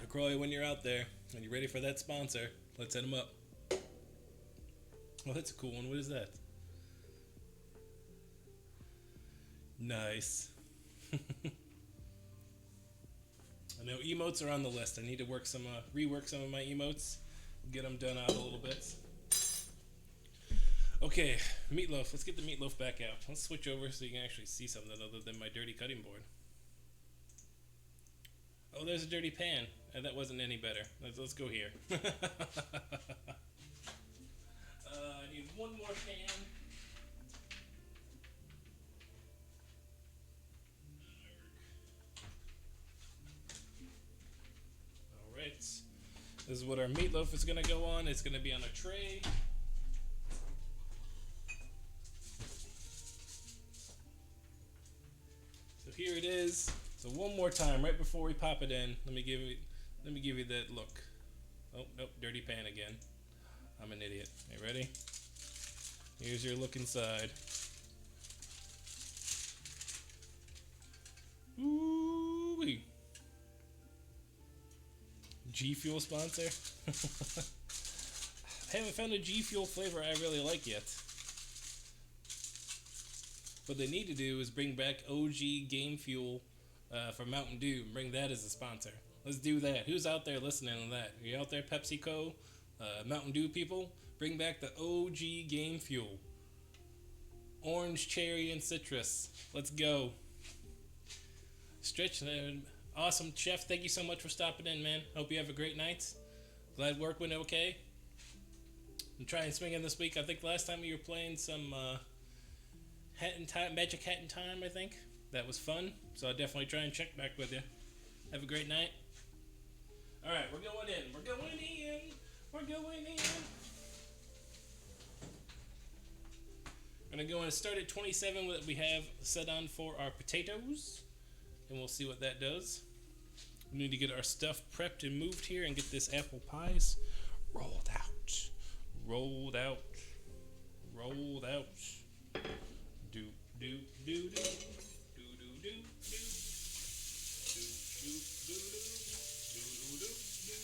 [SPEAKER 1] LaCroix, when you're out there and you're ready for that sponsor, let's hit them up. Oh, that's a cool one. What is that? Nice. I know emotes are on the list. I need to rework some of my emotes, get them done out a little bit. Okay, meatloaf. Let's get the meatloaf back out. Let's switch over so you can actually see something other than my dirty cutting board. Oh, there's a dirty pan. That wasn't any better. Let's go here. I need one more pan. Alright. This is what our meatloaf is going to go on. It's going to be on a tray. So here it is. So one more time, right before we pop it in, let me give you that look. Oh, nope, dirty pan again. I'm an idiot. You ready? Here's your look inside. Ooh-wee. G Fuel sponsor? I haven't found a G Fuel flavor I really like yet. What they need to do is bring back OG Game Fuel for Mountain Dew and bring that as a sponsor. Let's do that. Who's out there listening to that? Are you out there, PepsiCo, Mountain Dew people? Bring back the OG Game Fuel. Orange, cherry, and citrus. Let's go. Stretch, awesome. Chef, thank you so much for stopping in, man. Hope you have a great night. Glad work went okay. I'm trying to swing in this week. I think last time you were playing some Hat in Time, Magic Hat in Time, I think. That was fun. So I'll definitely try and check back with you. Have a great night. Alright, we're going in. We're going in. We're going in. We're going to go and start at 27 that we have set on for our potatoes. And we'll see what that does. We need to get our stuff prepped and moved here and get this apple pies rolled out. Rolled out. Rolled out. Do, do, do, do. Do, do, do, do. Do, do, do, do. Do, do, do, do.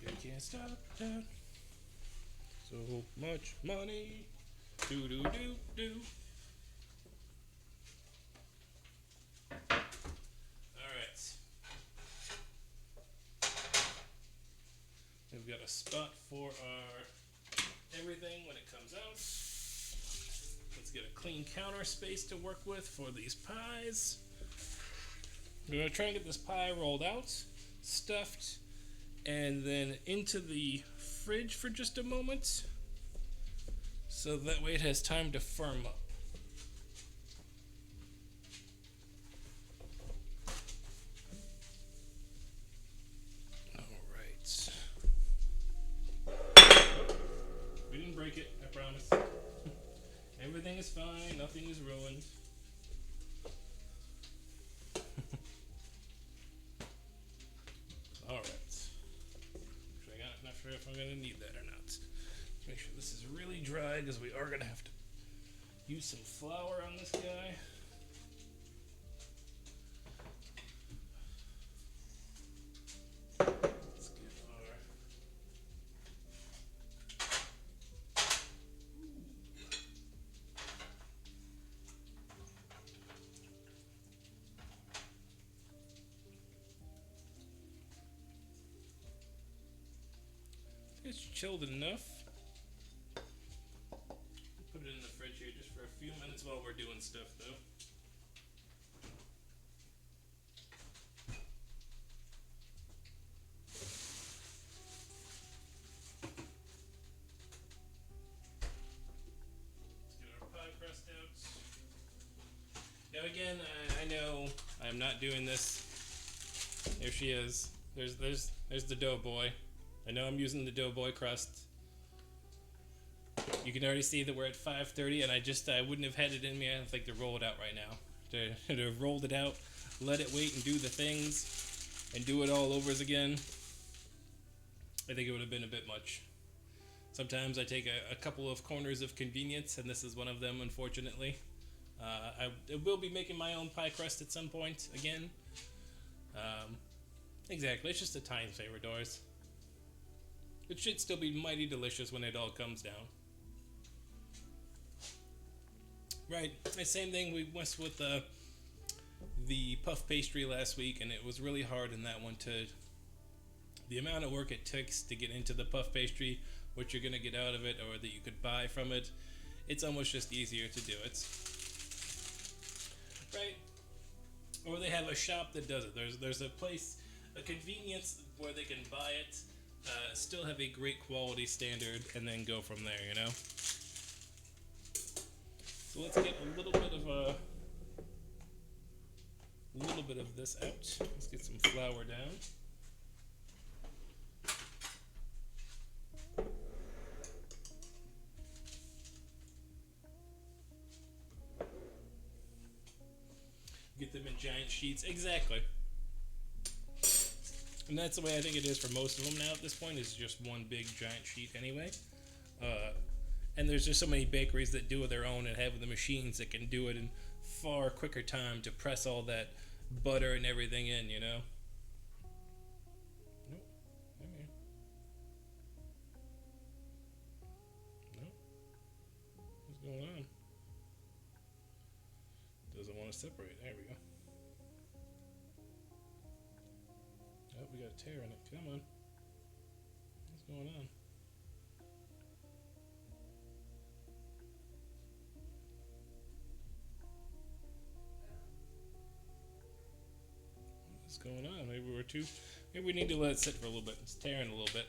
[SPEAKER 1] You can't stop that. So much money. Do, do, do, do. We've got a spot for our everything when it comes out. Let's get a clean counter space to work with for these pies. We're going to try and get this pie rolled out, stuffed, and then into the fridge for just a moment. So that way it has time to firm up. Break it, I promise. Everything is fine, nothing is ruined. Alright. Not sure if I'm gonna need that or not. Let's make sure this is really dry because we are gonna have to use some flour on this guy. It's chilled enough. Put it in the fridge here just for a few minutes while we're doing stuff, though. Let's get our pie crust out. Now again, I know I'm not doing this. There she is. There's the doughboy. I know I'm using the doughboy crust. You can already see that we're at 5:30, and I wouldn't have had it in me, I don't think, to roll it out right now. To have rolled it out, let it wait and do the things, and do it all over again, I think it would have been a bit much. Sometimes I take a couple of corners of convenience, and this is one of them, unfortunately. I will be making my own pie crust at some point, again. Exactly, it's just a time saver, Doris. It should still be mighty delicious when it all comes down. Right, the same thing we went with the puff pastry last week, and it was really hard in that one to... The amount of work it takes to get into the puff pastry, what you're going to get out of it, or that you could buy from it, it's almost just easier to do it. Right? Or they have a shop that does it. There's a place, a convenience where they can buy it, still have a great quality standard, and then go from there, you know? So let's get a little bit of this out. Let's get some flour down. Get them in giant sheets. Exactly. And that's the way I think it is for most of them now at this point, is just one big giant sheet anyway. And there's just so many bakeries that do it their own and have the machines that can do it in far quicker time to press all that butter and everything in, you know? Nope. Come here. Nope. What's going on? Doesn't want to separate. There we go. Oh, we got a tear in it. Come on. What's going on? going on? Maybe we're too. Maybe we need to let it sit for a little bit. It's tearing a little bit.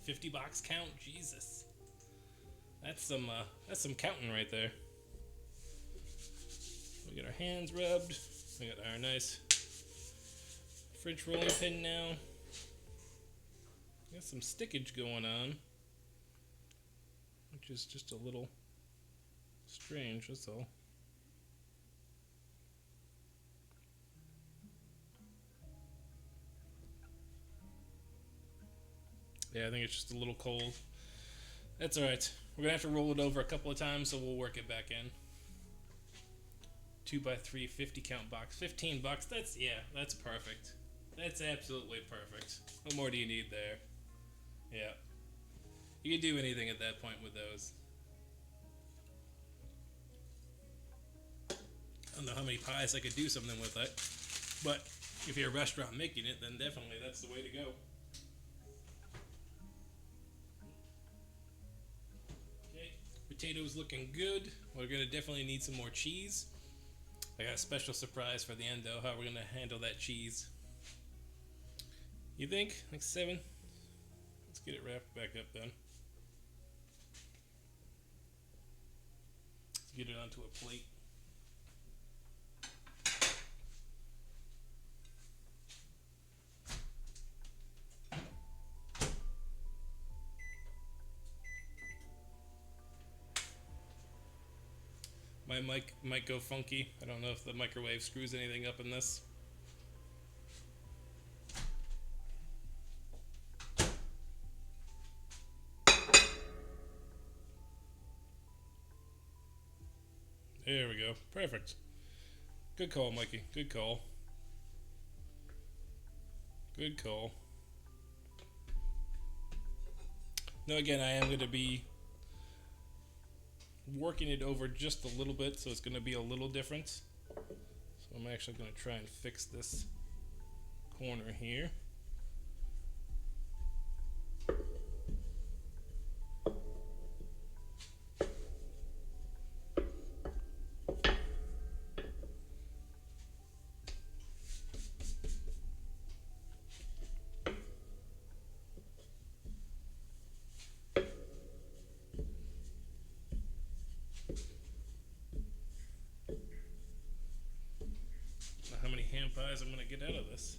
[SPEAKER 1] 50 box count, Jesus. That's some counting right there. We got our hands rubbed. We got our nice French rolling pin now. Got some stickage going on, which is just a little strange, that's all. Yeah, I think it's just a little cold. That's alright. We're gonna have to roll it over a couple of times, so we'll work it back in. 2x3 50 count box. 15 bucks. That's perfect. That's absolutely perfect. What more do you need there? Yeah. You can do anything at that point with those. I don't know how many pies I could do something with it, but if you're a restaurant making it, then definitely that's the way to go. Okay, potatoes looking good. We're gonna definitely need some more cheese. I got a special surprise for the end though, how we're gonna handle that cheese. You think? Like 7? Let's get it wrapped back up then. Let's get it onto a plate. My mic might go funky. I don't know if the microwave screws anything up in this. There we go. Perfect. Good call, Mikey. Good call. Good call. Now again, I am going to be working it over just a little bit, so it's going to be a little different. So I'm actually going to try and fix this corner here. How many ham pies I'm gonna get out of this.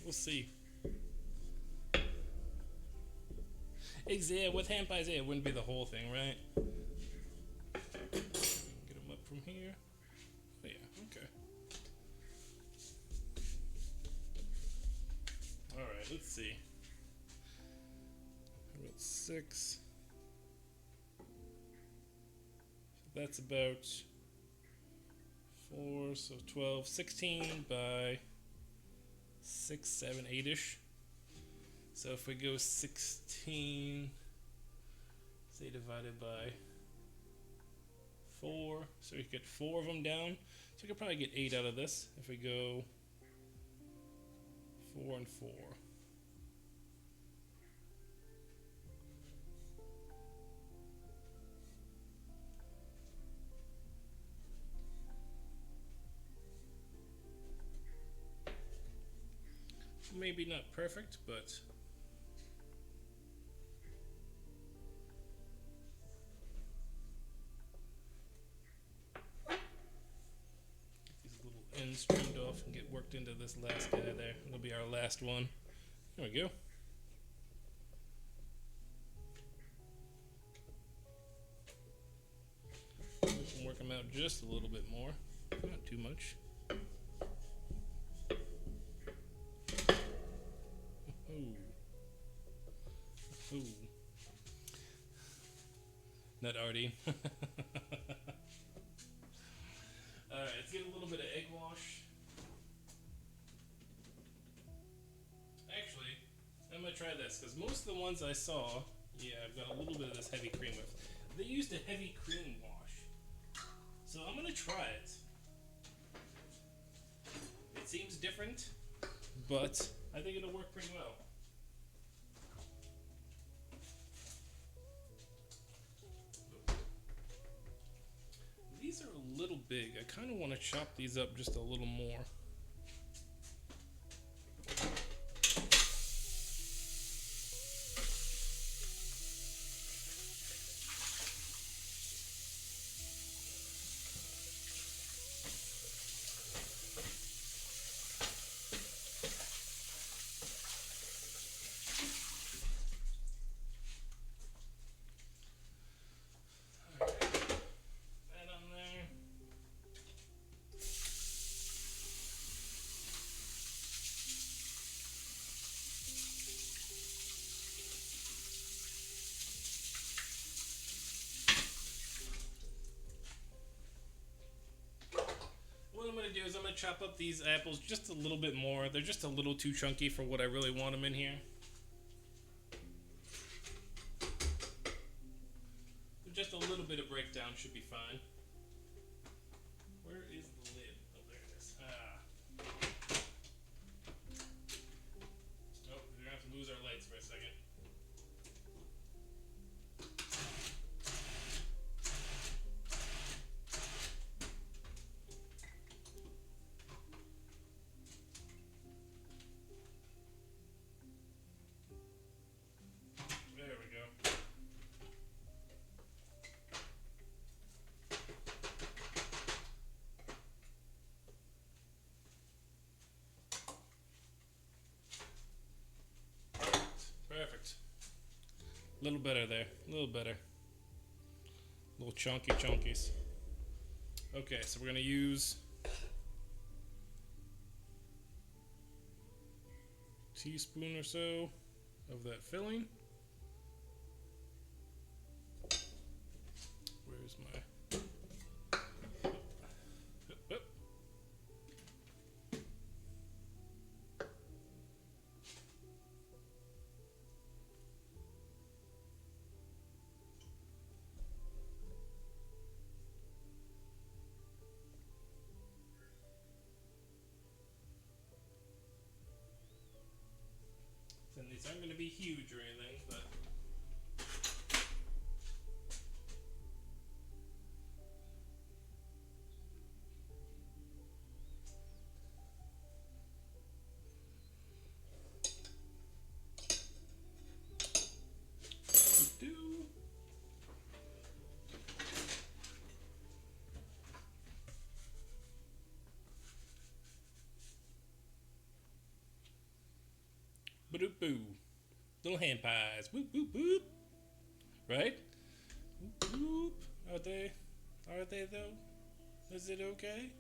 [SPEAKER 1] We'll see. With ham pies, it wouldn't be the whole thing, right? Get them up from here. Oh, yeah, okay. Alright, let's see. About 6. So that's about 4, so 12, 16 by 6, 7, 8-ish. So if we go 16, say divided by 4, so we get 4 of them down. So we could probably get 8 out of this if we go 4 and 4. Maybe not perfect, but ends trimmed off and get worked into this last guy there. It'll be our last one. There we go. We can work them out just a little bit more. Not too much. Ooh. Ooh. Not Artie. Alright, let's get a little bit of egg wash. Actually, I'm going to try this, because most of the ones I saw, yeah, I've got a little bit of this heavy cream with. They used a heavy cream wash. So I'm going to try it. but I think it'll work pretty well. These are a little big. I kind of want to chop these up just a little more. What I'm going to do is I'm going to chop up these apples just a little bit more. They're just a little too chunky for what I really want them in here. Just a little bit of breakdown should be fine. Where is the lid? Oh, there it is. Oh, we're going to have to lose our lights for a second. There we go. Perfect. A little better there. A little better. Little chunky chunkies. Okay, so we're going to use a teaspoon or so of that filling. Where's my... Up. And these aren't going to be huge or anything, but we do. Ba-doop boo. Little hand pies. Whoop whoop whoop. Right? Whoop whoop. Are they? Are they though? Is it okay?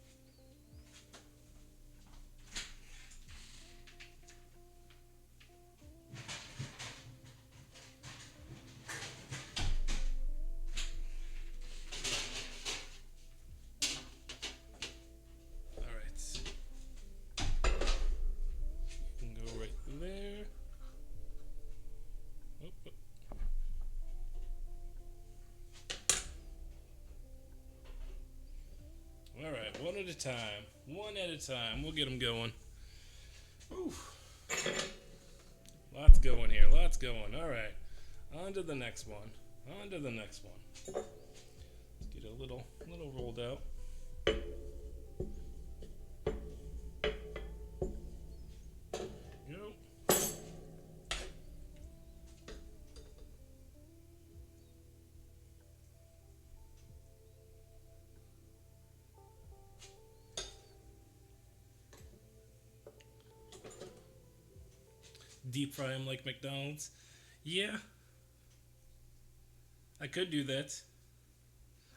[SPEAKER 1] Alright. You can go right there. Oop, oop. Alright, one at a time. One at a time. We'll get them going. Ooh. Lots going here. Lots going. Alright. On to the next one. On to the next one. Let's get a little rolled out. Go. Deep fry them like McDonald's. Yeah, I could do that.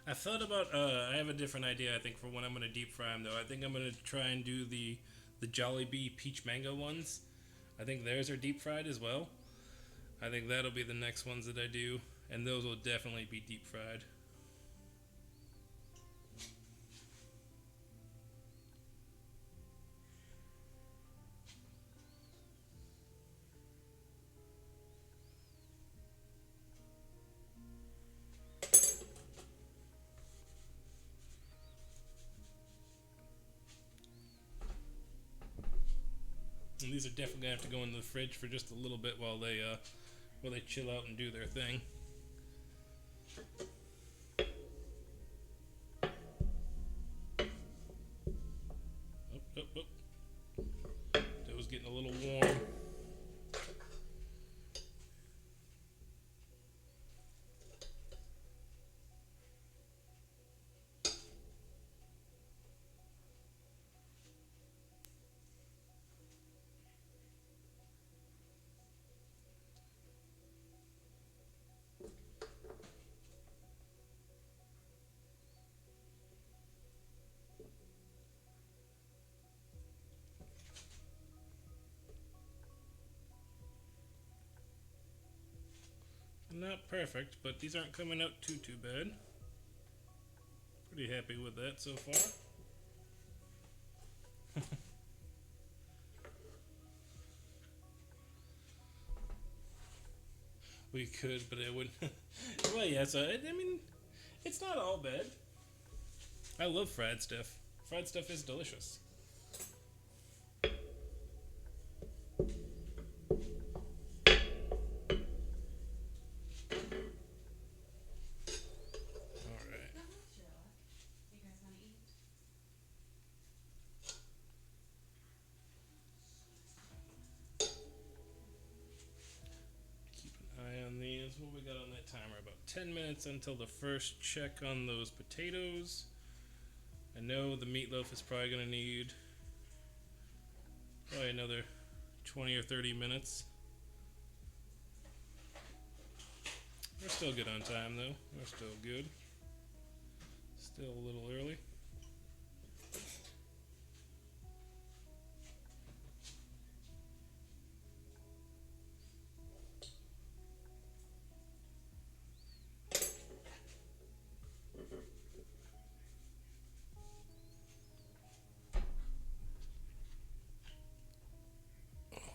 [SPEAKER 1] I thought about, I have a different idea, I think, for when I'm going to deep fry them, though. I think I'm going to try and do the Jollibee peach mango ones. I think theirs are deep fried as well. I think that'll be the next ones that I do, and those will definitely be deep fried. And these are definitely gonna have to go in the fridge for just a little bit while they chill out and do their thing. Dough's getting a little warm. Not perfect, but these aren't coming out too bad. Pretty happy with that so far. We could, but it wouldn't. Well, yeah, so I mean, it's not all bad. I love fried stuff. Fried stuff is delicious. What we got on that timer? About 10 minutes until the first check on those potatoes. I know the meatloaf is probably going to need probably another 20 or 30 minutes. We're still good on time though. We're still good. Still a little early.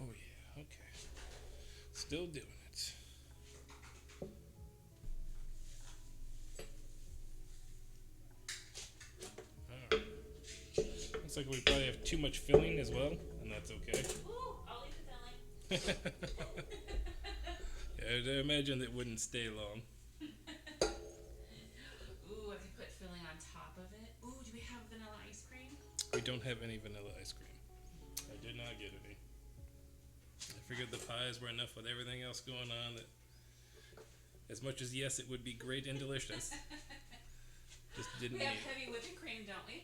[SPEAKER 1] Oh yeah, okay. Still doing it. Alright. Looks like we probably have too much filling as well, and that's okay.
[SPEAKER 8] Ooh, I'll leave the filling.
[SPEAKER 1] Yeah, I imagine it wouldn't stay long.
[SPEAKER 8] Ooh, I could put filling on top of it. Ooh, do we have vanilla ice cream?
[SPEAKER 1] We don't have any vanilla ice cream. I did not get any. I figured the pies were enough with everything else going on that as much as yes, it would be great and delicious. Just didn't
[SPEAKER 8] We have
[SPEAKER 1] need it.
[SPEAKER 8] heavy whipping cream, don't we?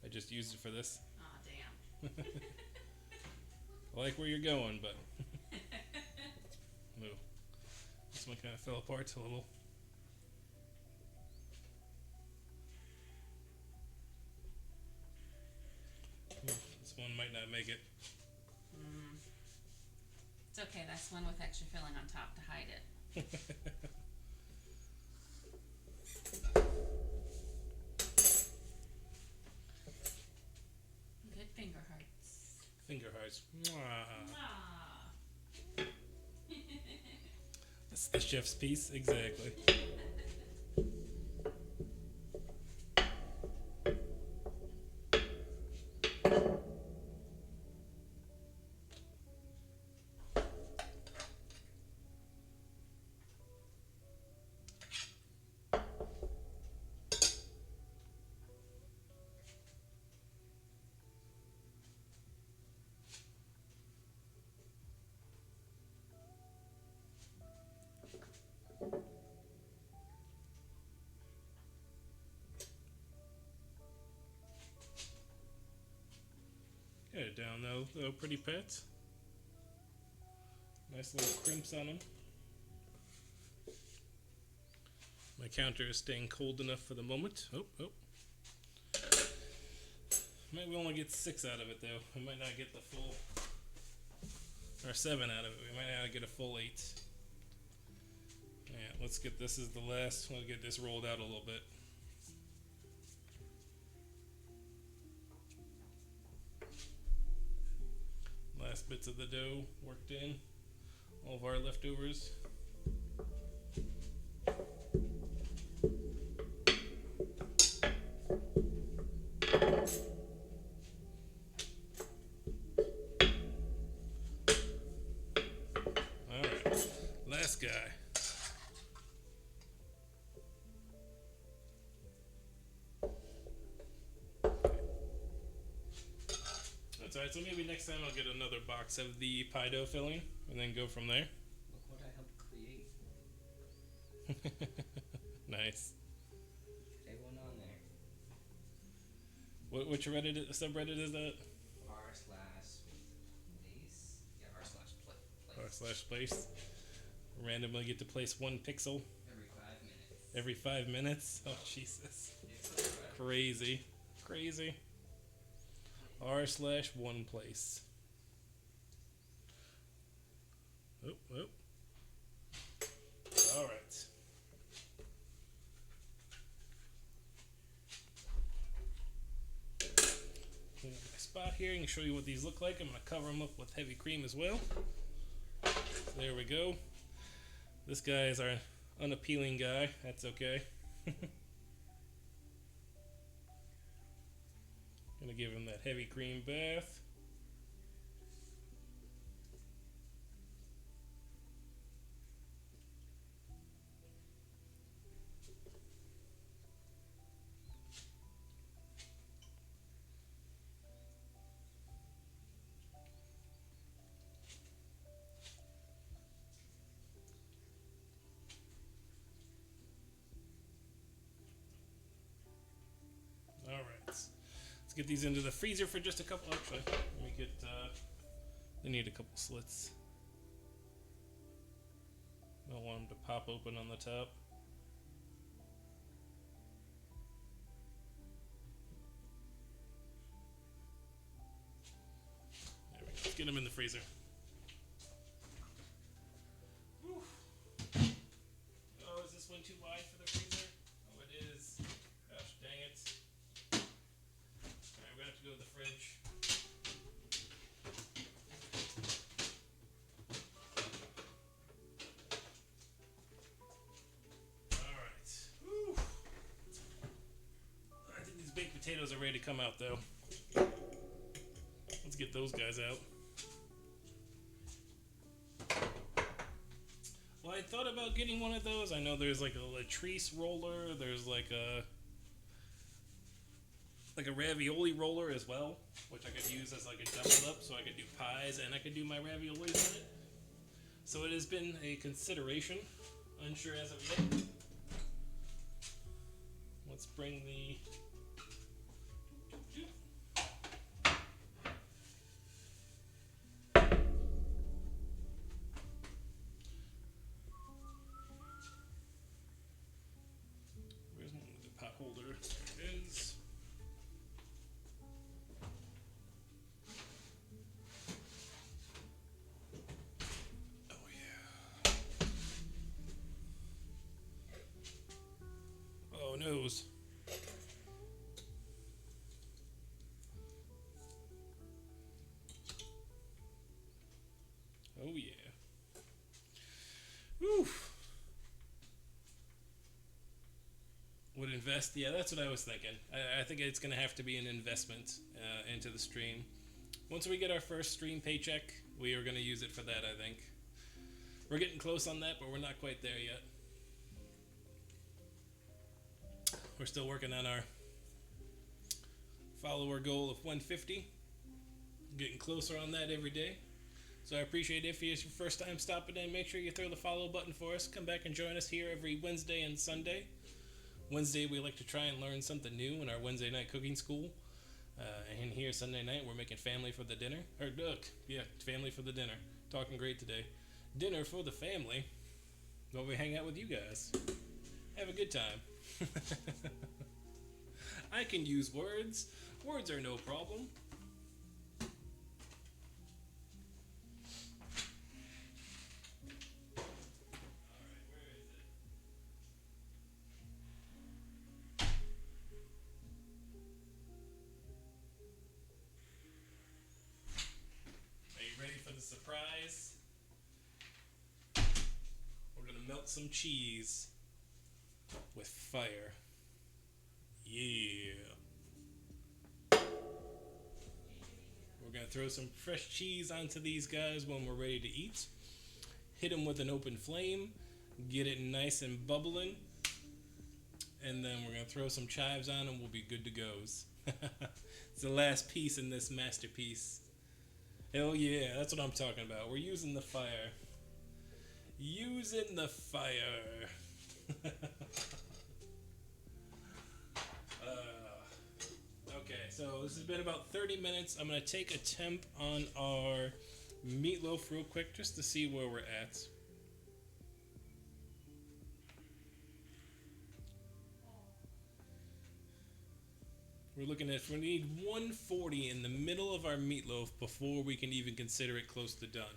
[SPEAKER 1] I just used it for this.
[SPEAKER 8] Aw, damn.
[SPEAKER 1] I like where you're going, but no. This one kind of fell apart a little. This one might not make it.
[SPEAKER 8] It's okay, that's one with extra filling on top to hide it. Good finger hearts.
[SPEAKER 1] Finger hearts. Mwah.
[SPEAKER 8] Ah.
[SPEAKER 1] That's the chef's piece, exactly. Get it down though, pretty pets. Nice little crimps on them. My counter is staying cold enough for the moment. Oh. Maybe we only get 6 out of it though. We might not get the full, or 7 out of it. We might not get a full 8. Yeah, let's get this as the last. We'll get this rolled out a little bit. Last bits of the dough worked in. All of our leftovers. last guy. That's alright, so maybe next time I'll get another box of the pie dough filling and then go from there.
[SPEAKER 5] Look what I helped create.
[SPEAKER 1] Nice.
[SPEAKER 5] They went on there.
[SPEAKER 1] Which Reddit subreddit is that?
[SPEAKER 5] r/place. Yeah, r/place.
[SPEAKER 1] R/place. Randomly get to place one pixel
[SPEAKER 5] Every 5 minutes.
[SPEAKER 1] every 5 minutes. Oh Jesus.
[SPEAKER 5] It's so good.
[SPEAKER 1] Crazy. Crazy. r/one place. Oh, oh. All right. Clean up my spot here and show you what these look like. I'm going to cover them up with heavy cream as well. There we go. This guy is our unappealing guy. That's okay. Gonna give him that heavy cream bath. All right. Let's get these into the freezer for just a couple. Actually, let me get. They need a couple slits. Don't want them to pop open on the top. There we go. Let's get them in the freezer. Whew. Oh, is this one too wide for the freezer? Oh, it is. Gosh dang it. Alright, we're gonna have to go to the fridge. Alright. Whew. I think these baked potatoes are ready to come out though. Let's get those guys out. Well, I thought about getting one of those. I know there's like a latrice roller. There's like a ravioli roller as well, which I could use as like a double up, so I could do pies and I could do my raviolis on it. So it has been a consideration. Unsure as of yet. Let's bring the. Where's one of the pot holder? There it is. Oh yeah. Oh noes. Oh yeah. Whew. Would invest? Yeah, that's what I was thinking. I think it's going to have to be an investment into the stream. Once we get our first stream paycheck, we are going to use it for that, I think. We're getting close on that, but we're not quite there yet. We're still working on our follower goal of 150. Getting closer on that every day. So I appreciate it. If it's your first time stopping in, make sure you throw the follow button for us. Come back and join us here every Wednesday and Sunday. Wednesday, we like to try and learn something new in our Wednesday night cooking school. And here, Sunday night, we're making family for the dinner. Or, look, yeah, family for the dinner. Talking great today. Dinner for the family. While we hang out with you guys. Have a good time. I can use words. Words are no problem. Surprise. We're gonna melt some cheese with fire. Yeah. We're gonna throw some fresh cheese onto these guys when we're ready to eat. hit them with an open flame, get it nice and bubbling, and then we're gonna throw some chives on and we'll be good to goes. It's the last piece in this masterpiece. Hell yeah, that's what I'm talking about. We're using the fire. Using the fire. Okay, so this has been about 30 minutes. I'm gonna take a temp on our meatloaf real quick just to see where we're at. We're looking at, we need 140 in the middle of our meatloaf before we can even consider it close to done.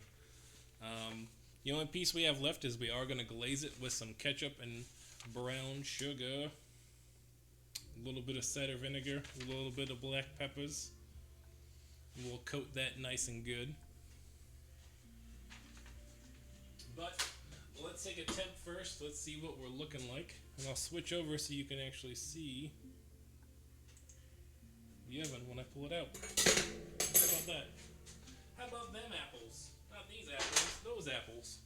[SPEAKER 1] The only piece we have left is we are going to glaze it with some ketchup and brown sugar, a little bit of cider vinegar, a little bit of black peppers. And we'll coat that nice and good. But let's take a temp first. Let's see what we're looking like. And I'll switch over so you can actually see the oven when I pull it out. How about that? How about them apples? Not these apples, those apples.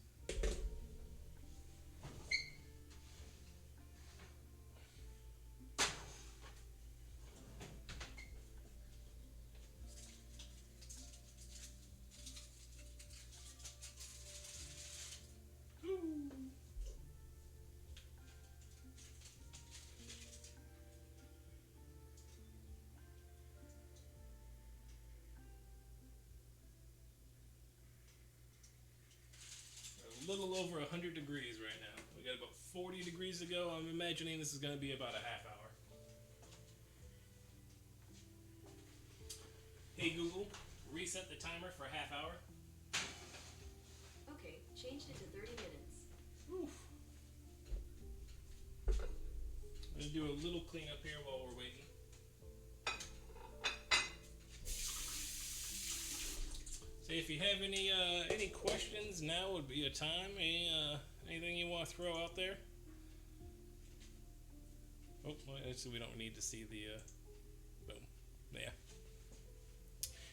[SPEAKER 1] A little over 100 degrees right now. We got about 40 degrees to go. I'm imagining this is going to be about a half hour. Hey Google, reset the timer for a half hour.
[SPEAKER 4] Okay, changed it to 30 minutes.
[SPEAKER 1] Oof. I'm going to do a little cleanup here while we're waiting. So if you have any questions, now would be a time. Anything you want to throw out there? Oh, well, actually we don't need to see the boom. Yeah.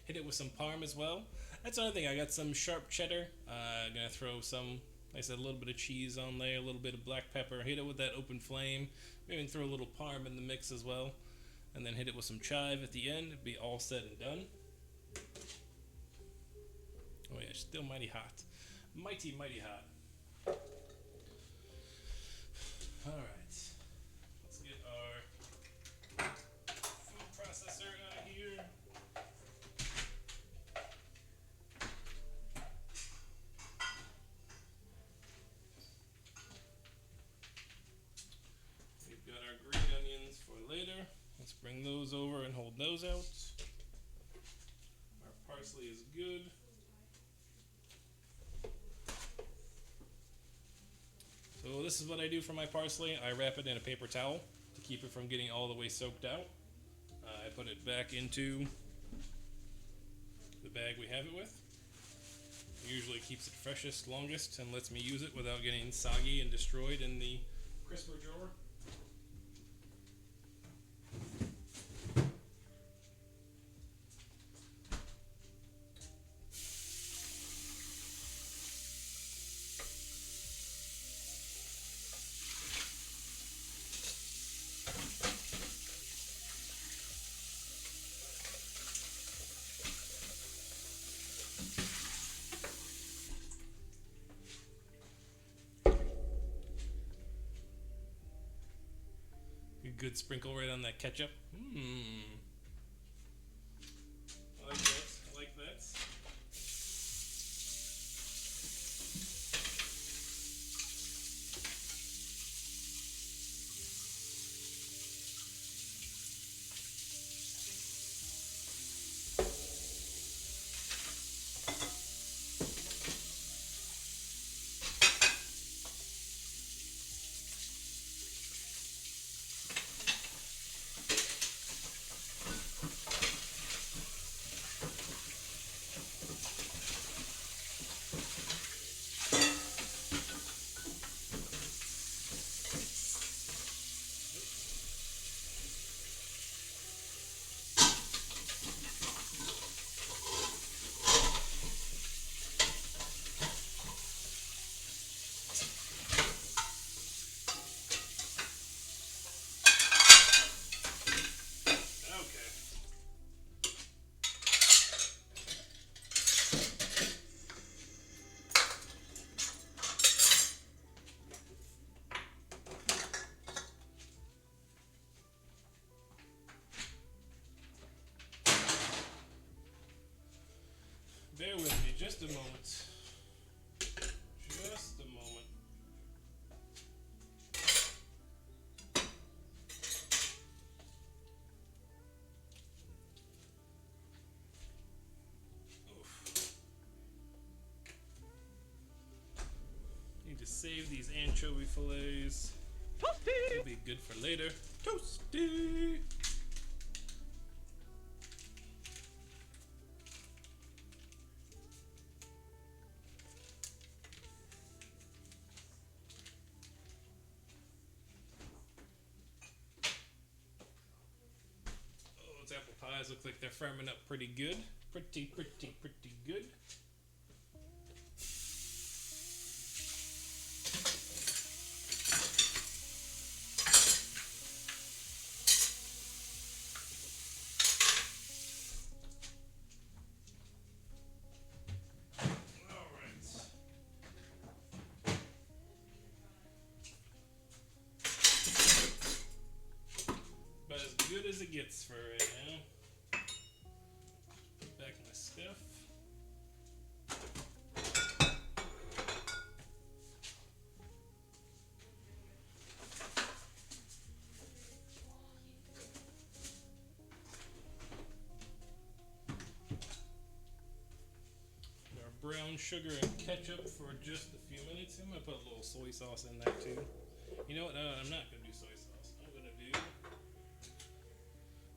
[SPEAKER 1] Hit it with some parm as well. That's another thing. I got some sharp cheddar. Gonna throw some, like I said, a little bit of cheese on there, a little bit of black pepper. Hit it with that open flame. Maybe throw a little parm in the mix as well, and then hit it with some chive at the end. It'd be all said and done. Oh yeah, still mighty hot. Mighty, mighty hot. Alright. Let's get our food processor out of here. We've got our green onions for later. Let's bring those over and hold those out. Our parsley is good. So this is what I do for my parsley. I wrap it in a paper towel to keep it from getting all the way soaked out. I put it back into the bag we have it with. It usually keeps it freshest, longest, and lets me use it without getting soggy and destroyed in the crisper drawer. Good sprinkle right on that ketchup. I like that. I like that. Bear with me just a moment. Just a moment. Oof. Need to save these anchovy fillets. Toasty! It'll be good for later. Toasty! Apple pies look like they're firming up pretty good. Pretty good. Alright. About as good as it gets for right now. Put back my stuff. Our brown sugar and ketchup for just a few minutes. I'm gonna put a little soy sauce in there too. You know what? I'm not gonna do soy sauce. I'm gonna do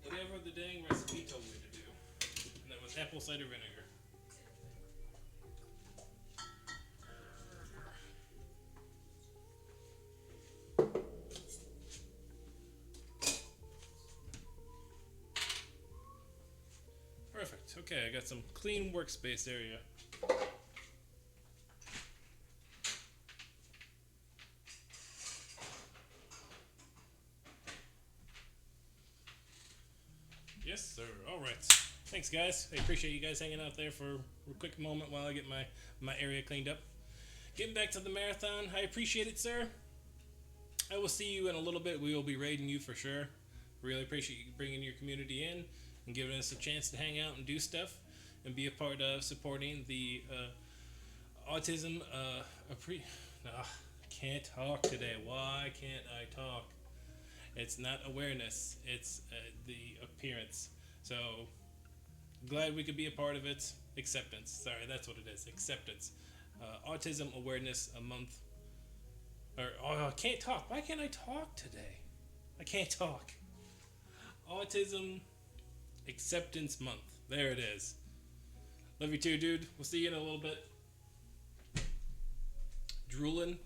[SPEAKER 1] whatever the dang recipe told me to do. And that was apple cider vinegar. Perfect. Okay, I got some clean workspace area. Yes, sir. All right. Thanks, guys. I appreciate you guys hanging out there for a quick moment while I get my area cleaned up. Getting back to the marathon. I appreciate it, sir. I will see you in a little bit. We will be raiding you for sure. Really appreciate you bringing your community in and giving us a chance to hang out and do stuff and be a part of supporting the autism. Can't talk today. Why can't I talk? It's not awareness. It's the appearance. So glad we could be a part of it. Acceptance. Sorry, that's what it is. Acceptance. Autism Awareness a month. I can't talk. Why can't I talk today? I can't talk. Autism Acceptance Month. There it is. Love you too, dude. We'll see you in a little bit. Drooling?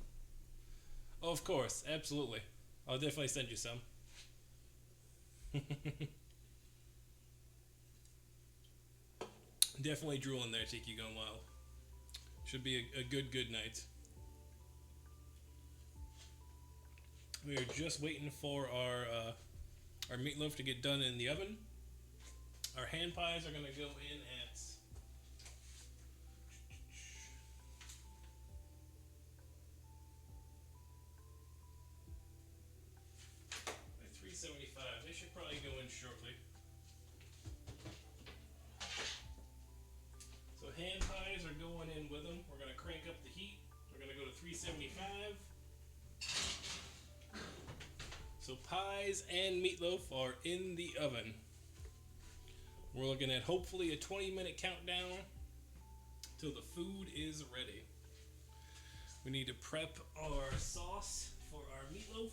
[SPEAKER 1] Oh, of course. Absolutely. I'll definitely send you some. Definitely drooling there, Tiki Going Wild. Should be a good night. We are just waiting for our meatloaf to get done in the oven. Our hand pies are going to go in at 375. They should probably go in shortly. So hand pies are going in with them. We're going to crank up the heat. We're going to go to 375. So pies and meatloaf are in the oven. We're looking at hopefully a 20-minute countdown till the food is ready. We need to prep our sauce for our meatloaf.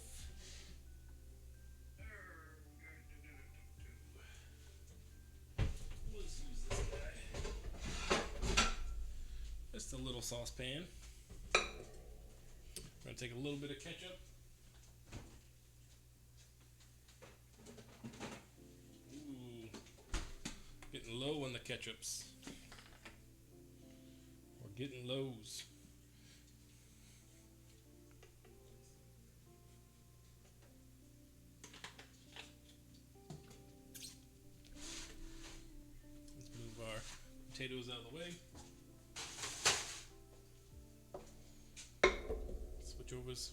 [SPEAKER 1] Let's use this guy. Just a little saucepan. We're going to take a little bit of ketchup. Getting low on the ketchups. We're getting lows. Let's move our potatoes out of the way. Switch overs.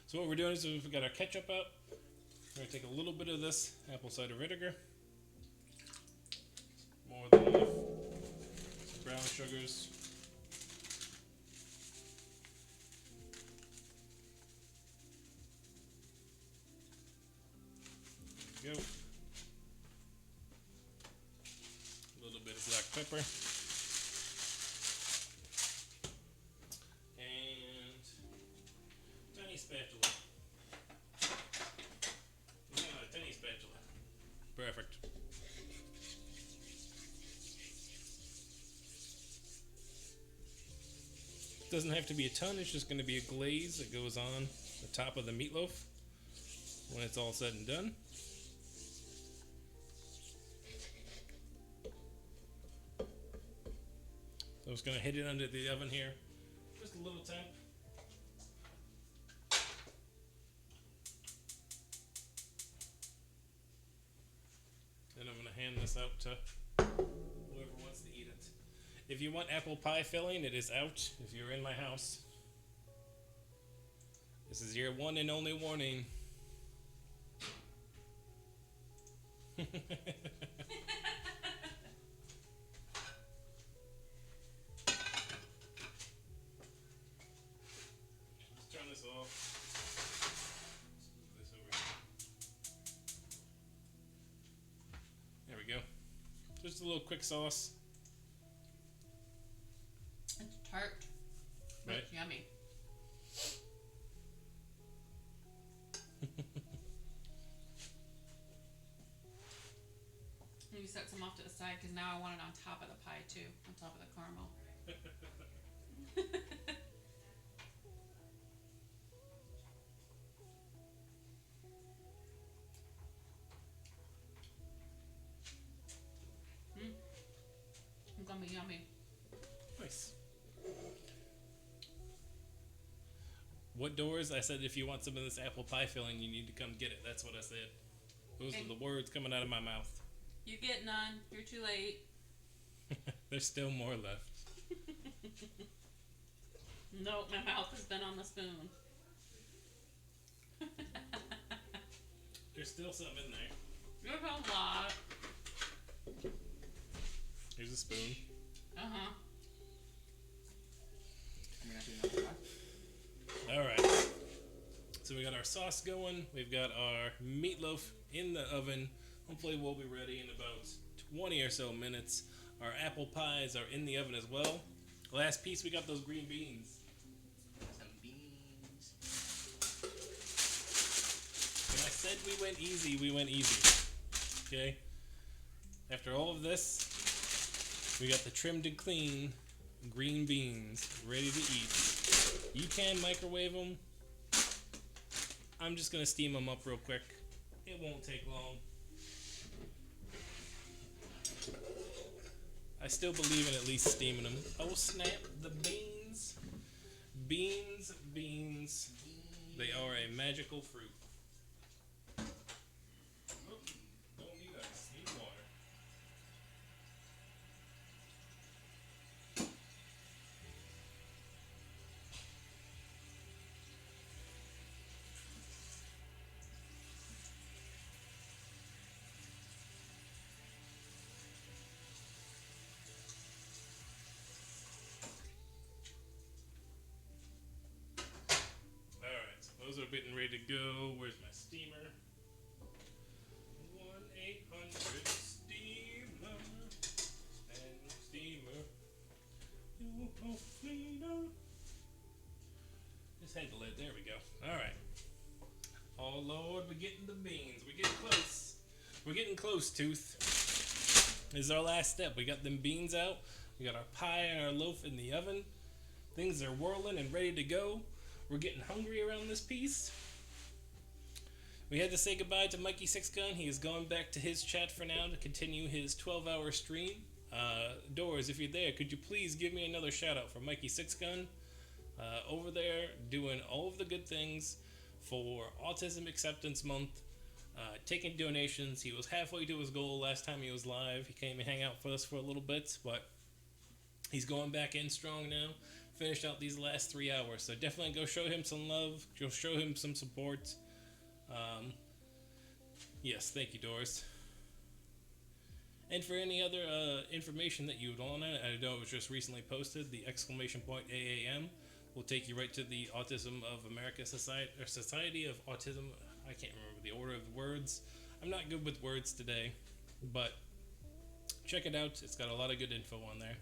[SPEAKER 1] So what we're doing is we've got our ketchup out. We're going to take a little bit of this apple cider vinegar. More than enough. sugars. There we go. A little bit of black pepper. And tiny spatula. Yeah, a tiny spatula. Perfect. Doesn't have to be a ton, it's just going to be a glaze that goes on the top of the meatloaf when it's all said and done. So I'm just going to hit it under the oven here, just a little temp. Then I'm going to hand this out to whoever wants to eat it. If you want apple pie filling, it is out if you're in my house. This is your one and only warning. Let's turn this off. Let's move this over here. There we go. Just a little quick sauce.
[SPEAKER 8] It's tart, but
[SPEAKER 1] Right.
[SPEAKER 8] it's yummy. You set some off to the side because now I want it on top of the pie too, on top of the caramel. It's gonna be yummy.
[SPEAKER 1] Nice. What doors? I said if you want some of this apple pie filling, you need to come get it. That's what I said. Those are the words coming out of my mouth.
[SPEAKER 8] You get none. You're too late.
[SPEAKER 1] There's still more left.
[SPEAKER 8] Nope, my mouth has been on the spoon.
[SPEAKER 1] There's still some in there.
[SPEAKER 8] There's a lot.
[SPEAKER 1] Here's a spoon.
[SPEAKER 8] Uh-huh.
[SPEAKER 1] Alright. So we got our sauce going. We've got our meatloaf in the oven. Hopefully we'll be ready in about 20 or so minutes. Our apple pies are in the oven as well. Last piece, we got those green beans.
[SPEAKER 5] Some beans.
[SPEAKER 1] When I said we went easy, we went easy. Okay? After all of this, we got the trimmed and clean green beans ready to eat. You can microwave them. I'm just going to steam them up real quick. It won't take long. I still believe in at least steaming them. Oh snap, the beans. Beans, beans. They are a magical fruit. Oop, don't need ice, need water. Alright, so those are getting ready to go. Where's my steamer? 1-800-STEAMER. And steamer. You will freedom. Just had the lid. There we go. Alright. Oh Lord, we're getting the beans. We're getting close. We're getting close, Tooth. This is our last step. We got them beans out. We got our pie and our loaf in the oven. Things are whirling and ready to go. We're getting hungry around this piece. We had to say goodbye to Mikey Six Gun. He is going back to his chat for now to continue his 12-hour stream. Doors, if you're there, could you please give me another shout out for Mikey Six Gun? Over there doing all of the good things for Autism Acceptance Month. Taking donations. He was halfway to his goal last time he was live. He came and hang out for us for a little bit, but he's going back in strong now. Finished out these last 3 hours, so definitely go show him some love. Go show him some support. Yes, thank you, Doris. And for any other information that you would want on it, I know it was just recently posted. The exclamation point AAM will take you right to the Autism of America Society of Autism. I can't remember the order of the words. I'm not good with words today, but check it out. It's got a lot of good info on there.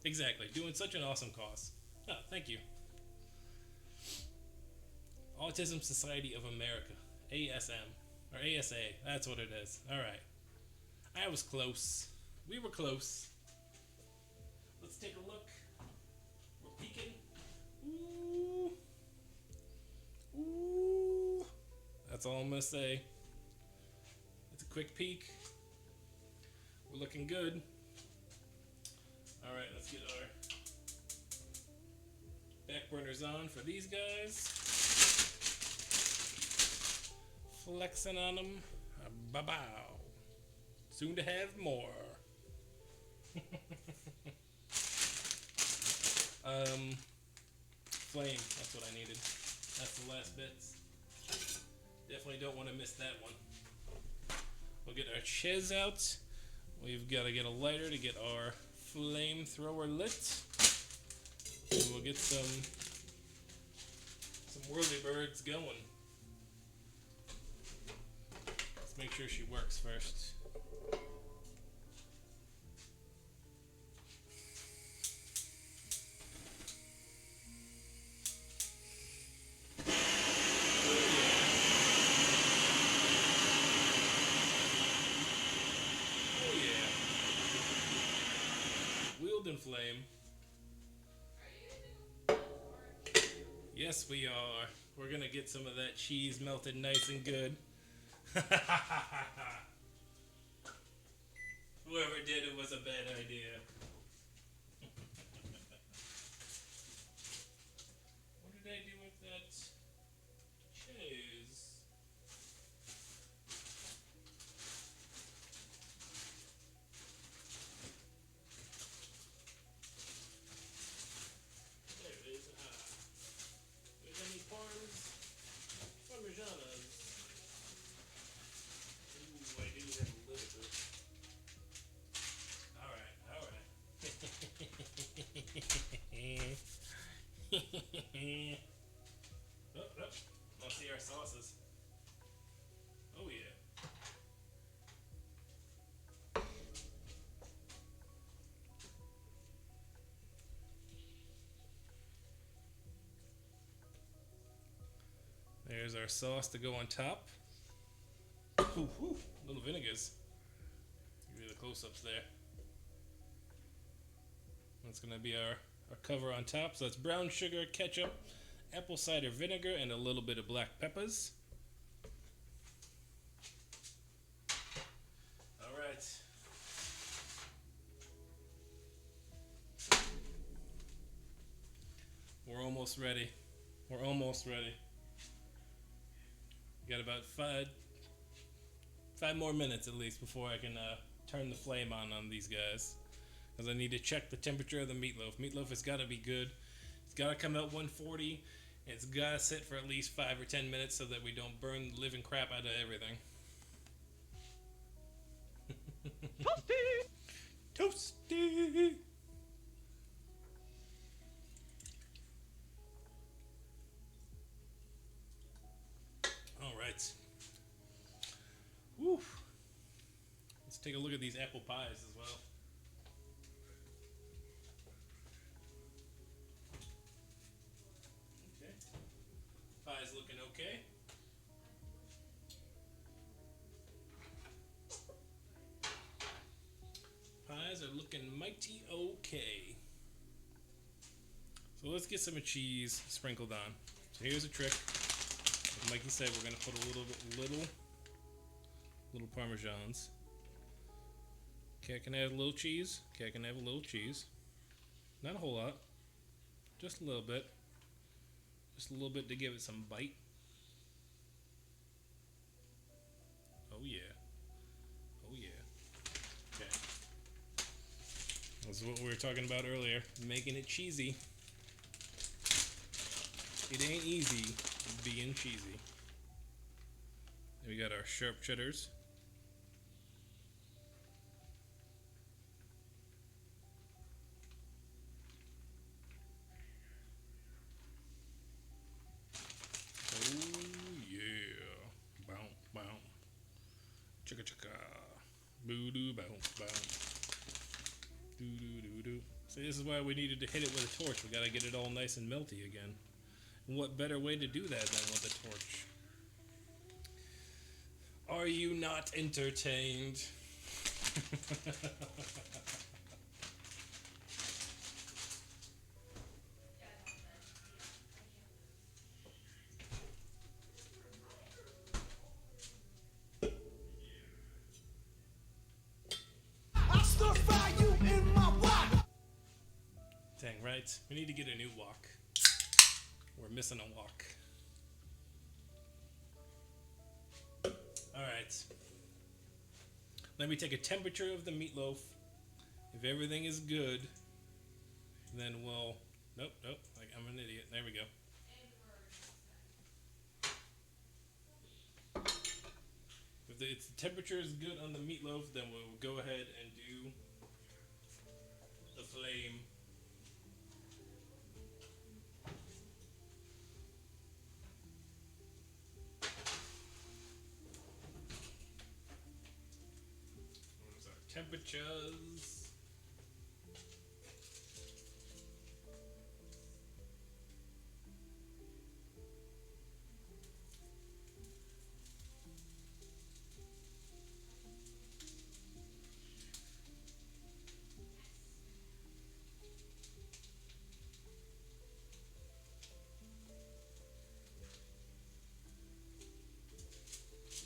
[SPEAKER 1] Exactly, doing such an awesome cause. Oh, thank you. Autism Society of America, ASM or ASA. That's what it is. All right. I was close. We were close. Let's take a look. We're peeking. Ooh. Ooh. That's all I'm going to say. It's a quick peek. We're looking good. Alright, let's get our back burners on for these guys. Flexing on them. Bye-bye. Soon to have more. Flame, that's what I needed. That's the last bits. Definitely don't want to miss that one. We'll get our chiz out. We've got to get a lighter to get our flamethrower lit. And we'll get some whirly-birds going. Let's make sure she works first. And flame. Yes, we are. We're gonna get some of that cheese melted nice and good. Whoever did it was a bad idea. What did I do with that cheese? Parmesanas. Ooh, I do have a little bit. Alright. Oh. Let's see our sauces. Oh yeah. There's our sauce to go on top. Ooh, little vinegars. Give you the close-ups there. That's going to be our cover on top. So that's brown sugar, ketchup, apple cider vinegar, and a little bit of black peppers. Alright. We're almost ready. Got about five more minutes at least before I can turn the flame on these guys, because I need to check the temperature of the meatloaf. Meatloaf has got to be good. It's got to come out 140. And it's got to sit for at least 5 or 10 minutes so that we don't burn the living crap out of everything. Toasty! Alright. Woo. Let's take a look at these apple pies as well. Okay. Pie's looking okay. Pies are looking mighty okay. So let's get some cheese sprinkled on. So here's a trick. Like Mikey said, we're gonna put a little parmesans. Cat can add a little cheese. Cat can have a little cheese. Not a whole lot. Just a little bit. Just a little bit to give it some bite. Oh yeah. Oh yeah. Okay. This is what we were talking about earlier. Making it cheesy. It ain't easy being cheesy. Then we got our sharp cheddars. Chicka chicka. Boo doo bow bow. Doo doo doo doo. So this is why we needed to hit it with a torch. We gotta get it all nice and melty again. And what better way to do that than with a torch? Are you not entertained? Dang right. We need to get a new wok. We're missing a wok. Alright. Let me take a temperature of the meatloaf. If everything is good, then we'll... Nope. Like, I'm an idiot. There we go. If the temperature is good on the meatloaf, then we'll go ahead and do the flame. What's our temperatures?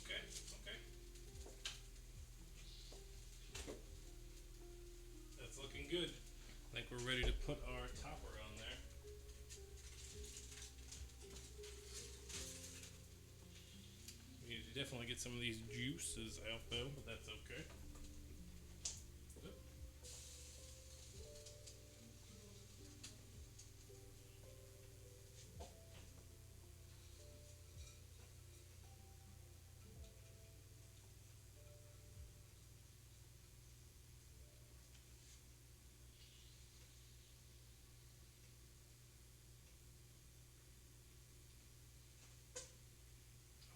[SPEAKER 1] Okay. That's looking good. I think we're ready to put our topper on there. We need to definitely get some of these juices out though, but that's okay.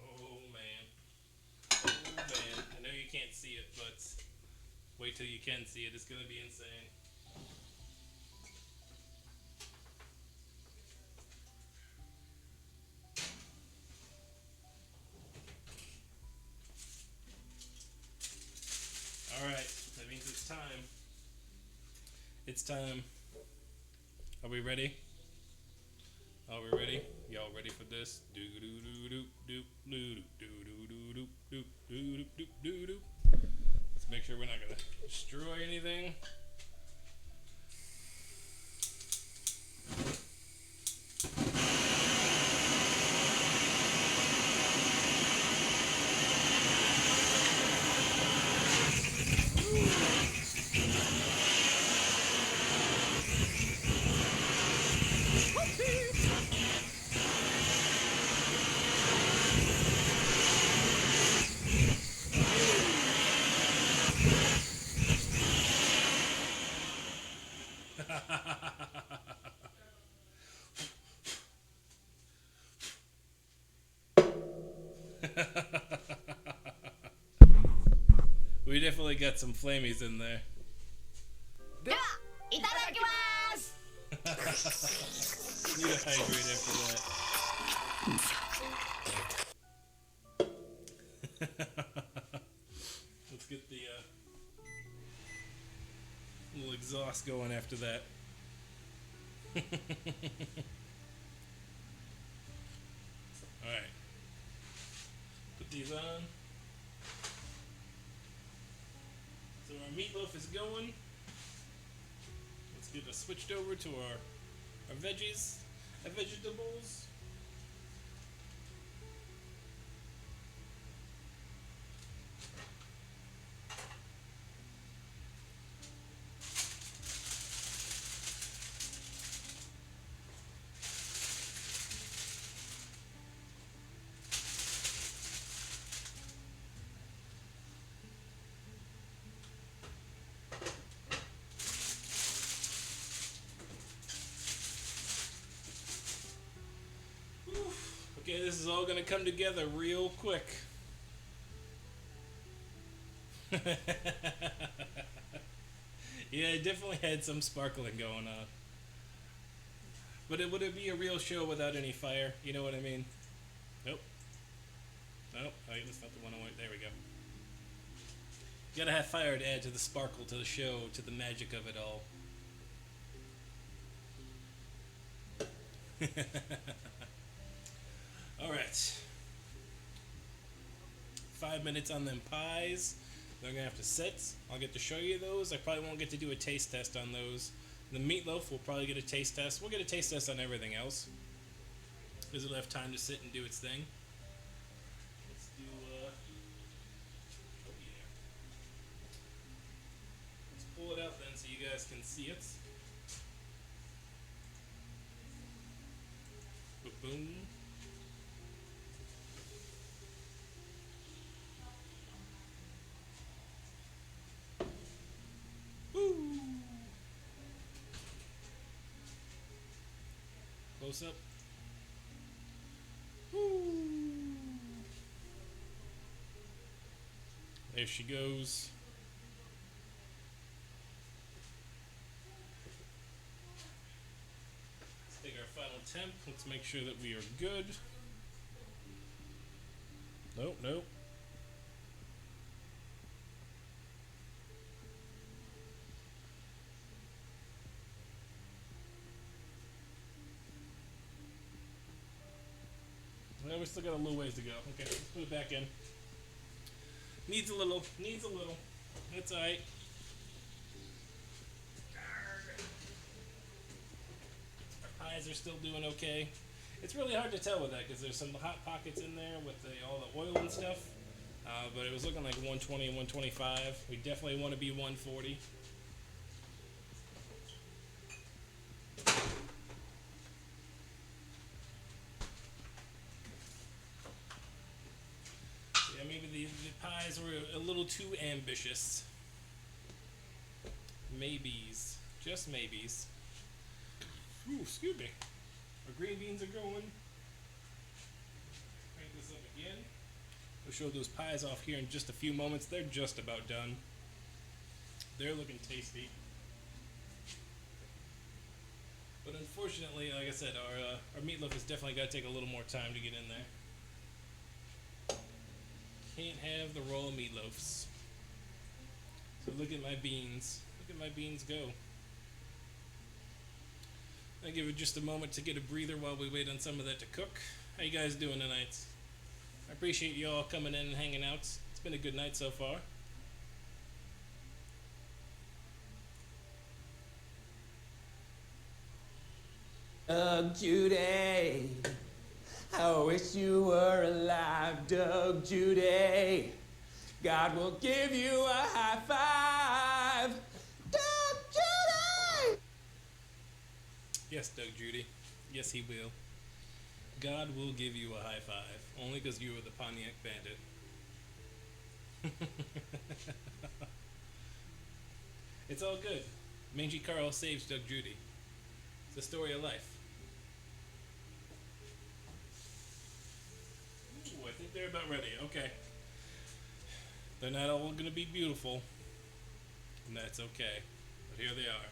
[SPEAKER 1] Oh man. I know you can't see it, but wait till you can see it. It's gonna be insane. Alright, that means it's time. It's time. Are we ready? Are we ready? Y'all ready for this? Do do do do do do do do do do do do do do. Let's make sure we're not gonna destroy anything. We definitely got some flamies in there. Need to hydrate after that. Let's get the little exhaust going after that. Alright. Put these on. So our meatloaf is going. Let's get it switched over to our veggies, our vegetables. Okay, this is all gonna come together real quick. Yeah, it definitely had some sparkling going on. But would it be a real show without any fire? You know what I mean? Nope. Nope. Oh, that's not the one I want. There we go. You gotta have fire to add to the sparkle, to the show, to the magic of it all. Alright. 5 minutes on them pies. They're gonna have to sit. I'll get to show you those. I probably won't get to do a taste test on those. The meatloaf, we'll probably get a taste test. We'll get a taste test on everything else, because it'll have time to sit and do its thing. Let's do, oh yeah. Let's pull it out then so you guys can see it. Boom. Woo! Close up. Woo! There she goes. Let's take our final temp. Let's make sure that we are good. Nope, nope. Well, we still got a little ways to go. Okay, let's put it back in. Needs a little. That's alright. Our pies are still doing okay. It's really hard to tell with that because there's some hot pockets in there with all the oil and stuff. But it was looking like 120 and 125. We definitely want to be 140. Yeah, maybe the pies were a little too ambitious. Maybes. Just maybes. Ooh, excuse me. Our green beans are going. Crank this up again. We'll show those pies off here in just a few moments. They're just about done. They're looking tasty. But unfortunately, like I said, our meatloaf has definitely got to take a little more time to get in there. Can't have the raw meatloafs. So look at my beans. Look at my beans go. I'll give it just a moment to get a breather while we wait on some of that to cook. How you guys doing tonight? I appreciate you all coming in and hanging out. It's been a good night so far.
[SPEAKER 10] Doug Judy, I wish you were alive, Doug Judy. God will give you a high five, Doug Judy.
[SPEAKER 1] Yes, Doug Judy. Yes, he will. God will give you a high five, only because you are the Pontiac Bandit. It's all good. Mangy Carl saves Doug Judy. It's the story of life. Ooh, I think they're about ready. Okay. They're not all going to be beautiful, and that's okay. But here they are.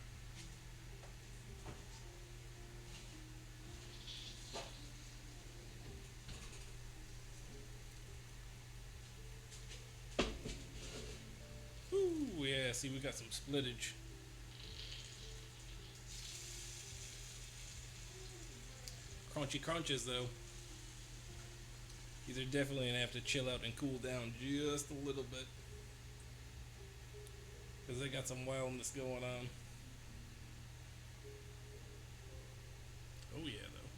[SPEAKER 1] Ooh, yeah, see, we got some splittage. Crunchy crunches, though. These are definitely going to have to chill out and cool down just a little bit, because they got some wildness going on. Oh, yeah, though.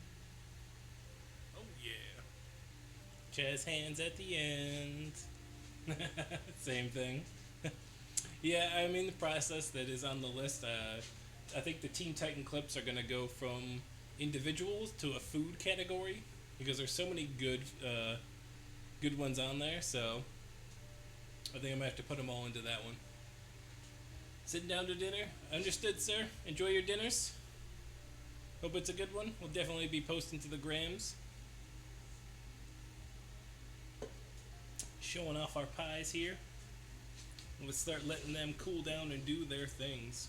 [SPEAKER 1] Oh, yeah. Chaz hands at the end. Same thing. Yeah, I mean, the process that is on the list, I think the Teen Titan clips are going to go from individuals to a food category, because there's so many good ones on there, so I think I'm going to have to put them all into that one. Sitting down to dinner? Understood, sir. Enjoy your dinners. Hope it's a good one. We'll definitely be posting to the grams. Showing off our pies here. Let's start letting them cool down and do their things.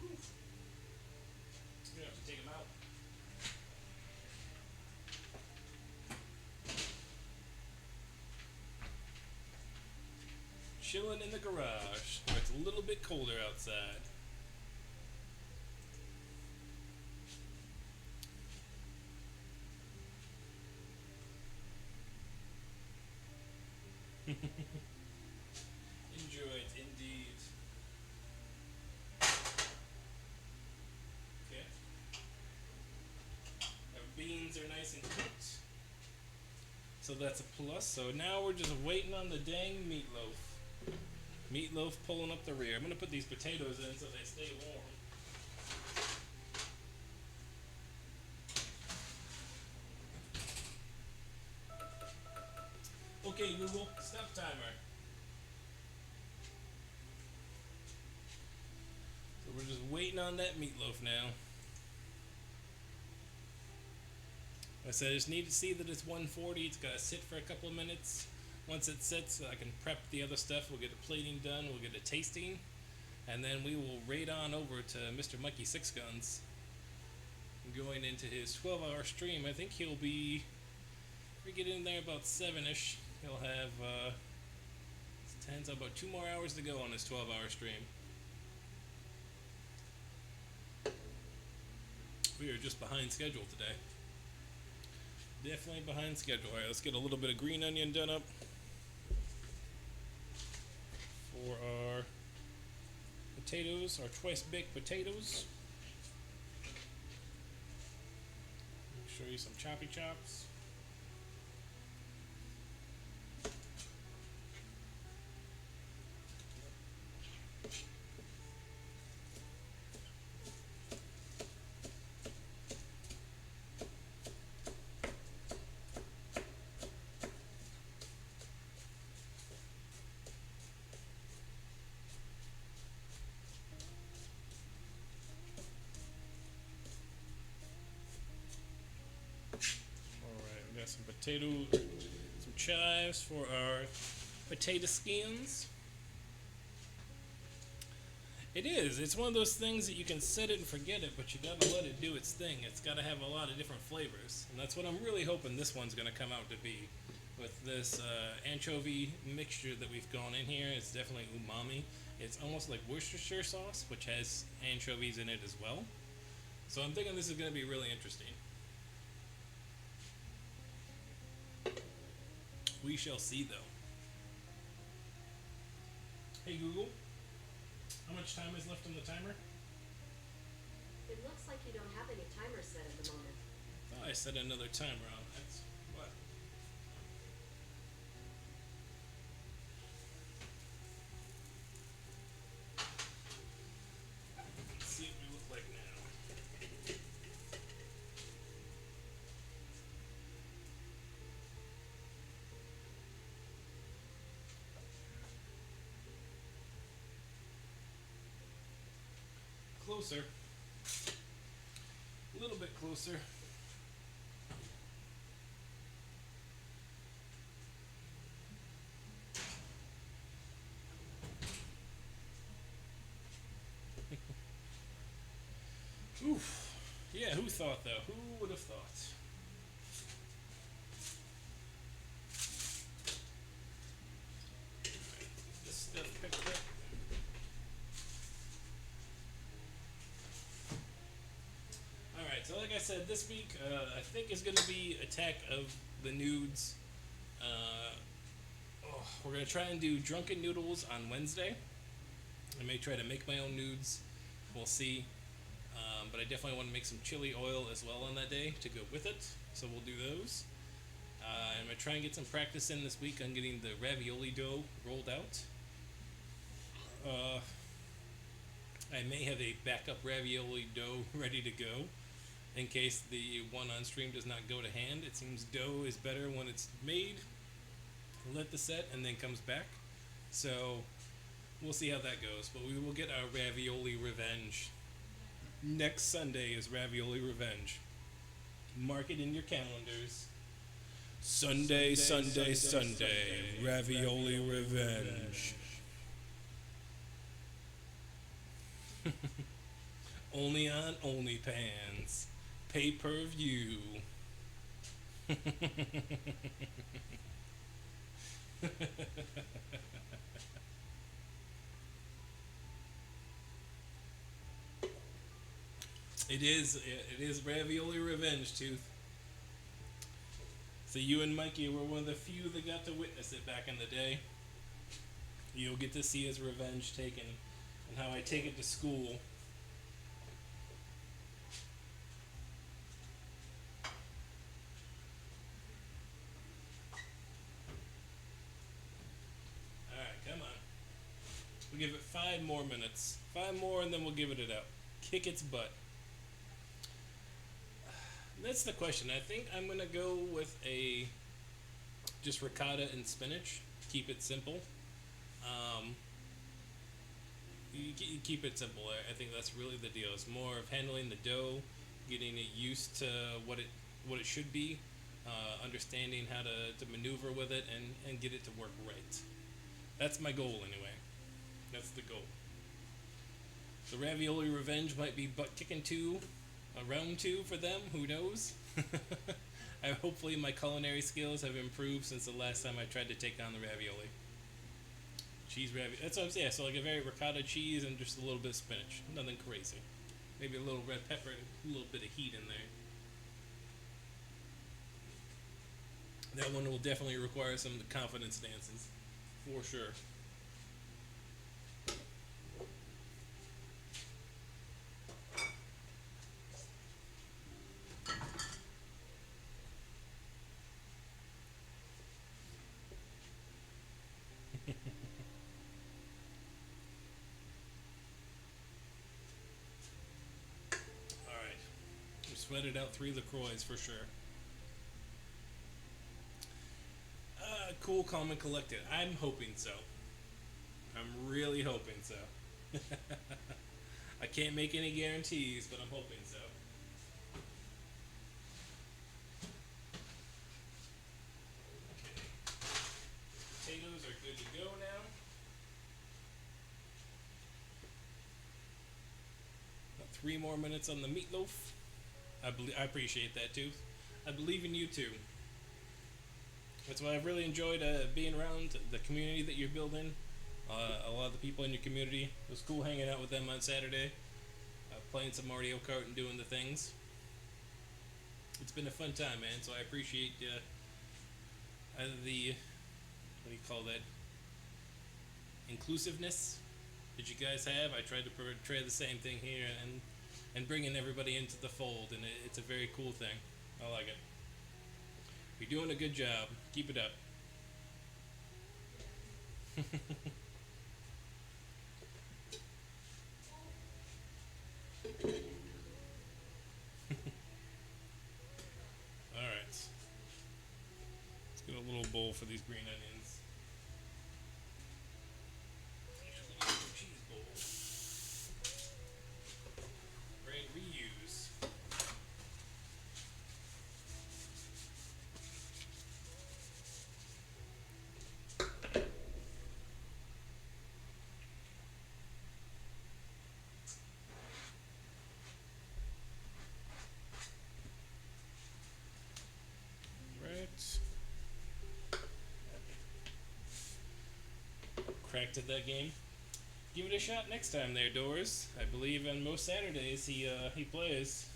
[SPEAKER 1] Gonna have to take them out. Chilling in the garage where it's a little bit colder outside. Enjoy it, indeed. Okay. Our beans are nice and cooked. So that's a plus. So now we're just waiting on the dang meatloaf. Meatloaf pulling up the rear. I'm going to put these potatoes in so they stay warm. Okay, Google, stop timer. So we're just waiting on that meatloaf now. I said I just need to see that it's 140. It's got to sit for a couple of minutes. Once it sits, I can prep the other stuff. We'll get a plating done. We'll get a tasting. And then we will raid on over to Mr. Mikey Six Guns. Going into his 12-hour stream. I think he'll be... If we get in there about 7-ish, he'll have... it's 10, so about 2 more hours to go on his 12-hour stream. We are just behind schedule today. Definitely behind schedule. Alright, let's get a little bit of green onion done up for our potatoes, our twice baked potatoes. Show you some choppy chops. Some potatoes, some chives for our potato skins. It is. It's one of those things that you can set it and forget it, but you gotta let it do its thing. It's gotta have a lot of different flavors, and that's what I'm really hoping this one's gonna come out to be. With this anchovy mixture that we've gone in here, it's definitely umami. It's almost like Worcestershire sauce, which has anchovies in it as well. So I'm thinking this is gonna be really interesting. We shall see, though. Hey Google, how much time is left on the timer?
[SPEAKER 4] It looks like you don't have any timer set at the moment.
[SPEAKER 1] Oh, I set another timer on that. What? Let's see what we look like now. Closer. A little bit closer. Oof. Yeah, who thought though? Who would have thought? This stuff picked up. Alright, so like I said, this week I think is going to be Attack of the Nudes. We're going to try and do Drunken Noodles on Wednesday. I may try to make my own nudes. We'll see. But I definitely want to make some chili oil as well on that day to go with it. So we'll do those. I'm going to try and get some practice in this week on getting the ravioli dough rolled out. I may have a backup ravioli dough ready to go in case the one on stream does not go to hand. It seems dough is better when it's made, let the set, and then comes back. So we'll see how that goes. But we will get our ravioli revenge. Next Sunday is Ravioli Revenge. Mark it in your calendars. Sunday, Sunday, Sunday, ravioli revenge. Only on OnlyPans. Pay-per-view. It is ravioli revenge, Tooth. So you and Mikey were one of the few that got to witness it back in the day. You'll get to see his revenge taken and how I take it to school. Alright, come on. We'll give it 5 more minutes. 5 more and then we'll give it out. Kick its butt. That's the question. I think I'm going to go with a just ricotta and spinach. Keep it simple. You keep it simple. I think that's really the deal. It's more of handling the dough, getting it used to what it should be, understanding how to maneuver with it and get it to work right. That's my goal anyway. That's the goal. The ravioli revenge might be butt kicking 2. A round 2 for them, who knows? Hopefully my culinary skills have improved since the last time I tried to take on the ravioli. Cheese ravioli, that's what I'm saying, so like a very ricotta cheese and just a little bit of spinach. Nothing crazy. Maybe a little red pepper and a little bit of heat in there. That one will definitely require some confidence dances, for sure. Sweated out 3 LaCroix for sure. Cool, calm, and collected. I'm hoping so. I'm really hoping so. I can't make any guarantees, but I'm hoping so. Okay. Potatoes are good to go now. Got 3 more minutes on the meatloaf. I appreciate that too. I believe in you too. That's why I've really enjoyed being around the community that you're building. A lot of the people in your community. It was cool hanging out with them on Saturday, playing some Mario Kart and doing the things. It's been a fun time, man. So I appreciate the what do you call that? Inclusiveness that you guys have. I tried to portray the same thing here and bringing everybody into the fold, and it's a very cool thing. I like it. You're doing a good job. Keep it up. Alright. Let's get a little bowl for these green onions. Cheese bowl. Great reuse. Cracked at that game. Give it a shot next time there, Doors. I believe on most Saturdays he plays.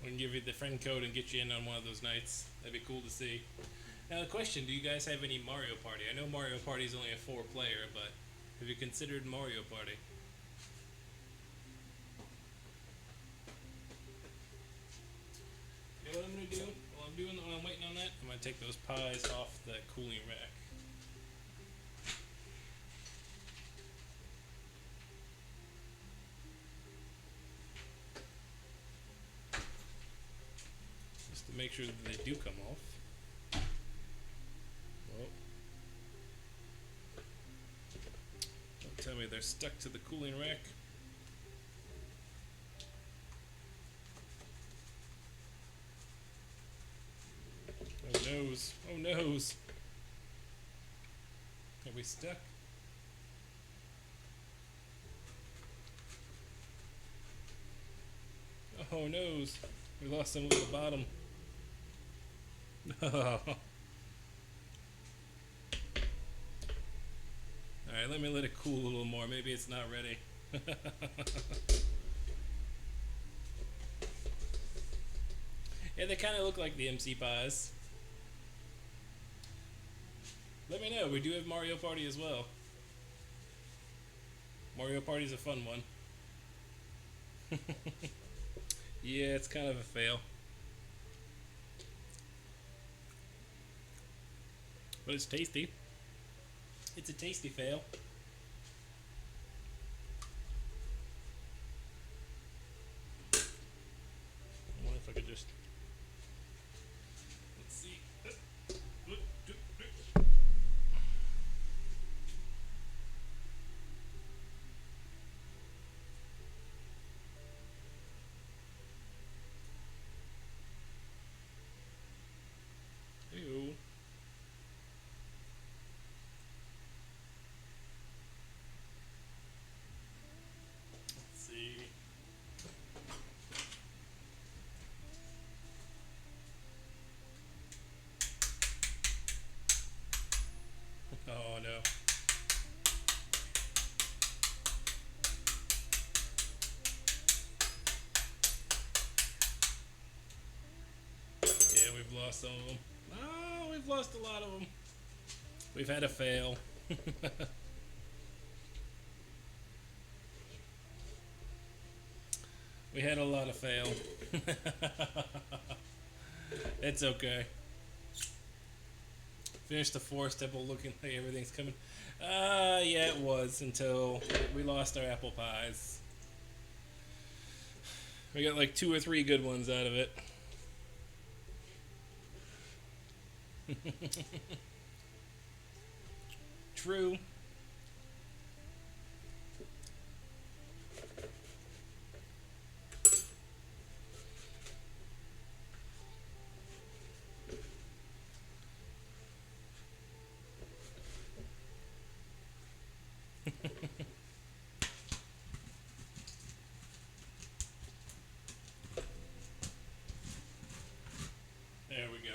[SPEAKER 1] We can give you the friend code and get you in on one of those nights. That'd be cool to see. Now the question, do you guys have any Mario Party? I know Mario Party is only a 4-player, but have you considered Mario Party? You know what I'm going to do? While I'm waiting on that, I'm going to take those pies off the cooling rack. Just to make sure that they do come off. Well, don't tell me they're stuck to the cooling rack. noes. Oh noes. Are we stuck? Oh noes. We lost some at the bottom. Alright, let me let it cool a little more. Maybe it's not ready. Yeah, they kind of look like the MC pies. Let me know. We do have Mario Party as well. Mario Party's a fun one. Yeah, it's kind of a fail. But it's tasty. It's a tasty fail. I wonder if I could just... Let's see. Ew. Let's see. Oh no. Yeah, we've lost some of them. Oh, we've lost a lot of them. We've had a fail. We had a lot of fail. It's okay. Finished the fourth step looking like everything's coming. Yeah, it was until we lost our apple pies. We got like 2 or 3 good ones out of it. True. There we go.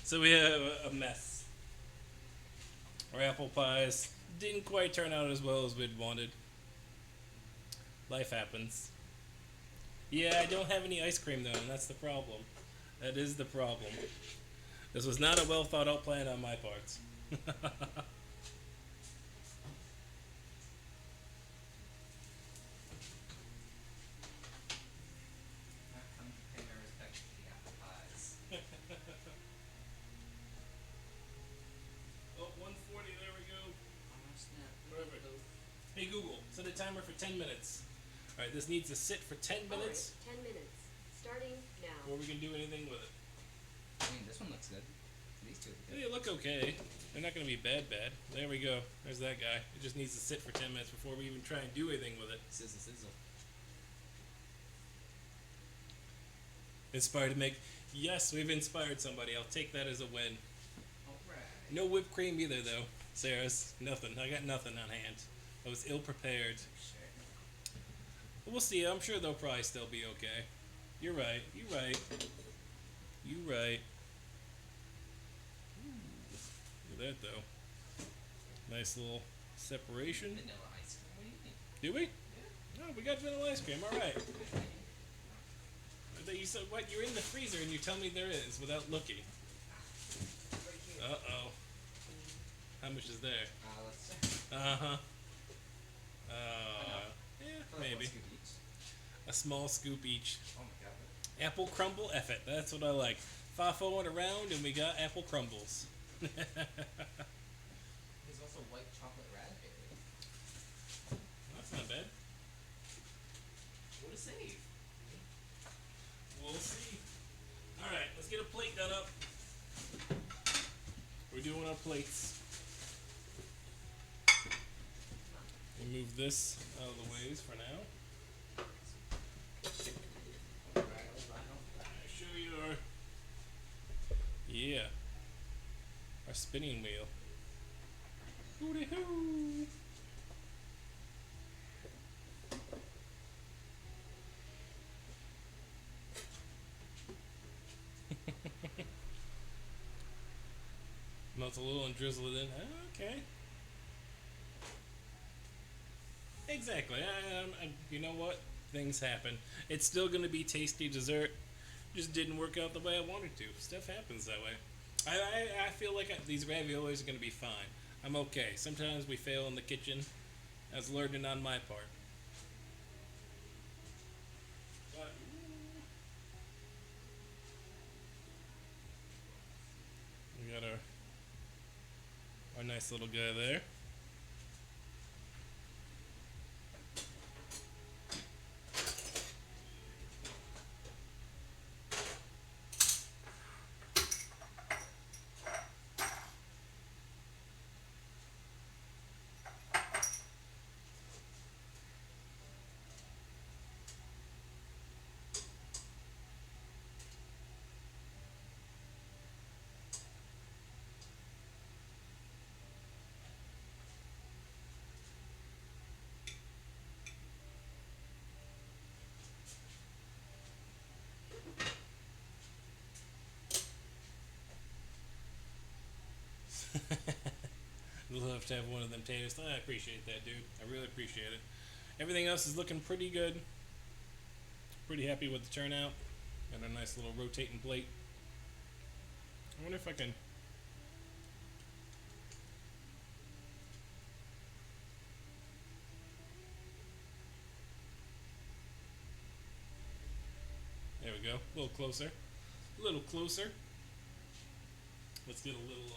[SPEAKER 1] So we have a mess. Our apple pies didn't quite turn out as well as we'd wanted. Life happens. Yeah, I don't have any ice cream though, and that's the problem. That is the problem. This was not a well thought out plan on my part.
[SPEAKER 5] Come pay my respects to the apple pies.
[SPEAKER 1] Oh, 140, there we go.
[SPEAKER 5] Oh snap.
[SPEAKER 1] Perfect. Hey Google, set a timer for 10 minutes. Alright, this needs to sit for 10 minutes
[SPEAKER 4] Alright, 10 minutes. Starting now.
[SPEAKER 1] before we can do anything with it.
[SPEAKER 5] I mean, this one looks good. These two look good.
[SPEAKER 1] They look okay. They're not going to be bad. There we go. There's that guy. It just needs to sit for 10 minutes before we even try and do anything with it.
[SPEAKER 5] Sizzle, sizzle.
[SPEAKER 1] Inspired to make... Yes, we've inspired somebody. I'll take that as a win.
[SPEAKER 5] Alright.
[SPEAKER 1] No whipped cream either, though. Sarah's. Nothing. I got nothing on hand. I was ill-prepared.
[SPEAKER 5] Sure.
[SPEAKER 1] We'll see. I'm sure they'll probably still be okay. You're right. You're right. You're right. Look at that, though. Nice little separation.
[SPEAKER 5] Vanilla ice cream. What do you think?
[SPEAKER 1] Do we? No, we got vanilla ice cream. All right. You said what? You're in the freezer and you tell me there is without looking.
[SPEAKER 5] Right here.
[SPEAKER 1] Uh-oh. How much is there?
[SPEAKER 5] Let's check.
[SPEAKER 1] Uh-huh. Yeah,
[SPEAKER 5] Feel like
[SPEAKER 1] maybe.
[SPEAKER 5] one scoop each.
[SPEAKER 1] A small scoop each.
[SPEAKER 5] Oh my god.
[SPEAKER 1] Apple crumble effort. That's what I like. Fafo went around and we got apple crumbles.
[SPEAKER 5] There's also white chocolate raspberry.
[SPEAKER 1] That's not bad.
[SPEAKER 5] What a save.
[SPEAKER 1] We'll see. Alright, let's get a plate done up. We're doing our plates. We'll move this out of the ways for now. Yeah. Our spinning wheel. Hooty hoo! Melt a little and drizzle it in. Okay. Exactly. You know what? Things happen. It's still going to be tasty dessert. Just didn't work out the way I wanted to. Stuff happens that way. I feel like these raviolis are going to be fine. I'm okay. Sometimes we fail in the kitchen. That's learning on my part. But, we got our nice little guy there. We'll have to have one of them taters. I appreciate that, dude. I really appreciate it. Everything else is looking pretty good. Pretty happy with the turnout. Got a nice little rotating plate. I wonder if I can... There we go. A little closer. A little closer. Let's get a little...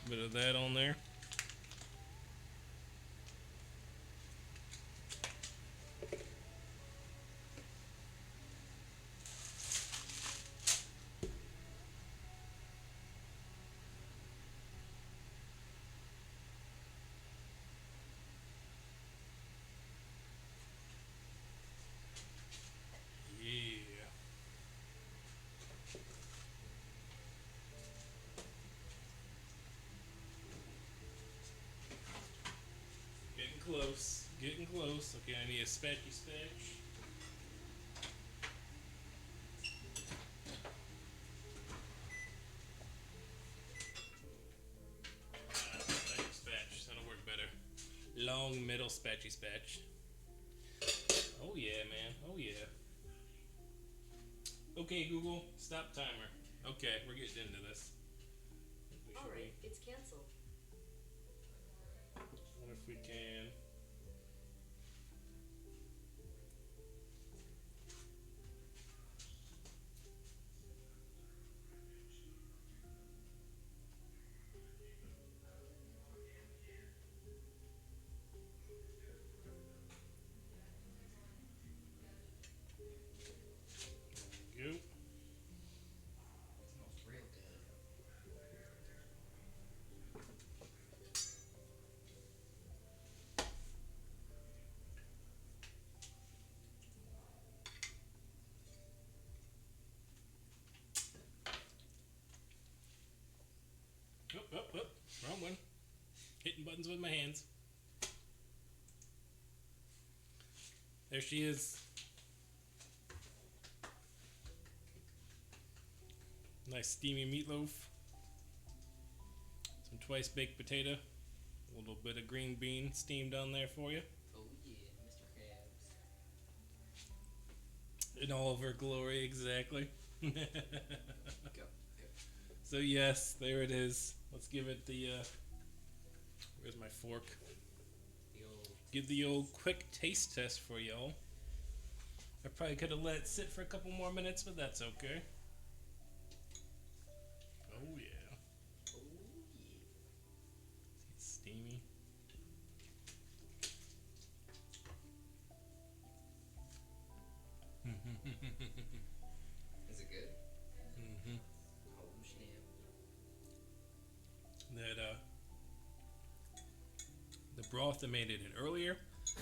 [SPEAKER 1] bit of that on there. Close. Getting close. Okay, I need a spatchy spatch. Spatchy spatch. That'll work better. Long middle spatchy spatch. Oh yeah, man. Oh yeah. Okay, Google. Stop timer. Okay, we're getting into this.
[SPEAKER 4] Alright, it's canceled.
[SPEAKER 1] What if we can... Go.
[SPEAKER 5] Smells real good.
[SPEAKER 1] Oh, wrong one. Hitting buttons with my hands. There she is. Nice steamy meatloaf. Some twice baked potato. A little bit of green bean steamed on there for you.
[SPEAKER 5] Oh yeah, Mr. Krabs.
[SPEAKER 1] In all of her glory, exactly.
[SPEAKER 5] Go.
[SPEAKER 1] So yes, there it is. Let's give it the where's my fork?
[SPEAKER 5] The old...
[SPEAKER 1] Give the old quick taste test for y'all. I probably could have let it sit for a couple more minutes, but that's okay. Oh yeah.
[SPEAKER 5] Oh yeah.
[SPEAKER 1] It's steamy.
[SPEAKER 5] Is it good?
[SPEAKER 1] Mm-hmm.
[SPEAKER 5] Oh snap.
[SPEAKER 1] broth I made it earlier.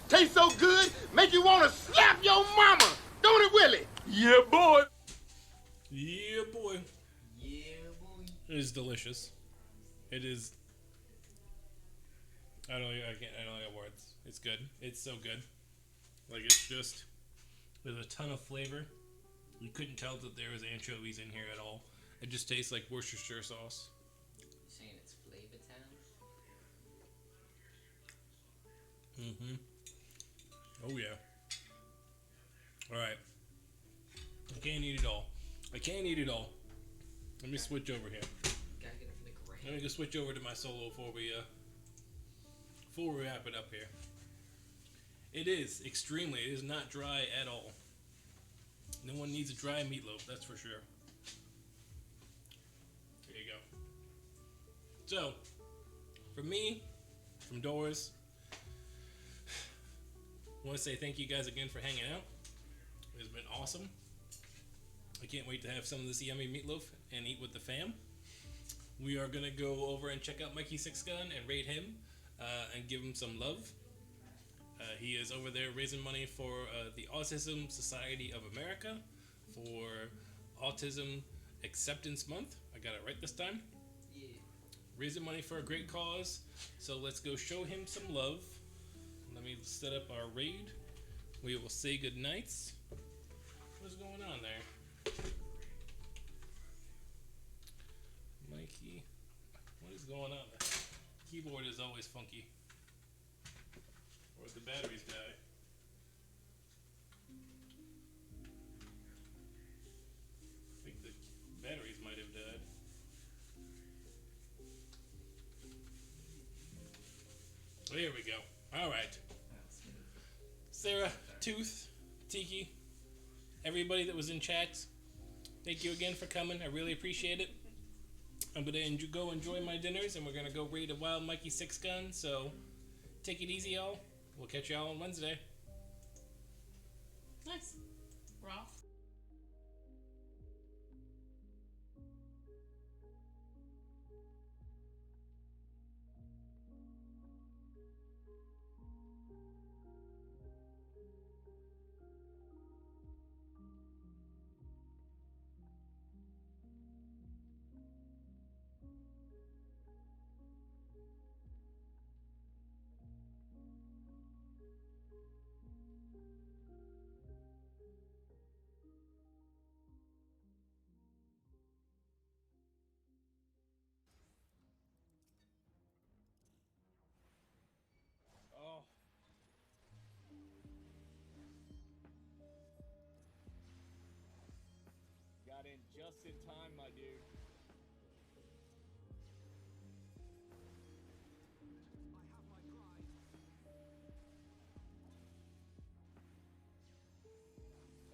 [SPEAKER 2] Tastes so good, make you want to slap your mama. Don't it, Willie? Yeah, boy.
[SPEAKER 1] Yeah, boy.
[SPEAKER 5] Yeah, boy.
[SPEAKER 1] It is delicious. It is. I don't have words. It's good. It's so good. Like, it's just, there's a ton of flavor. You couldn't tell that there was anchovies in here at all. It just tastes like Worcestershire sauce.
[SPEAKER 5] You saying it's Flavor Town?
[SPEAKER 1] Mm-hmm. Oh, yeah. Alright. I can't eat it all. I can't eat it all. Let me switch over here.
[SPEAKER 5] Gotta get it for the gram.
[SPEAKER 1] Let me just switch over to my solo before we wrap it up here. It is extremely. It is not dry at all. No one needs a dry meatloaf, that's for sure. There you go. So, from me, from Doors, I want to say thank you guys again for hanging out. It's been awesome. I can't wait to have some of this yummy meatloaf and eat with the fam. We are going to go over and check out Mikey Six Gun and rate him and give him some love. He is over there raising money for the Autism Society of America for Autism Acceptance Month. I got it right this time.
[SPEAKER 5] Yeah.
[SPEAKER 1] Raising money for a great cause. So let's go show him some love. Let me set up our raid. We will say good nights. What's going on there? Mikey, what is going on there? Keyboard is always funky. Or the batteries die. I think the batteries might have died. There we go. Alright. Sarah, Tooth, Tiki, everybody that was in chat, thank you again for coming. I really appreciate it. I'm going to go enjoy my dinners, and we're going to go raid a wild Mikey Six Gun, so take it easy, y'all. We'll catch y'all on Wednesday.
[SPEAKER 8] Nice. We're off.
[SPEAKER 3] Oh. Got in just in time, my dude.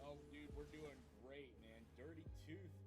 [SPEAKER 3] Oh, dude, we're doing great, man. Dirty Tooth